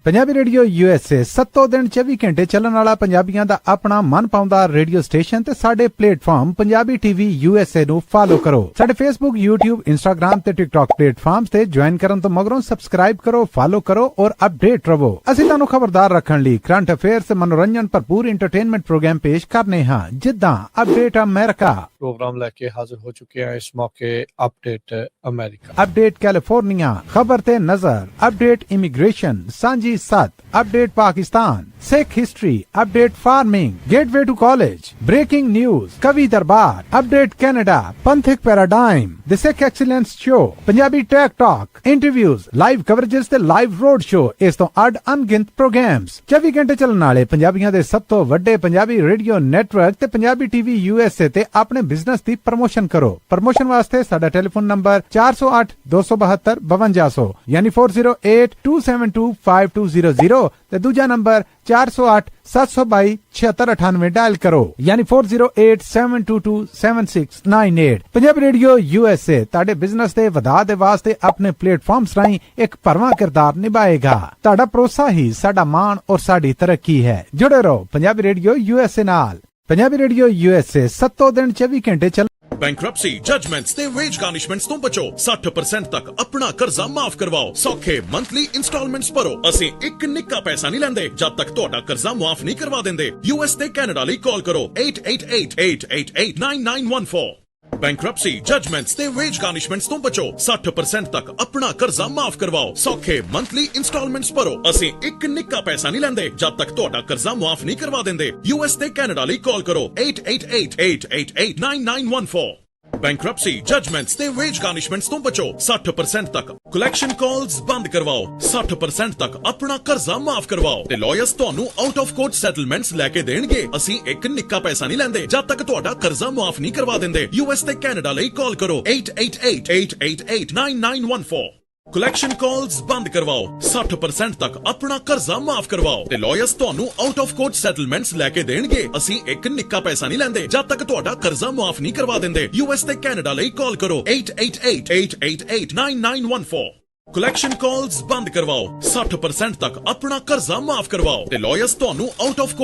ਪੰਜਾਬੀ ਰੇਡੀਓ USA 7 ਦਿਨ 24 ਘੰਟੇ ਚੱਲਣ ਵਾਲਾ ਪੰਜਾਬੀਆਂ ਦਾ ਆਪਣਾ ਮਨਪਾਉਂਦਾ ਰੇਡੀਓ ਸਟੇਸ਼ਨ ਤੇ ਸਾਡੇ ਪਲੇਟਫਾਰਮ ਪੰਜਾਬੀ TV USA ਨੂੰ ਫਾਲੋ ਕਰੋ ਸਾਡੇ Facebook YouTube Instagram ਤੇ TikTok ਪਲੇਟਫਾਰਮਸ ਤੇ ਜੁਆਇਨ ਕਰਨ ਤੋਂ ਮਗਰੋਂ ਸਬਸਕ੍ਰਾਈਬ ਕਰੋ ਫਾਲੋ ਕਰੋ ਔਰ ਅਪਡੇਟ ਰਹੋ ਅਸੀਂ ਤੁਹਾਨੂੰ ਖਬਰਦਾਰ ਰੱਖਣ ਲਈ ਕਰੰਟ ਅਫੇਅਰਸ ਤੇ ਮਨੋਰੰਜਨ ਭਰਪੂਰ ਐਂਟਰਟੇਨਮੈਂਟ ਪ੍ਰੋਗਰਾਮ ਪੇਸ਼ ਕਰਨੇ ਹਾਂ ਜਿੱਦਾਂ ਅਪਡੇਟ ਅਮਰੀਕਾ ਪ੍ਰੋਗਰਾਮ ਲੈ ਕੇ ਹਾਜ਼ਰ ਹੋ ਚੁੱਕੇ ਹਾਂ ਇਸ ਮੌਕੇ ਅਪਡੇਟ ਅਮਰੀਕਾ ਅਪਡੇਟ ਕੈਲੀਫੋਰਨੀਆ ਖਬਰ ਤੇ ਨਜ਼ਰ ਅਪਡੇਟ ਇਮੀਗ੍ਰੇਸ਼ਨ ਸਾਂਝੀ ਸੱਤ update Pakistan Sikh history update farming gateway to college breaking news ਕਵੀ ਦਰਬਾਰ ਅਪਡੇਟ ਕੈਨੇਡਾ ਪੰਥਿਕ paradigm the Sikh excellence show Punjabi tech talk interviews live coverages ਤੇ ਲਾਈਵ ਰੋਡ ਸ਼ੋ ਇਸ ਤੋਂ ਅੱਡ ਅਣਗਿਣਤ ਪ੍ਰੋਗਰਾਮਸ 24 ਘੰਟੇ ਚੱਲਣ ਵਾਲੇ ਪੰਜਾਬੀਆਂ ਦੇ ਸਭ ਤੋਂ ਵੱਡੇ ਪੰਜਾਬੀ ਰੇਡੀਓ ਨੈਟਵਰਕ ਤੇ ਪੰਜਾਬੀ TV USA ਤੇ ਆਪਣੇ ਬਿਜ਼ਨਸ ਦੀ ਪ੍ਰਮੋਸ਼ਨ ਕਰੋ ਪ੍ਰਮੋਸ਼ਨ ਵਾਸਤੇ ਸਾਡਾ ਟੈਲੀਫੋਨ ਨੰਬਰ 408 272 5200 ਯਾਨੀ 4082725200 ਤੇ ਦੂਜਾ ਨੰਬਰ 408 722 7698 ਡਾਇਲ ਕਰੋ ਯਾਨੀ 4087227698 ਪੰਜਾਬੀ ਰੇਡੀਓ USA ਤੁਹਾਡੇ ਬਿਜ਼ਨਸ ਦੇ ਵਧਾਅ ਦੇ ਵਾਸਤੇ ਆਪਣੇ ਪਲੇਟਫਾਰਮਸ ਰਾਹੀਂ ਇੱਕ ਭਰਵਾਂ ਕਿਰਦਾਰ ਨਿਭਾਏਗਾ ਤੁਹਾਡਾ ਭਰੋਸਾ ਹੀ ਸਾਡਾ ਮਾਣ ਔਰ ਸਾਡੀ ਤਰੱਕੀ ਹੈ ਜੁੜੇ ਰਹੋ ਪੰਜਾਬੀ ਰੇਡੀਓ USA ਨਾਲ ਪੰਜਾਬੀ ਰੇਡੀਓ USA 7 ਦਿਨ 24 ਘੰਟੇ ਚੱਲ ਬੈਂਕਰਪਸੀ ਜਜਮੈਂਟਸ ਤੇ ਵੇਜ ਗਾਰਨਿਸ਼ਮੈਂਟਸ ਤੋਂ ਬਚੋ 60% ਤੱਕ ਆਪਣਾ ਕਰਜ਼ਾ ਮਾਫ ਕਰਵਾਓ ਸੌਖੇ ਮੰਥਲੀ ਇੰਸਟਾਲਮੈਂਟਸ ਭਰੋ ਅਸੀਂ ਇੱਕ ਨਿੱਕਾ ਪੈਸਾ ਨਹੀਂ ਲੈਂਦੇ ਜਦ ਤੱਕ ਤੁਹਾਡਾ ਕਰਜ਼ਾ ਮਾਫ ਨਹੀਂ ਕਰਵਾ ਦਿੰਦੇ US ਤੇ ਕੈਨੇਡਾ ਲਈ ਕਾਲ ਕਰੋ 8888889914 ਬੈਂਕਰਪਸੀ ਜਜਮੈਂਟਸ ਤੇ ਵੇਜ ਗਾਰਨਿਸ਼ਮੈਂਟਸ ਤੋਂ ਬਚੋ 60% ਤੱਕ ਆਪਣਾ ਕਰਜ਼ਾ ਮਾਫ ਕਰਵਾਓ ਸੌਖੇ ਮੰਥਲੀ ਇੰਸਟਾਲਮੈਂਟਸ ਭਰੋ ਅਸੀਂ ਇੱਕ ਨਿੱਕਾ ਪੈਸਾ ਨਹੀਂ ਲੈਂਦੇ ਜਦ ਤੱਕ ਤੁਹਾਡਾ ਕਰਜ਼ਾ ਮਾਫ ਨਹੀਂ ਕਰਵਾ ਦਿੰਦੇ US ਤੇ ਕੈਨੇਡਾ ਲਈ ਕਾਲ ਕਰੋ 8888889914 ਬੈਂਕਰਪਸੀ ਜਜਮੈਂਟਸ ਤੇ ਵੇਜ ਗਾਰਨਿਸ਼ਮੈਂਟਸ ਤੋਂ ਬਚੋ 60% ਤੱਕ ਕਲੈਕਸ਼ਨ ਕਾਲਸ ਬੰਦ ਕਰਵਾਓ 60% ਤੱਕ ਆਪਣਾ ਕਰਜ਼ਾ ਮਾਫ ਕਰਵਾਓ ਤੇ ਲਾਇਰਸ ਤੁਹਾਨੂੰ ਆਊਟ ਆਫ ਕੋਰਟ ਸੈਟਲਮੈਂਟਸ ਲੈ ਕੇ ਦੇਣਗੇ ਅਸੀਂ ਇੱਕ ਨਿੱਕਾ ਪੈਸਾ ਨਹੀਂ ਲੈਂਦੇ ਜਦ ਤੱਕ ਤੁਹਾਡਾ ਕਰਜ਼ਾ ਮਾਫ ਨਹੀਂ ਕਰਵਾ ਦਿੰਦੇ US ਤੇ ਕੈਨੇਡਾ ਲਈ ਕਾਲ ਕਰੋ 8888889914 ਕਲੈਕਸ਼ਨ ਕਾਲਸ ਬੰਦ ਕਰਵਾਓ 60% ਤੱਕ ਆਪਣਾ ਕਰਜ਼ਾ ਮਾਫ ਕਰਵਾਓ ਤੇ ਲਾਇਰਸ ਤੁਹਾਨੂੰ ਆਊਟ ਆਫ ਕੋਰਟ ਸੈਟਲਮੈਂਟਸ ਲੈ ਕੇ ਦੇਣਗੇ ਅਸੀਂ ਇੱਕ ਨਿੱਕਾ ਪੈਸਾ ਨਹੀਂ ਲੈਂਦੇ ਜਦ ਤੱਕ ਤੁਹਾਡਾ ਕਰਜ਼ਾ ਮਾਫ ਨਹੀਂ ਕਰਵਾ ਦਿੰਦੇ US ਤੇ ਕੈਨੇਡਾ ਲਈ ਕਾਲ ਕਰੋ 8888889914 ਕਲੈਕਸ਼ਨ ਕਾਲਸ ਬੰਦ ਕਰਵਾਓ 60% ਤੱਕ ਆਪਣਾ ਕਰਜ਼ਾ ਮਾਫ ਕਰਵਾਓ ਤੇ ਲਾਇਰਸ ਤੁਹਾਨੂੰ ਆਊਟ ਆਫ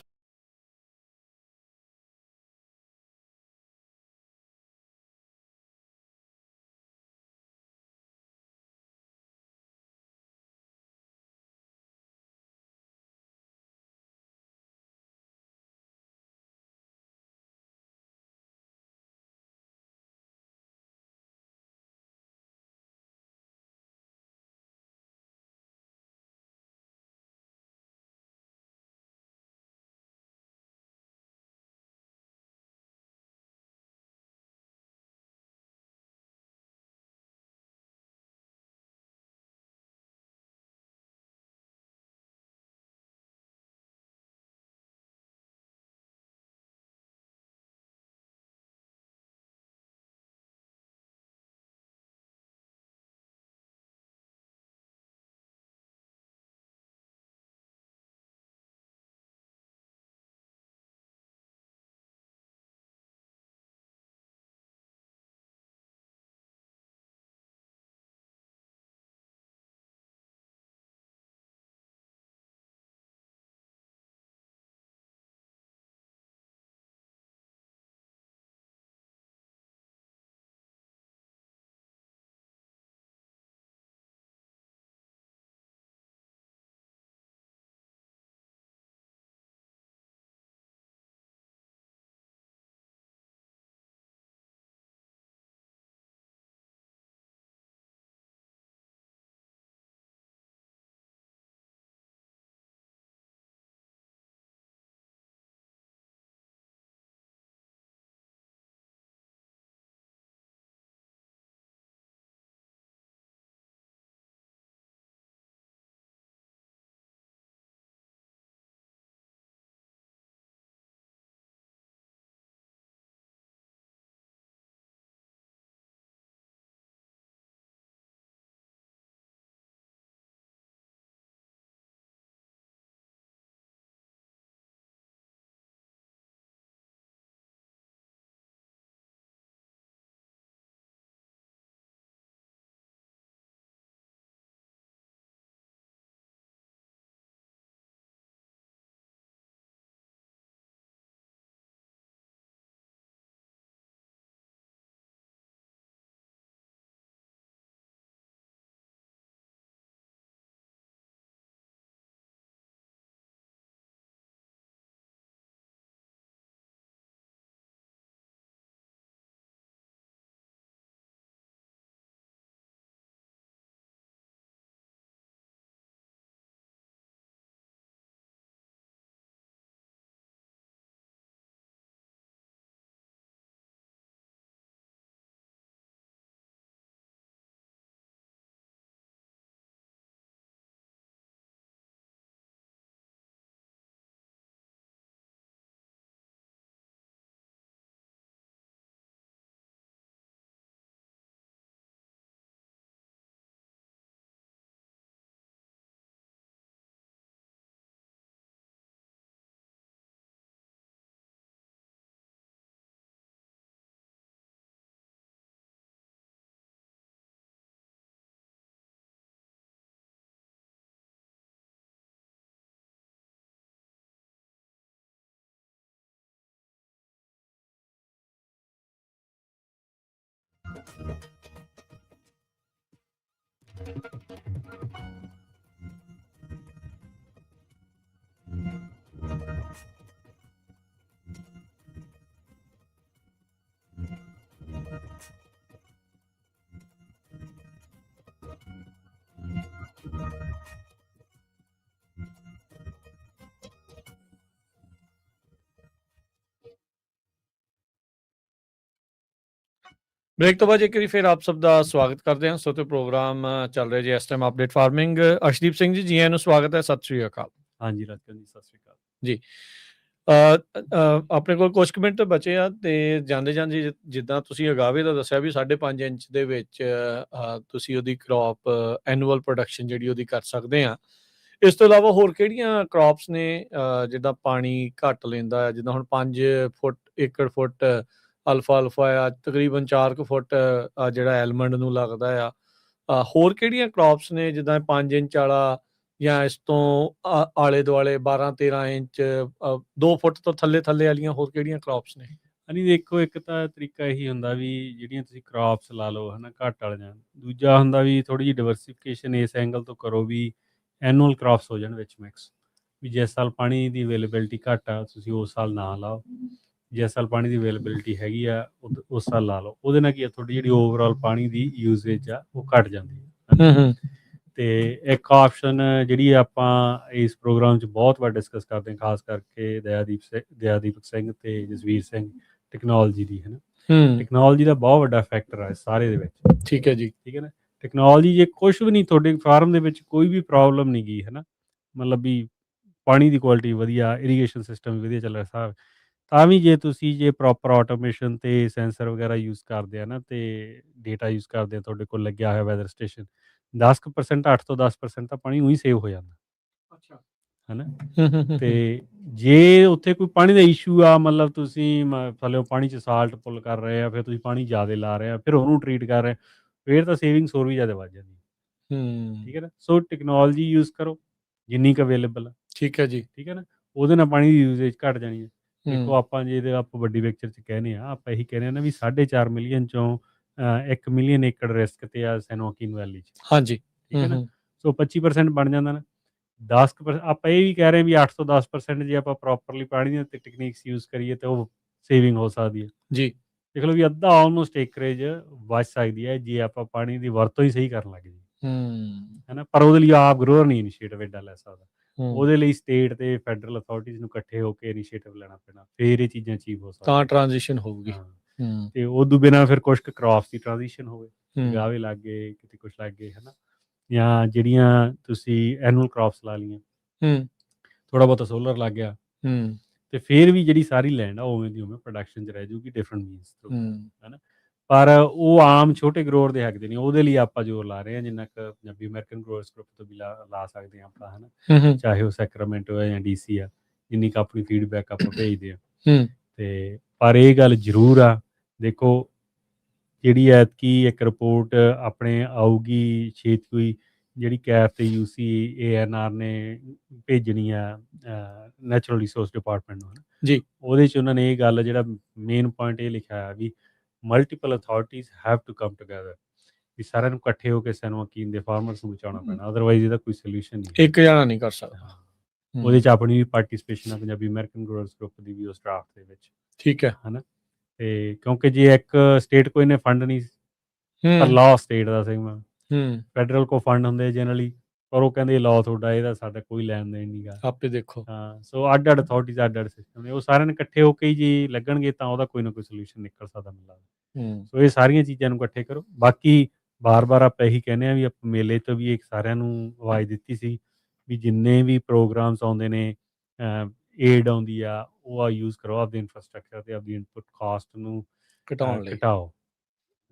ਬ੍ਰੇਕ ਤੋਂ ਬਾਅਦ ਇੱਕ ਵਾਰੀ ਫਿਰ ਆਪ ਸਭ ਦਾ ਸਵਾਗਤ ਕਰਦੇ ਹਾਂ। ਸੋ ਤੇ ਪ੍ਰੋਗਰਾਮ ਚੱਲ ਰਿਹਾ ਜੀ ਇਸ time update farming. Arshdeep Singh ji, ਜੀ ਆਇਆਂ ਨੂੰ ਸਵਾਗਤ ਹੈ। ਸਤਿ ਸ਼੍ਰੀ ਅਕਾਲ ਹਾਂਜੀ ਰਾਜਕਰਨ ਜੀ, ਸਤਿ ਸ਼੍ਰੀ ਅਕਾਲ ਜੀ। ਆਪਣੇ ਕੋਲ ਕੁਝ ਕੁ ਮਿੰਟ ਬਚੇ ਆ ਤੇ ਜਾਂਦੇ ਜਾਂਦੇ ਜਿੱਦਾਂ ਤੁਸੀਂ ਅਗਾਵੇ ਦਾ ਦੱਸਿਆ ਵੀ 5.5 ਇੰਚ ਦੇ ਵਿੱਚ ਤੁਸੀਂ ਉਹਦੀ ਕ੍ਰੌਪ ਐਨੂਅਲ ਪ੍ਰੋਡਕਸ਼ਨ ਜਿਹੜੀ ਉਹਦੀ ਕਰ ਸਕਦੇ ਆ। ਇਸ ਤੋਂ ਇਲਾਵਾ ਹੋਰ ਕਿਹੜੀਆਂ ਕ੍ਰੌਪਸ ਨੇ ਜਿੱਦਾਂ ਪਾਣੀ ਘੱਟ ਲੈਂਦਾ ਹੈ, ਜਿੱਦਾਂ ਹੁਣ 5 ਏਕੜ ਫੁੱਟ ਅਲਫਾ ਆ, ਤਕਰੀਬਨ 4 ਕੁ ਫੁੱਟ ਜਿਹੜਾ ਐਲਮੰਡ ਨੂੰ ਲੱਗਦਾ ਆ। ਹੋਰ ਕਿਹੜੀਆਂ ਕ੍ਰੌਪਸ ਨੇ ਜਿੱਦਾਂ 5 ਇੰਚ ਵਾਲਾ ਜਾਂ ਇਸ ਤੋਂ ਆਲੇ ਦੁਆਲੇ 12-13 ਇੰਚ 2 ਫੁੱਟ ਤੋਂ ਥੱਲੇ ਵਾਲੀਆਂ ਹੋਰ ਕਿਹੜੀਆਂ ਕ੍ਰੌਪਸ ਨੇ? ਨਹੀਂ ਦੇਖੋ, ਇੱਕ ਤਾਂ ਤਰੀਕਾ ਇਹੀ ਹੁੰਦਾ ਵੀ ਜਿਹੜੀਆਂ ਤੁਸੀਂ ਕ੍ਰੌਪਸ ਲਾ ਲਓ ਹੈ ਨਾ ਘੱਟ ਵਾਲੀਆਂ, ਦੂਜਾ ਹੁੰਦਾ ਵੀ ਥੋੜ੍ਹੀ ਜਿਹੀ ਡਿਵਰਸੀਫਿਕੇਸ਼ਨ ਇਸ ਐਂਗਲ ਤੋਂ ਕਰੋ ਵੀ ਐਨੂਅਲ ਕ੍ਰੌਪਸ ਹੋ ਜਾਣ ਵਿੱਚ ਮਿਕਸ, ਵੀ ਜਿਸ ਸਾਲ ਪਾਣੀ ਦੀ ਅਵੇਲੇਬਿਲਿਟੀ ਘੱਟ ਆ ਤੁਸੀਂ ਉਸ ਸਾਲ ਨਾ ਲਾਓ, ਜਿਸ ਸਾਲ ਪਾਣੀ ਦੀ ਅਵੇਲੇਬਿਲਿਟੀ ਹੈਗੀ ਆ ਉਸ ਸਾਲ ਲਾ ਲਓ। ਉਹਦੇ ਨਾਲ ਕੀ ਆ, ਤੁਹਾਡੀ ਜਿਹੜੀ ਓਵਰਆਲ ਪਾਣੀ ਦੀ ਯੂਜ਼ੇਜ ਆ ਉਹ ਘੱਟ ਜਾਂਦੀ ਹੈ। ਤੇ ਇੱਕ ਆਪਸ਼ਨ ਜਿਹੜੀ ਆਪਾਂ ਇਸ ਪ੍ਰੋਗਰਾਮ 'ਚ ਬਹੁਤ ਵਾਰ ਡਿਸਕਸ ਕਰਦੇ ਹਾਂ, ਖਾਸ ਕਰਕੇ ਦਇਆਦੀਪਕ ਸਿੰਘ ਤੇ ਜਸਵੀਰ ਸਿੰਘ, ਟੈਕਨੋਲੋਜੀ ਦੀ ਹੈ ਨਾ। ਟੈਕਨੋਲੋਜੀ ਦਾ ਬਹੁਤ ਵੱਡਾ ਫੈਕਟਰ ਹੈ ਸਾਰੇ ਦੇ ਵਿੱਚ। ਠੀਕ ਹੈ ਜੀ, ਠੀਕ ਹੈ ਨਾ। ਟੈਕਨੋਲੋਜੀ ਜੇ ਕੁਛ ਵੀ ਨਹੀਂ, ਤੁਹਾਡੇ ਫਾਰਮ ਦੇ ਵਿੱਚ ਕੋਈ ਵੀ ਪ੍ਰੋਬਲਮ ਨਹੀਂ ਗਈ ਹੈ ਨਾ, ਮਤਲਬ ਵੀ ਪਾਣੀ ਦੀ ਕੁਆਲਿਟੀ ਵਧੀਆ, ਇਰੀਗੇਸ਼ਨ ਸਿਸਟਮ ਵੀ ਵਧੀਆ ਚੱਲ ਰਿਹਾ ਸਾਹਿਬ, ਤਾਂ ਵੀ ਜੇ ਤੁਸੀਂ ਪ੍ਰੋਪਰ ਆਟੋਮੇਸ਼ਨ ਤੇ ਸੈਂਸਰ ਵਗੈਰਾ ਯੂਜ਼ ਕਰਦੇ ਆ ਨਾ ਤੇ ਡੇਟਾ ਯੂਜ਼ ਕਰਦੇ ਆ, ਤੁਹਾਡੇ ਕੋਲ ਲੱਗਿਆ ਹੋਇਆ ਵੈਦਰ ਸਟੇਸ਼ਨ, 10% 8 ਤੋਂ 10% ਤਾਂ ਪਾਣੀ ਉਹੀ ਸੇਵ ਹੋ ਜਾਂਦਾ। ਅੱਛਾ, ਹੈ ਨਾ। ਤੇ ਜੇ ਉੱਥੇ ਕੋਈ ਪਾਣੀ ਦਾ ਇਸ਼ੂ ਆ, ਮਤਲਬ ਤੁਸੀਂ ਥੱਲੇ ਪਾਣੀ 'ਚ ਸਾਲਟ ਪੁੱਲ ਕਰ ਰਹੇ ਆ, ਫਿਰ ਤੁਸੀਂ ਪਾਣੀ ਜ਼ਿਆਦਾ ਲਾ ਰਹੇ ਆ, ਫਿਰ ਉਹਨੂੰ ਟਰੀਟ ਕਰ ਰਹੇ, ਫਿਰ ਤਾਂ ਸੇਵਿੰਗਸ ਹੋਰ ਵੀ ਜ਼ਿਆਦਾ ਵੱਧ ਜਾਂਦੀ। ਠੀਕ ਹੈ ਨਾ। ਸੋ ਟੈਕਨੋਲੋਜੀ ਯੂਜ਼ ਕਰੋ ਜਿੰਨੀ ਕੁ ਅਵੇਲੇਬਲ ਆ। ਠੀਕ ਹੈ ਜੀ, ਠੀਕ ਹੈ ਨਾ। ਉਹਦੇ ਨਾਲ ਪਾਣੀ ਦੀ ਯੂਜ਼ੇਜ ਘੱਟ ਜਾਣੀ ਹੈ। ਦੇਖੋ ਆਪਾਂ ਜੇ ਆਪਾਂ ਵੱਡੀ ਪਿਕਚਰ 'ਚ ਕਹਿੰਦੇ ਆ, ਆਪਾਂ ਇਹੀ ਕਹਿੰਦੇ ਆ ਨਾ ਵੀ 4.5 ਮਿਲੀਅਨ 'ਚੋਂ 1 ਮਿਲੀਅਨ ਏਕੜ ਰਿਸਕ ਤੇ ਆ ਸੈਨੋਕਿਨ ਵੈਲੀ 'ਚ। ਹਾਂਜੀ, ਠੀਕ ਹੈ ਨਾ। ਸੋ 25% ਬਣ ਜਾਂਦਾ ਨਾ। 10% ਆਪਾਂ ਇਹ ਵੀ ਕਹਿ ਰਹੇ ਵੀ 8 ਤੋਂ 10% ਜੇ ਆਪਾਂ ਪ੍ਰੋਪਰਲੀ ਪਾਣੀ ਦੀਆਂ ਟੈਕਨੀਕਸ ਯੂਜ਼ ਕਰੀਏ ਤਾਂ ਉਹ ਸੇਵਿੰਗ ਹੋ ਸਕਦੀ ਹੈ ਜੀ। ਦੇਖ ਲਓ ਵੀ ਅੱਧਾ ਆਲਮੋਸਟ ਏਕਰੇਜ ਬਚ ਸਕਦੀ ਹੈ ਜੇ ਆਪਾਂ ਪਾਣੀ ਦੀ ਵਰਤੋਂ ਹੀ ਸਹੀ ਕਰਨ ਲੱਗ ਜੀ। ਹੈ ਨਾ। ਪਰ ਉਹਦੇ ਲਈ ਆਪ ਗਰੋਅਰ ਨਹੀਂ ਇਨੀਸ਼ੀਏਟਿਵ ਐਡਾ ਲੈ ਸਕਦਾ। ਉਹਦੇ ਲਈ ਸਟੇਟ ਤੇ ਫੈਡਰਲ ਅਥਾਰਟੀਜ਼ ਨੂੰ ਇਕੱਠੇ ਹੋ ਕੇ ਇਨੀਸ਼ੀਏਟਿਵ ਲੈਣਾ ਪੈਣਾ, ਫਿਰ ਇਹ ਚੀਜ਼ਾਂ ਅਚੀਵ ਹੋ ਸਕਦੀਆਂ, ਤਾਂ ਟ੍ਰਾਂਜੀਸ਼ਨ ਹੋਊਗੀ। ਤੇ ਉਦੋਂ ਬਿਨਾਂ ਫਿਰ ਕੁਛ ਕੁ ਕ੍ਰੌਪਸ ਦੀ ਟ੍ਰਾਂਜੀਸ਼ਨ ਹੋਵੇ, ਗਾਵੇ ਲੱਗ ਗਏ, ਕਿਤੇ ਕੁਛ ਲੱਗ ਗਏ, ਹੈ ਨਾ। ਜਾਂ ਜਿਹੜੀਆਂ ਤੁਸੀਂ ਐਨੂਅਲ ਕ੍ਰੌਪਸ ਲਾ ਲਈਆਂ, ਥੋੜ੍ਹਾ ਬਹੁਤਾ ਸੋਲਰ ਲੱਗ ਗਿਆ, ਤੇ ਫਿਰ ਵੀ ਜਿਹੜੀ ਸਾਰੀ ਲੈਂਡ ਆ ਉਵੇਂ ਦੀ ਉਵੇਂ ਪ੍ਰੋਡਕਸ਼ਨ 'ਚ ਰਹਿ ਜੂਗੀ ਡਿਫਰੈਂਟ ਮੀਨਸ ਤੋਂ, ਹੈ ਨਾ। ਪਰ ਉਹ ਆਮ ਛੋਟੇ ਗਰੋਅਰ ਦੇ ਹੱਕ ਦੇ ਨਹੀਂ, ਉਹਦੇ ਲਈ ਆਪਾਂ ਜ਼ੋਰ ਲਾ ਰਹੇ ਹਾਂ ਜਿੰਨਾ ਕੁ ਪੰਜਾਬੀ ਅਮਰੀਕਨ ਗਰੋਅਰਸ ਗਰੁੱਪ ਤੋਂ ਵੀ ਲਾ ਸਕਦੇ ਹਾਂ ਆਪਾਂ, ਹੈ ਨਾ। ਚਾਹੇ ਉਹ ਸੈਕਰਾਮੈਂਟੋ ਹੈ ਜਾਂ DC ਆ, ਜਿੰਨੀ ਕੁ ਆਪਣੀ ਫੀਡਬੈਕ ਆਪਾਂ ਭੇਜਦੇ ਹਾਂ। ਤੇ ਪਰ ਇਹ ਗੱਲ ਜ਼ਰੂਰ ਆ, ਦੇਖੋ ਜਿਹੜੀ ਐਤਕੀ ਇੱਕ ਰਿਪੋਰਟ ਆਪਣੇ ਆਊਗੀ ਛੇਤੀ ਕੋਈ, ਜਿਹੜੀ ਕੈਫ ਤੇ UC ANR ਨੇ ਭੇਜਣੀ ਆ ਨੈਚੁਰਲ ਰਿਸੋਰਸ ਡਿਪਾਰਟਮੈਂਟ ਨੂੰ ਜੀ। ਉਹਦੇ 'ਚ ਉਹਨਾਂ ਨੇ ਇਹ ਗੱਲ, ਜਿਹੜਾ ਮੇਨ ਪੁਆਇੰਟ ਇਹ ਲਿਖਿਆ ਹੈ ਵੀ multiple authorities have to come together, ਵੀ ਸਾਰਿਆਂ ਨੂੰ ਇਕੱਠੇ ਹੋ ਕੇ ਸੈਨੋਕਿਨ ਦੇ ਫਾਰਮਰਸ ਨੂੰ ਬਚਾਉਣਾ ਪੈਣਾ, ਅਦਰਵਾਈਜ਼ ਇਹਦਾ ਕੋਈ ਸੋਲਿਊਸ਼ਨ ਨਹੀਂ। ਇੱਕ ਜਣਾ ਨਹੀਂ ਕਰ ਸਕਦਾ। ਉਹਦੇ 'ਚ ਆਪਣੀ ਵੀ ਪਾਰਟੀਸਪੇਸ਼ਨ ਆ ਪੰਜਾਬੀ ਅਮਰੀਕਨ ਗਰੋਅਰਸ ਗਰੁੱਪ ਦੀ ਵੀ ਉਸ ਡਰਾਫਟ ਦੇ ਵਿੱਚ। ਠੀਕ ਹੈ। ਹੈ ਨਾ। ਤੇ ਕਿਉਂਕਿ ਜੇ ਇੱਕ ਸਟੇਟ ਕੋਈ ਨੇ ਫੰਡ ਨਹੀਂ, ਪਰ ਲਾਅ ਸਟੇਟ ਦਾ ਸੀਗਾ, ਫੈਡਰਲ ਕੋ ਫੰਡ ਹੁੰਦੇ ਜਨਰਲੀ, ਪਰ ਉਹ ਕਹਿੰਦੇ ਲਾਅ ਤੁਹਾਡਾ, ਇਹਦਾ ਸਾਡਾ ਕੋਈ ਲੈਣ ਦੇਣ ਨਹੀਂ ਗਾ, ਆਪੇ ਦੇਖੋ। ਹਾਂ। ਸੋ ਅੱਡ ਅਥਾਰਟੀਜ਼ ਅੱਡ ਸਿਸਟਮ ਨੇ, ਉਹ ਸਾਰਿਆਂ ਨੇ ਇਕੱਠੇ ਹੋ ਕੇ ਹੀ ਜੇ ਲੱਗਣਗੇ ਤਾਂ ਉਹਦਾ ਕੋਈ ਨਾ ਕੋਈ ਸੋਲਿਊਸ਼ਨ ਨਿਕਲ ਸਕਦਾ ਮੈਨੂੰ ਲੱਗਦਾ। ਸੋ ਇਹ ਸਾਰੀਆਂ ਚੀਜ਼ਾਂ ਨੂੰ ਇਕੱਠੇ ਕਰੋ। ਬਾਕੀ ਬਾਰ-ਬਾਰ ਆਪਾਂ ਇਹੀ ਕਹਿੰਦੇ ਹਾਂ ਵੀ ਆਪਾਂ ਮੇਲੇ ਤੋਂ ਵੀ ਇੱਕ ਸਾਰਿਆਂ ਨੂੰ ਆਵਾਜ਼ ਦਿੱਤੀ ਸੀ ਵੀ ਜਿੰਨੇ ਵੀ ਪ੍ਰੋਗਰਾਮਸ ਆਉਂਦੇ ਨੇ, ਏਡ ਆਉਂਦੀ ਆ, ਉਹ ਆ ਯੂਜ਼ ਕਰੋ ਆਪਦੇ ਇਨਫਰਾਸਟਰਕਚਰ ਤੇ ਆਪਦੀ ਇਨਪੁਟ ਕਾਸਟ ਨੂੰ ਘਟਾਓ।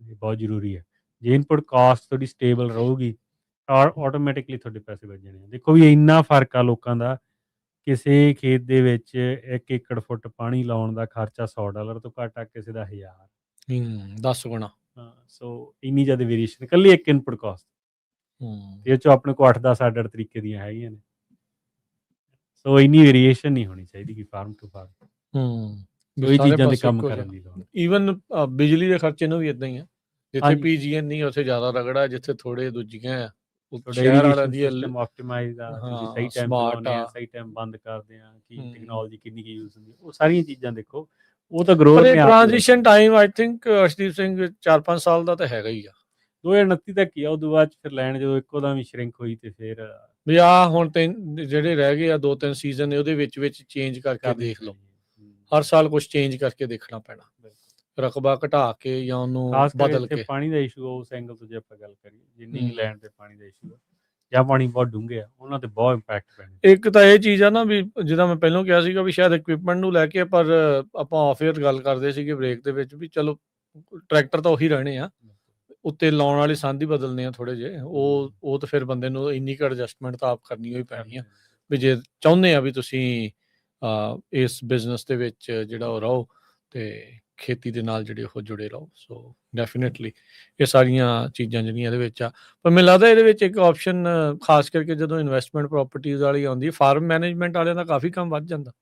ਇਹ ਬਹੁਤ ਜ਼ਰੂਰੀ ਹੈ। ਜੇ ਇਨਪੁਟ ਕਾਸਟ ਤੁਹਾਡੀ ਸਟੇਬਲ ਰਹੂਗੀ ਤਾਂ ਆਟੋਮੈਟਿਕਲੀ ਤੁਹਾਡੇ ਪੈਸੇ ਬਚ ਜਾਣੇ ਆ। ਦੇਖੋ ਵੀ ਇੰਨਾ ਫਰਕ ਆ ਲੋਕਾਂ ਦਾ, ਕਿਸੇ ਖੇਤ ਦੇ ਵਿੱਚ 1 ਏਕੜ ਫੁੱਟ ਪਾਣੀ ਲਾਉਣ ਦਾ ਖਰਚਾ $100 ਤੋਂ ਘੱਟ ਆ, ਕਿਸੇ ਦਾ 1000, 10 ਗੁਣਾ। ਹਾਂ। ਸੋ ਇੰਨੀ ਜ਼ਿਆਦਾ ਵੇਰੀਏਸ਼ਨ ਇਕੱਲੀ ਇੱਕ ਇਨਪੁਟ ਕਾਸਟ, ਇਹ 'ਚੋਂ ਆਪਣੇ ਕੋਲ 8-10 ਅੱਡ ਤਰੀਕੇ ਦੀਆਂ ਹੈਗੀਆਂ ਨੇ। ਸੋ ਇੰਨੀ ਵੇਰੀਏਸ਼ਨ ਨਹੀਂ ਹੋਣੀ ਚਾਹੀਦੀ ਕਿ ਫਾਰਮ ਟੂ ਫਾਰਮ। ਸੋ ਇਹ ਚੀਜ਼ਾਂ ਤੇ ਕੰਮ ਕਰਨ ਦੀ ਲੋੜ। ਈਵਨ ਬਿਜਲੀ ਦੇ ਖਰਚੇ ਨੂੰ ਵੀ ਇਦਾਂ ਹੀ ਆ। ਜਿੱਥੇ ਹਾਂਜੀ। ਪੀਜੀਐਨ ਨਹੀਂ ਉੱਥੇ ਜ਼ਿਆਦਾ ਰਗੜਾ, ਜਿੱਥੇ ਥੋੜੇ ਦੂਜੀਆਂ ਆ ਉਹ ਤੁਹਾਡਾ ਸ਼ਹਿਰ ਵਾਲਿਆਂ ਇਰੀਗੇਸ਼ਨ ਦੀ ਆ, ਸਿਸਟਮ ਆਪਟੀਮਾਈਜ਼ ਆ, ਤੁਸੀਂ ਸਹੀ ਹਾਂ ਟਾਈਮ ਸਮਾਰਟ ਚਲਾਉਂਦੇ ਆ, ਆ। ਸਹੀ ਟਾਈਮ ਬੰਦ ਕਰਦੇ ਆ, ਕੀ ਹੂੰ। ਟੈਕਨੋਲੋਜੀ ਕਿੰਨੀ ਕੀ ਯੂਜ਼ ਹੁੰਦੀ ਆ, ਉਹ ਸਾਰੀਆਂ ਚੀਜ਼ਾਂ ਦੇਖੋ, ਉਹ ਤਾਂ ਪਰ ਗਰੋਅਰ ਇਹ ਨੇ ਆਪ transition time I think Arshdeep Singh 4-5 ਸਾਲ ਦਾ ਤਾਂ ਹੈਗਾ ਹੀ ਆ 2029 ਤੱਕ ਹੀ ਆ, ਉਦੋਂ ਬਾਅਦ 'ਚ ਫਿਰ ਲੈਣ ਜਦੋਂ ਇੱਕੋ ਦਮ ਹੀ ਸ਼ਰਿੰਕ ਹੋਈ ਤੇ ਫਿਰ ਵੀ ਆ ਹੁਣ ਜਿਹੜੇ ਰਹਿ ਗਏ ਆ 2-3 ਸੀਜ਼ਨ ਨੇ ਉਹਦੇ ਵਿੱਚ ਚੇਂਜ ਕਰਕੇ ਕਰਨੀ ਦੇਖ ਲਓ। ਪੈਣੀ ਹੈ। ਹਰ ਸਾਲ ਕੁਝ ਚੇਂਜ ਕਰਕੇ ਦੇਖਣਾ ਪੈਣਾ, ਰਕਬਾ ਘਟਾ ਕੇ ਜਾਂ ਉਹਨੂੰ ਖਾਸ ਕਰਕੇ ਬਦਲ ਇੱਥੇ ਕੇ। ਪਾਣੀ ਦਾ ਇਸ਼ੂ ਉਸ ਐਂਗਲ ਤੋਂ ਜੇ ਆਪਾਂ ਗੱਲ ਕਰੀਏ, ਜਿੰਨੀ ਹੂੰ। ਇੰਗਲੈਂਡ ਤੇ ਪਾਣੀ ਦਾ ਇਸ਼ੂ ਆ ਜਾਂ ਪਾਣੀ ਬਹੁਤ ਡੂੰਘੇ ਆ, ਉਹਨਾਂ ਤੇ ਬਹੁਤ ਇੰਪੈਕਟ ਪੈਣਾ। ਇੱਕ ਤਾਂ ਇਹ ਚੀਜ਼ ਆ ਨਾ ਵੀ ਜਿੱਦਾਂ ਮੈਂ ਪਹਿਲਾਂ ਕਿਹਾ ਸੀਗਾ ਵੀ ਸ਼ਾਇਦ ਇਕਵਿਪਮੈਂਟ ਨੂੰ ਲੈ ਕੇ, ਪਰ ਆਪਾਂ ਆਫ ਏਅਰ ਗੱਲ ਕਰਦੇ ਸੀਗੇ ਬ੍ਰੇਕ ਦੇ ਵਿੱਚ ਵੀ ਚਲੋ ਟਰੈਕਟਰ ਤਾਂ ਉਹੀ ਰਹਿਣੇ ਆ, ਉੱਤੇ ਲਾਉਣ ਵਾਲੇ ਸੰਦ ਹੀ ਬਦਲਨੇ ਆ ਥੋੜੇ ਜਿਹੇ, ਉਹ ਤਾਂ ਫਿਰ ਬੰਦੇ ਨੂੰ ਇੰਨੀ ਕੁ ਐਡਜਸਟਮੈਂਟ ਤਾਂ ਆਪ ਕਰਨੀ ਹੋਈ ਪੈਣੀ ਆ ਵੀ ਜੇ ਚਾਹੁੰਦੇ ਆ ਵੀ ਤੁਸੀਂ ਇਸ ਬਿਜ਼ਨਸ ਦੇ ਵਿੱਚ ਜਿਹੜਾ ਉਹ ਰਹੋ ਤੇ ਖੇਤੀ ਦੇ ਨਾਲ ਜਿਹੜੇ ਉਹ ਜੁੜੇ ਰਹੋ। ਸੋ ਡੈਫੀਨੇਟਲੀ ਇਹ ਸਾਰੀਆਂ ਚੀਜ਼ਾਂ ਜਿਹੜੀਆਂ ਇਹਦੇ ਵਿੱਚ ਆ, ਪਰ ਮੈਨੂੰ ਲੱਗਦਾ ਇਹਦੇ ਵਿੱਚ ਇੱਕ ਆਪਸ਼ਨ ਖਾਸ ਕਰਕੇ ਜਦੋਂ ਇਨਵੈਸਟਮੈਂਟ ਪ੍ਰਾਪਰਟੀਜ਼ ਵਾਲੀ ਆਉਂਦੀ, ਫਾਰਮ ਮੈਨੇਜਮੈਂਟ ਵਾਲਿਆਂ ਦਾ ਕਾਫੀ ਕੰਮ ਵੱਧ ਜਾਂਦਾ।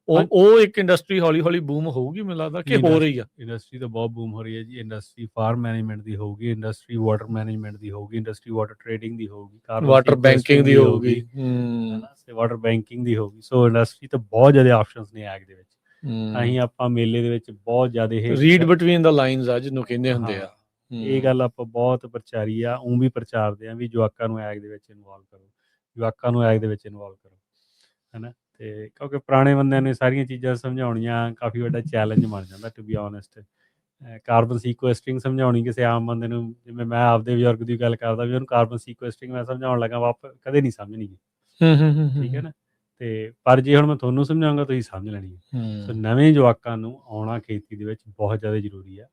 ਉਹ ਇੱਕ ਇੰਡਸਟਰੀ ਹੌਲੀ ਹੌਲੀ ਬੂਮ ਹੋਊਗੀ ਮੈਨੂੰ ਲੱਗਦਾ ਕਿ ਹੋ ਰਹੀ ਆ। ਇੰਡਸਟਰੀ ਤਾਂ ਬਹੁਤ ਬੂਮ ਹੋ ਰਹੀ ਹੈ ਜੀ। ਇੰਡਸਟਰੀ ਫਾਰਮ ਮੈਨੇਜਮੈਂਟ ਦੀ ਹੋਊਗੀ, ਇੰਡਸਟਰੀ ਵਾਟਰ ਮੈਨੇਜਮੈਂਟ ਦੀ ਹੋਊਗੀ, ਇੰਡਸਟਰੀ ਵਾਟਰ ਟ੍ਰੇਡਿੰਗ ਦੀ ਹੋਊਗੀ, ਵਾਟਰ ਬੈਂਕਿੰਗ ਦੀ ਹੋਊਗੀ। ਤੇ ਵਾਟਰ ਬੈਂਕਿੰਗ ਦੀ ਹੋਊਗੀ। ਸੋ ਇੰਡਸਟਰੀ ਤਾਂ ਬਹੁਤ ਜ਼ਿਆਦਾ ਆਪਸ਼ਨਸ ਨੇ ਐਗ ਦੇ ਵਿੱਚ। ਅਸੀਂ ਆਪਾਂ ਮੇਲੇ ਦੇ ਵਿੱਚ ਬਹੁਤ ਜ਼ਿਆਦਾ ਇਹ ਰੀਡ ਬਿਟਵੀਨ ਦਾ ਲਾਈਨਸ ਆ ਜਿਹਨੂੰ ਕਹਿੰਦੇ ਹੁੰਦੇ ਆ। ਇਹ ਗੱਲ ਆਪਾਂ ਬਹੁਤ ਪ੍ਰਚਾਰੀ ਆ, ਉਹ ਵੀ ਪ੍ਰਚਾਰਦੇ ਆ ਵੀ ਜਵਾਕਾਂ ਨੂੰ ਐਗ ਦੇ ਵਿੱਚ ਇਨਵੋਲਵ ਕਰੋ, ਜਵਾਕਾਂ ਨੂੰ ਐਗ ਦੇ ਵਿੱਚ ਇਨਵੋਲਵ ਕਰੋ, ਹੈਨਾ। ਤੇ ਕਿਉਂਕਿ ਪੁਰਾਣੇ ਬੰਦਿਆਂ ਨੇ ਸਾਰੀਆਂ ਚੀਜ਼ਾਂ ਸਮਝਾਉਣੀਆਂ ਕਾਫੀ ਵੱਡਾ ਚੈਲੰਜ ਬਣ ਜਾਂਦਾ ਟੂ ਬੀ ਓਨੈਸਟ। ਕਾਰਬਨ ਸੀਕੁਐਸਟਰਿੰਗ ਸਮਝਾਉਣੀ ਕਿਸੇ ਆਮ ਬੰਦੇ ਨੂੰ, ਜਿਵੇਂ ਮੈਂ ਆਪਦੇ ਬਜ਼ੁਰਗ ਦੀ ਗੱਲ ਕਰਦਾ ਵੀ ਉਹਨੂੰ ਕਾਰਬਨ ਸੀਕੁਐਸਟਰਿੰਗ ਮੈਂ ਸਮਝਾਉਣ ਲੱਗਾ ਕਦੇ ਨਹੀਂ ਸਮਝਣੀ, ਠੀਕ ਹੈ ਨਾ। ਤੇ ਪਰ ਜੇ ਹੁਣ ਮੈਂ ਤੁਹਾਨੂੰ ਸਮਝਾਉਂਗਾ ਤੁਸੀਂ ਸਮਝ ਲੈਣੀ ਹੈ। ਸੋ ਨਵੇਂ ਜਵਾਕਾਂ ਨੂੰ ਆਉਣਾ ਖੇਤੀ ਦੇ ਵਿੱਚ ਬਹੁਤ ਜ਼ਿਆਦਾ ਜ਼ਰੂਰੀ ਆ।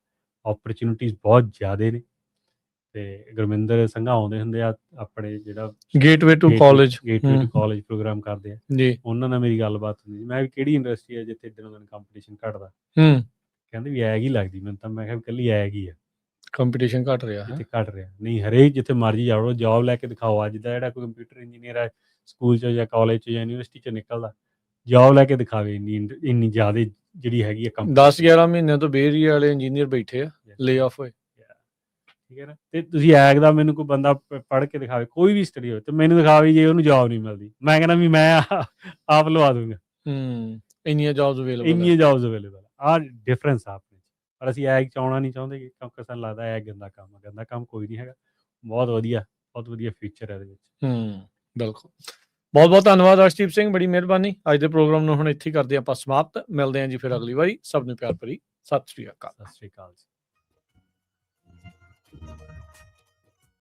ਓਪਰਚੁਨਿਟੀਜ਼ ਬਹੁਤ ਜ਼ਿਆਦਾ ਨੇ। ਤੇ ਗੁਰਮਿੰਦਰ ਸੰਘਾ ਆਉਂਦੇ ਹੁੰਦੇ ਆ ਆਪਣੇ ਜਿਹੜਾ ਗੇਟਵੇ ਟੂ ਕਾਲਜ ਪ੍ਰੋਗਰਾਮ ਕਰਦੇ ਆ ਜੀ, ਉਹਨਾਂ ਨਾਲ ਮੇਰੀ ਗੱਲਬਾਤ ਹੁੰਦੀ ਸੀ। ਮੈਂ ਵੀ ਕਿਹੜੀ ਇੰਡਸਟਰੀ ਹੈ ਜਿੱਥੇ ਦਿਨੋਂ ਦਿਨ ਕੰਪੀਟੀਸ਼ਨ ਘਟਦਾ, ਕਹਿੰਦੇ ਵੀ ਐਗ ਹੀ ਲੱਗਦੀ ਮੈਨੂੰ ਤਾਂ। ਮੈਂ ਕਿਹਾ ਇਕੱਲੀ ਐਗ ਹੀ ਆ ਕੰਪੀਟੀਸ਼ਨ ਘਟ ਰਿਹਾ ਜਿੱਥੇ ਘਟ ਰਿਹਾ। ਨਹੀਂ, ਹਰੇਕ ਜਿੱਥੇ ਮਰਜ਼ੀ ਜਾਓ ਜੋਬ ਲੈ ਕੇ ਦਿਖਾਓ। ਅੱਜ ਦਾ ਜਿਹੜਾ ਕੋਈ ਕੰਪਿਊਟਰ ਇੰਜੀਨੀਅਰ ਹੈ ਸਕੂਲ 'ਚ ਜਾਂ ਕਾਲਜ 'ਚ ਜਾਂ ਯੂਨੀਵਰਸਿਟੀ 'ਚ ਨਿਕਲਦਾ, ਜੋਬ ਲੈ ਕੇ ਦਿਖਾਵੇ ਇੰਨੀ ਜ਼ਿਆਦਾ ਜਿਹੜੀ ਹੈਗੀ ਆ 10-11 ਮਹੀਨਿਆਂ ਤੋਂ ਬੇਰੀਆ ਵਾਲੇ ਇੰਜੀਨੀਅਰ ਬੈਠੇ ਆ, ਲੇ ਆਫ ਹੋਏ, ਠੀਕ ਹੈ ਨਾ। ਤੇ ਤੁਸੀਂ ਐਗ ਦਾ ਮੈਨੂੰ ਕੋਈ ਬੰਦਾ ਪੜ੍ਹ ਕੇ ਦਿਖਾਵੇ, ਕੋਈ ਵੀ ਸਟੱਡੀ ਹੋਵੇ, ਤੇ ਮੈਨੂੰ ਦਿਖਾਵੇ ਜੇ ਉਹਨੂੰ ਜੋਬ ਨਹੀਂ ਮਿਲਦੀ, ਮੈਂ ਕਹਿੰਦਾ ਵੀ ਮੈਂ ਆਪ ਲਵਾ ਦੂੰਗਾ। ਇੰਨੀਆਂ ਜੌਬਸ ਅਵੇਲੇਬਲ ਆਹ ਡਿਫਰੈਂਸ ਆ ਆਪਣੇ 'ਚ। ਪਰ ਅਸੀਂ ਐਗ 'ਚ ਆਉਣਾ ਨਹੀਂ ਚਾਹੁੰਦੇ ਕਿਉਂਕਿ ਸਾਨੂੰ ਲੱਗਦਾ ਐਗ ਗੰਦਾ ਕੰਮ ਆ। ਗੰਦਾ ਕੰਮ ਕੋਈ ਨਹੀਂ ਹੈਗਾ, ਬਹੁਤ ਵਧੀਆ ਫਿਊਚਰ ਹੈ ਇਹਦੇ ਵਿੱਚ। ਬਿਲਕੁਲ। ਬਹੁਤ ਬਹੁਤ ਧੰਨਵਾਦ ਅਰਸ਼ਦੀਪ ਸਿੰਘ, ਬੜੀ ਮਿਹਰਬਾਨੀ। ਅੱਜ ਦੇ ਪ੍ਰੋਗਰਾਮ ਨੂੰ ਹੁਣ ਇੱਥੇ ਕਰਦੇ ਆਪਾਂ ਸਮਾਪਤ। ਮਿਲਦੇ ਹਾਂ ਜੀ ਫਿਰ ਅਗਲੀ ਵਾਰੀ। ਸਭ ਨੂੰ ਪਿਆਰ ਭਰੀ ਸਤਿ ਸ਼੍ਰੀ ਅਕਾਲ। ਸਤਿ ਸ਼੍ਰੀ ਅਕਾਲ ਜੀ।